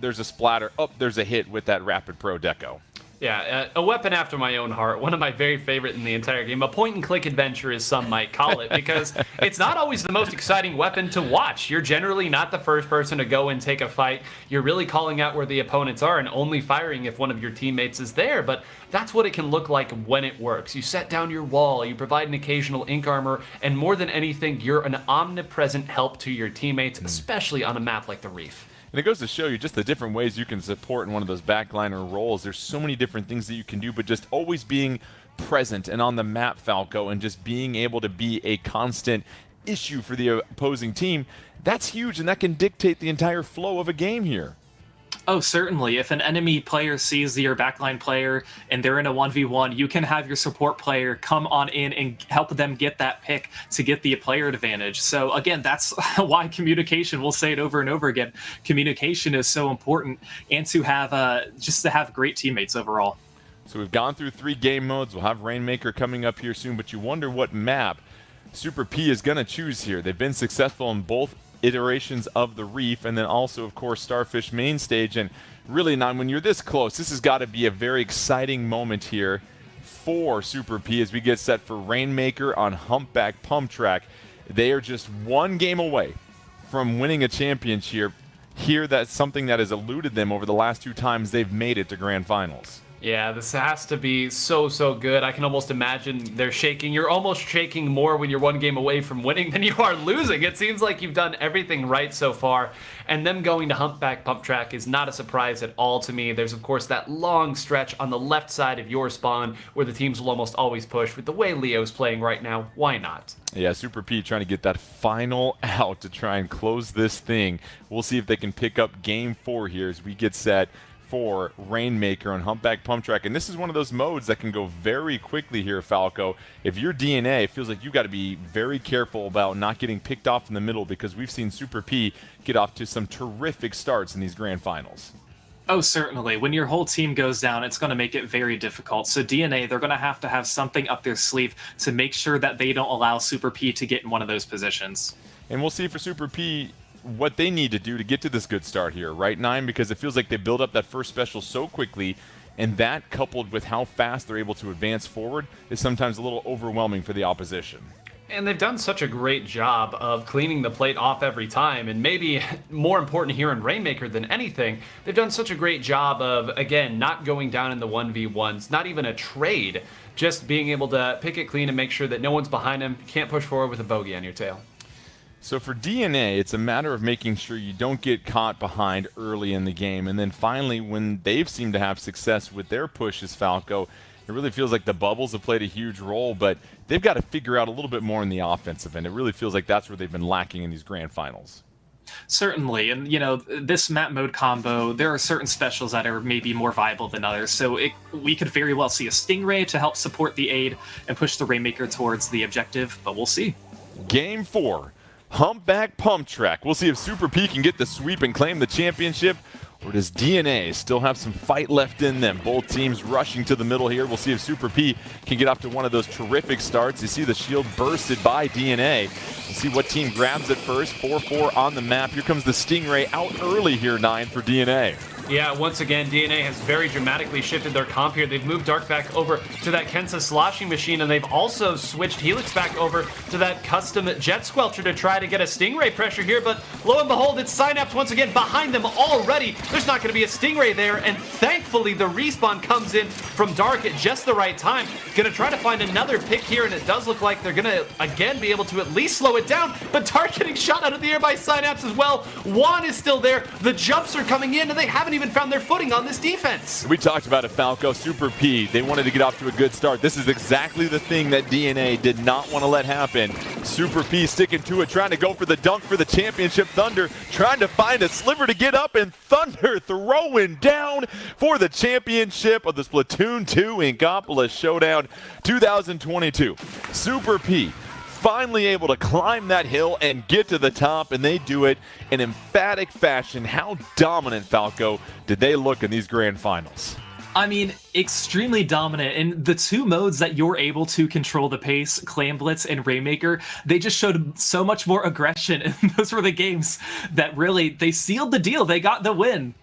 there's a splatter, there's a hit with that Rapid Pro Deco. Yeah, a weapon after my own heart, one of my very favorite in the entire game. A point-and-click adventure, as some might call it, because it's not always the most exciting weapon to watch. You're generally not the first person to go and take a fight. You're really calling out where the opponents are and only firing if one of your teammates is there, but that's what it can look like when it works. You set down your wall, you provide an occasional ink armor, and more than anything, you're an omnipresent help to your teammates, especially on a map like the Reef. And it goes to show you just the different ways you can support in one of those backliner roles. There's so many different things that you can do, but just always being present and on the map, Falco, and just being able to be a constant issue for the opposing team, that's huge, and that can dictate the entire flow of a game here. Oh, certainly. If an enemy player sees your backline player and they're in a 1v1, you can have your support player come on in and help them get that pick to get the player advantage. So again, that's why communication, we'll say it over and over again, communication is so important, and to have just to have great teammates overall. So we've gone through 3 game modes. We'll have Rainmaker coming up here soon, but you wonder what map Super P is going to choose here. They've been successful in both iterations of the Reef, and then also, of course, Starfish main stage. And really, when you're this close, this has got to be a very exciting moment here for Super P as we get set for Rainmaker on Humpback Pump Track. They are just 1 game away from winning a championship here. That's something that has eluded them over the last 2 times they've made it to Grand Finals. Yeah, this has to be so good. I can almost imagine they're shaking. You're almost shaking more when you're 1 game away from winning than you are losing. It seems like you've done everything right so far, and them going to Humpback Pump Track is not a surprise at all to me. There's, of course, that long stretch on the left side of your spawn where the teams will almost always push. With the way Leo's playing right now, why not? Yeah, Super P trying to get that final out to try and close this thing. We'll see if they can pick up game 4 here as we get set for Rainmaker on Humpback Pump Track. And this is one of those modes that can go very quickly here, Falco. If you're DNA, it feels like you've got to be very careful about not getting picked off in the middle, because we've seen Super P get off to some terrific starts in these grand finals. Oh, certainly. When your whole team goes down, it's going to make it very difficult. So DNA, they're going to have something up their sleeve to make sure that they don't allow Super P to get in one of those positions. And we'll see for Super P what they need to do to get to this good start here, right, Nine? Because it feels like they build up that first special so quickly, and that, coupled with how fast they're able to advance forward, is sometimes a little overwhelming for the opposition. And they've done such a great job of cleaning the plate off every time, and maybe more important here in Rainmaker than anything, they've done such a great job of, again, not going down in the 1v1s, not even a trade, just being able to pick it clean and make sure that no one's behind them, can't push forward with a bogey on your tail. So for DNA, it's a matter of making sure you don't get caught behind early in the game. And then finally, when they've seemed to have success with their pushes, Falco, it really feels like the bubbles have played a huge role, but they've got to figure out a little bit more in the offensive end. It really feels like that's where they've been lacking in these grand finals. Certainly, and you know, this map mode combo, there are certain specials that are maybe more viable than others, so we could very well see a Stingray to help support the aid and push the Rainmaker towards the objective, but we'll see. Game 4. Humpback Pump Track. We'll see if Super P can get the sweep and claim the championship, or does DNA still have some fight left in them? Both teams rushing to the middle here. We'll see if Super P can get off to one of those terrific starts. You see the shield bursted by DNA. We'll see what team grabs it first. 4-4 on the map. Here comes the Stingray out early here, 9 for DNA. Yeah, once again, DNA has very dramatically shifted their comp here. They've moved Dark back over to that Kensa sloshing machine, and they've also switched Helix back over to that custom Jet Squelcher to try to get a Stingray pressure here, but lo and behold, it's Synapse once again behind them already. There's not going to be a Stingray there, and thankfully the respawn comes in from Dark at just the right time. Going to try to find another pick here, and it does look like they're going to, again, be able to at least slow it down, but Dark getting shot out of the air by Synapse as well. Juan is still there. The jumps are coming in, and they haven't even found their footing on this defense. We talked about it, Falco. Super P, they wanted to get off to a good start. This is exactly the thing that DNA did not want to let happen. Super P sticking to it, trying to go for the dunk for the championship. Thunder trying to find a sliver to get up, and Thunder throwing down for the championship of the Splatoon 2 Inkopolis Showdown 2022. Super P finally able to climb that hill and get to the top, and they do it in emphatic fashion. How dominant, Falco, did they look in these grand finals? I mean, extremely dominant. In the 2 modes that you're able to control the pace, Clam Blitz and Rainmaker, they just showed so much more aggression, and those were the games that really, they sealed the deal. They got the win.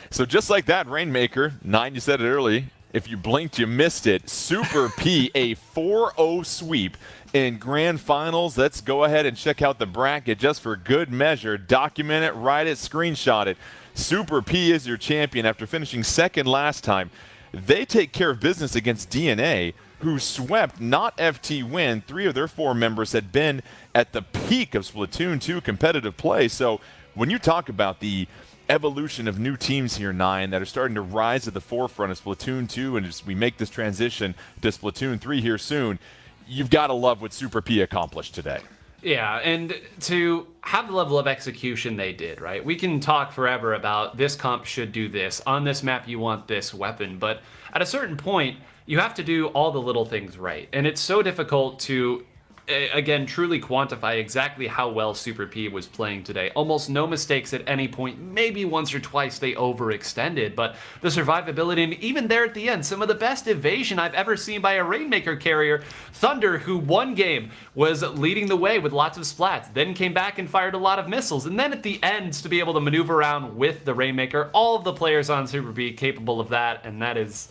So just like that, Rainmaker, 9, you said it early, if you blinked, you missed it. Super P, a 4-0 sweep in grand finals. Let's go ahead and check out the bracket just for good measure. Document it, write it, screenshot it. Super P is your champion after finishing second last time. They take care of business against DNA, who swept not FT win. 3 of their 4 members had been at the peak of Splatoon 2 competitive play. So when you talk about the evolution of new teams here, Nine, that are starting to rise to the forefront of Splatoon 2, and as we make this transition to Splatoon 3 here soon, you've got to love what Super P accomplished today. Yeah, and to have the level of execution they did, right? We can talk forever about this comp should do this. On this map, you want this weapon. But at a certain point, you have to do all the little things right. And it's so difficult to, again, truly quantify exactly how well Super P was playing today. Almost no mistakes at any point. Maybe once or twice they overextended, but the survivability, and even there at the end, some of the best evasion I've ever seen by a Rainmaker carrier. Thunder, who one game was leading the way with lots of splats, then came back and fired a lot of missiles, and then at the end to be able to maneuver around with the Rainmaker. All of the players on Super P capable of that, and that is,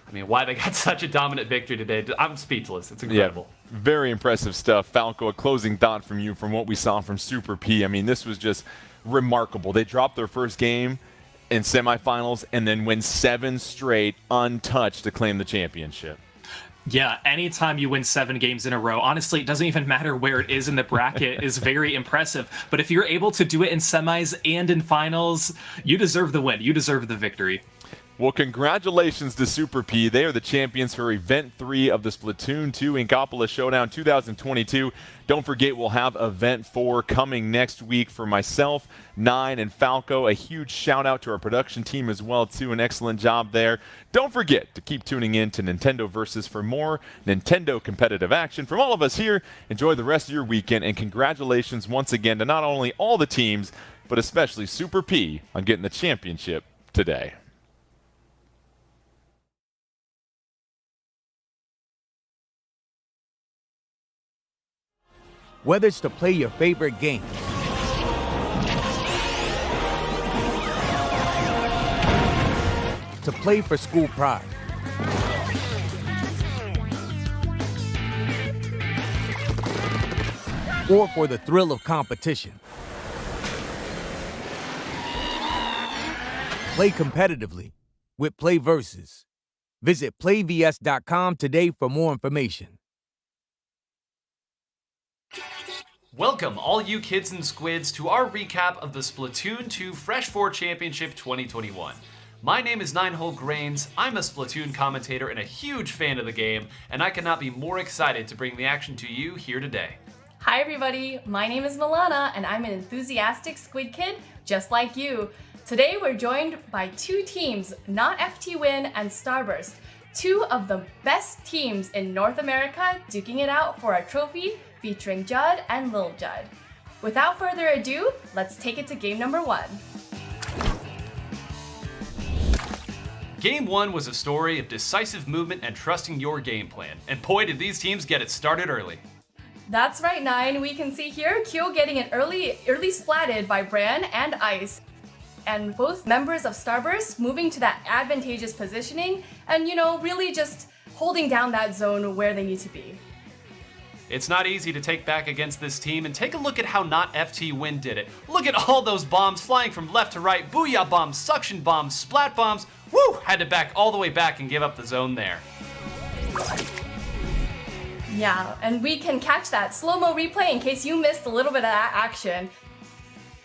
I mean, why they got such a dominant victory today. I'm speechless. It's incredible. Yeah, very impressive stuff. Falco, a closing thought from you from what we saw from Super P. I mean, this was just remarkable. They dropped their first game in semifinals and then win 7 straight untouched to claim the championship. Yeah, anytime you win 7 games in a row, honestly, it doesn't even matter where it is in the bracket, is very impressive. But if you're able to do it in semis and in finals, you deserve the win. You deserve the victory. Well, congratulations to Super P. They are the champions for Event 3 of the Splatoon 2 Inkopolis Showdown 2022. Don't forget, we'll have Event 4 coming next week for myself, Nine, and Falco. A huge shout out to our production team as well, too. An excellent job there. Don't forget to keep tuning in to Nintendo Versus for more Nintendo competitive action. From all of us here, enjoy the rest of your weekend, and congratulations once again to not only all the teams, but especially Super P on getting the championship today. Whether it's to play your favorite game, to play for school pride, or for the thrill of competition, play competitively with Play Versus. Visit playvs.com today for more information. Welcome, all you kids and squids, to our recap of the Splatoon 2 Fresh 4 Championship 2021. My name is Ninehole Grains, I'm a Splatoon commentator and a huge fan of the game, and I cannot be more excited to bring the action to you here today. Hi everybody, my name is Milana and I'm an enthusiastic squid kid just like you. Today we're joined by 2 teams, Not FT Win and Starburst, 2 of the best teams in North America duking it out for a trophy featuring Judd and Lil Judd. Without further ado, let's take it to game number 1. Game 1 was a story of decisive movement and trusting your game plan, and boy did these teams get it started early. That's right, Nine. We can see here Kyo getting an early splatted by Bran and Ice, and both members of Starburst moving to that advantageous positioning and, you know, really just holding down that zone where they need to be. It's not easy to take back against this team, and take a look at how Not FT Win did it. Look at all those bombs flying from left to right, booyah bombs, suction bombs, splat bombs. Woo! Had to back all the way back and give up the zone there. Yeah, and we can catch that slow-mo replay in case you missed a little bit of that action.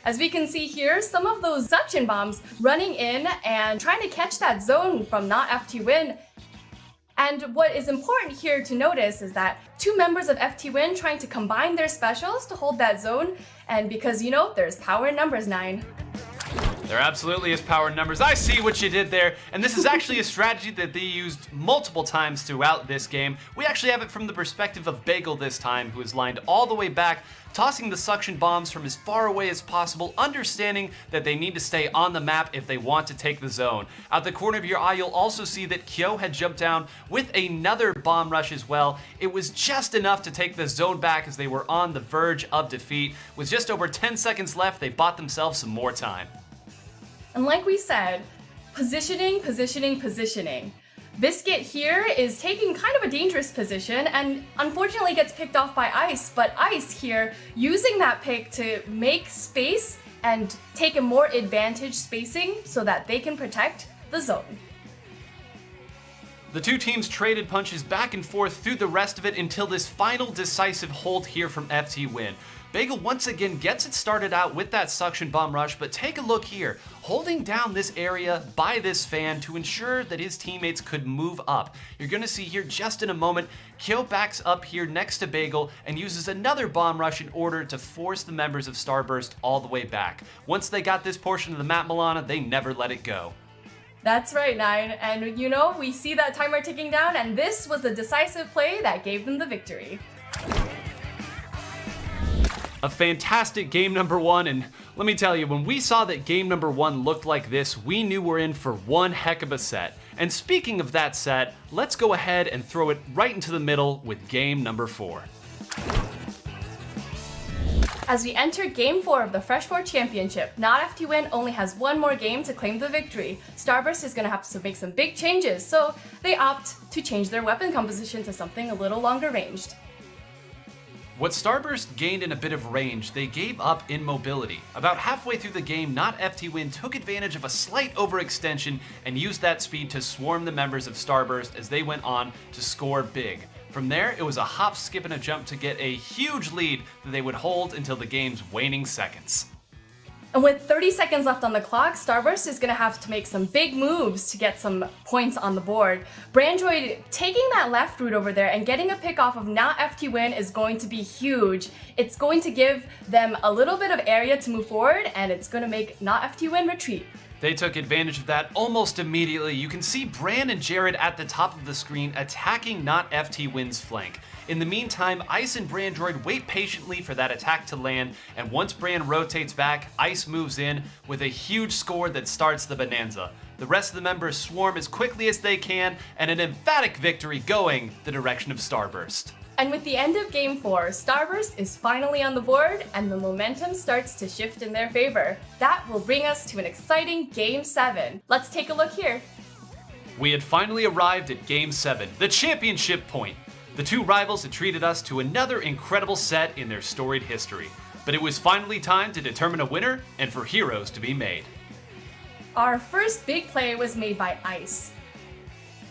As we can see here, some of those suction bombs running in and trying to catch that zone from Not FT Win. And what is important here to notice is that 2 members of FT Win trying to combine their specials to hold that zone, and because, you know, there's power in numbers, Nine. There absolutely is power in numbers. I see what you did there, and this is actually a strategy that they used multiple times throughout this game. We actually have it from the perspective of Bagel this time, who is lined all the way back, tossing the suction bombs from as far away as possible, understanding that they need to stay on the map if they want to take the zone. At the corner of your eye, you'll also see that Kyo had jumped down with another bomb rush as well. It was just enough to take the zone back as they were on the verge of defeat. With just over 10 seconds left, they bought themselves some more time. And like we said, positioning, positioning, positioning. Biscuit here is taking kind of a dangerous position and unfortunately gets picked off by Ice, but Ice here using that pick to make space and take a more advantage spacing so that they can protect the zone. The 2 teams traded punches back and forth through the rest of it until this final decisive hold here from FT Win. Bagel once again gets it started out with that suction bomb rush, but take a look here, holding down this area by this fan to ensure that his teammates could move up. You're gonna see here just in a moment, Kyo backs up here next to Bagel and uses another bomb rush in order to force the members of Starburst all the way back. Once they got this portion of the map, Milana, they never let it go. That's right, Nine. And you know, we see that timer ticking down, and this was the decisive play that gave them the victory. A fantastic game number one, and let me tell you, when we saw that game number one looked like this, we knew we're in for one heck of a set. And speaking of that set, let's go ahead and throw it right into the middle with game number 4. As we enter Game 4 of the Fresh 4 Championship, Not FT Win only has one more game to claim the victory. Starburst is going to have to make some big changes, so they opt to change their weapon composition to something a little longer ranged. What Starburst gained in a bit of range, they gave up in mobility. About halfway through the game, Not FT Win took advantage of a slight overextension and used that speed to swarm the members of Starburst as they went on to score big. From there, it was a hop, skip, and a jump to get a huge lead that they would hold until the game's waning seconds. And with 30 seconds left on the clock, Starburst is going to have to make some big moves to get some points on the board. Brandroid taking that left route over there and getting a pick off of Not FT Win is going to be huge. It's going to give them a little bit of area to move forward, and it's going to make Not FT Win retreat. They took advantage of that almost immediately. You can see Bran and Jared at the top of the screen attacking Not FT Win's flank. In the meantime, Ice and Brandroid wait patiently for that attack to land, and once Bran rotates back, Ice moves in with a huge score that starts the bonanza. The rest of the members swarm as quickly as they can, and an emphatic victory going the direction of Starburst. And with the end of Game 4, Starburst is finally on the board, and the momentum starts to shift in their favor. That will bring us to an exciting Game 7. Let's take a look here. We had finally arrived at Game 7, the championship point. The two rivals had treated us to another incredible set in their storied history. But it was finally time to determine a winner and for heroes to be made. Our first big play was made by Ice.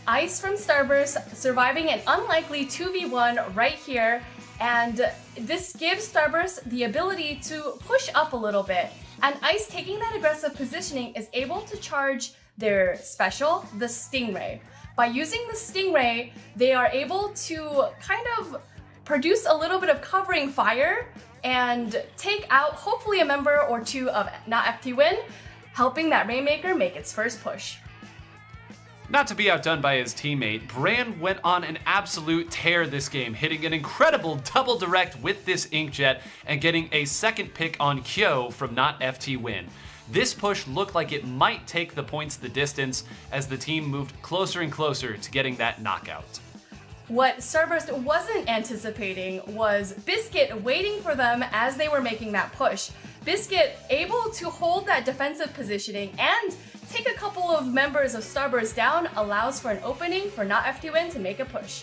Ice from Starburst surviving an unlikely 2v1 right here, and this gives Starburst the ability to push up a little bit. And Ice, taking that aggressive positioning, is able to charge their special, the Stingray. By using the Stingray, they are able to kind of produce a little bit of covering fire and take out hopefully a member or two of Not FT Win, helping that Rainmaker make its first push. Not to be outdone by his teammate, Bran went on an absolute tear this game, hitting an incredible double direct with this Inkjet and getting a second pick on Kyo from Not FT Win. This push looked like it might take the points the distance as the team moved closer and closer to getting that knockout. What Starburst wasn't anticipating was Biscuit waiting for them as they were making that push. Biscuit able to hold that defensive positioning and take a couple of members of Starburst down allows for an opening for Not FT Win to make a push.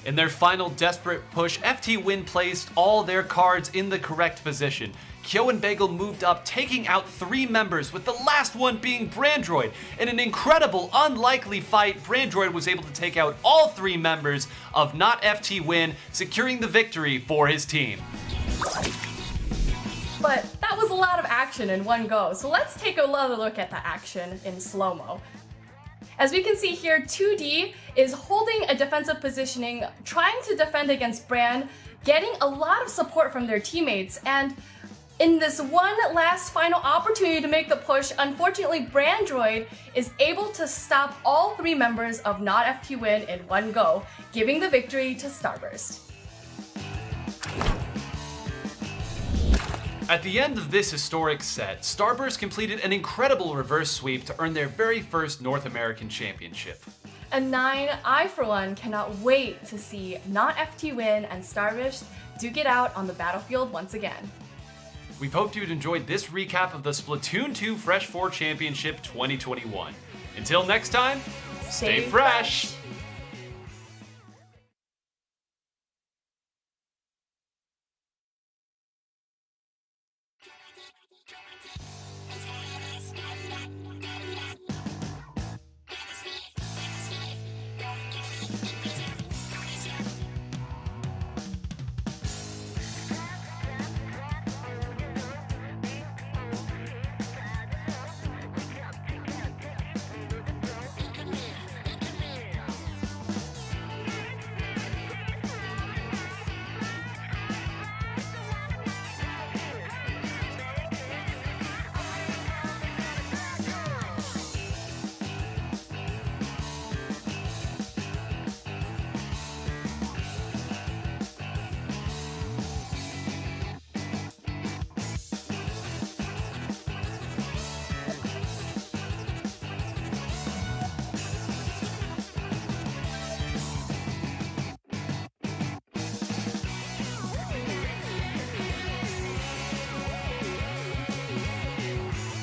In their final desperate push, FT Win placed all their cards in the correct position. Kyo and Bagel moved up, taking out 3 members, with the last one being Brandroid. In an incredible, unlikely fight, Brandroid was able to take out all 3 members of Not FT Win, securing the victory for his team. But that was a lot of action in one go, so let's take another look at the action in slow-mo. As we can see here, 2D is holding a defensive positioning, trying to defend against Bran, getting a lot of support from their teammates, and in this one last final opportunity to make the push, unfortunately Brandroid is able to stop all 3 members of Not FT Win in one go, giving the victory to Starburst. At the end of this historic set, Starburst completed an incredible reverse sweep to earn their very first North American Championship. And 9, I for one cannot wait to see Not FT Win and Starburst duke it out on the battlefield once again. We've hoped you'd enjoyed this recap of the Splatoon 2 Fresh 4 Championship 2021. Until next time, stay fresh!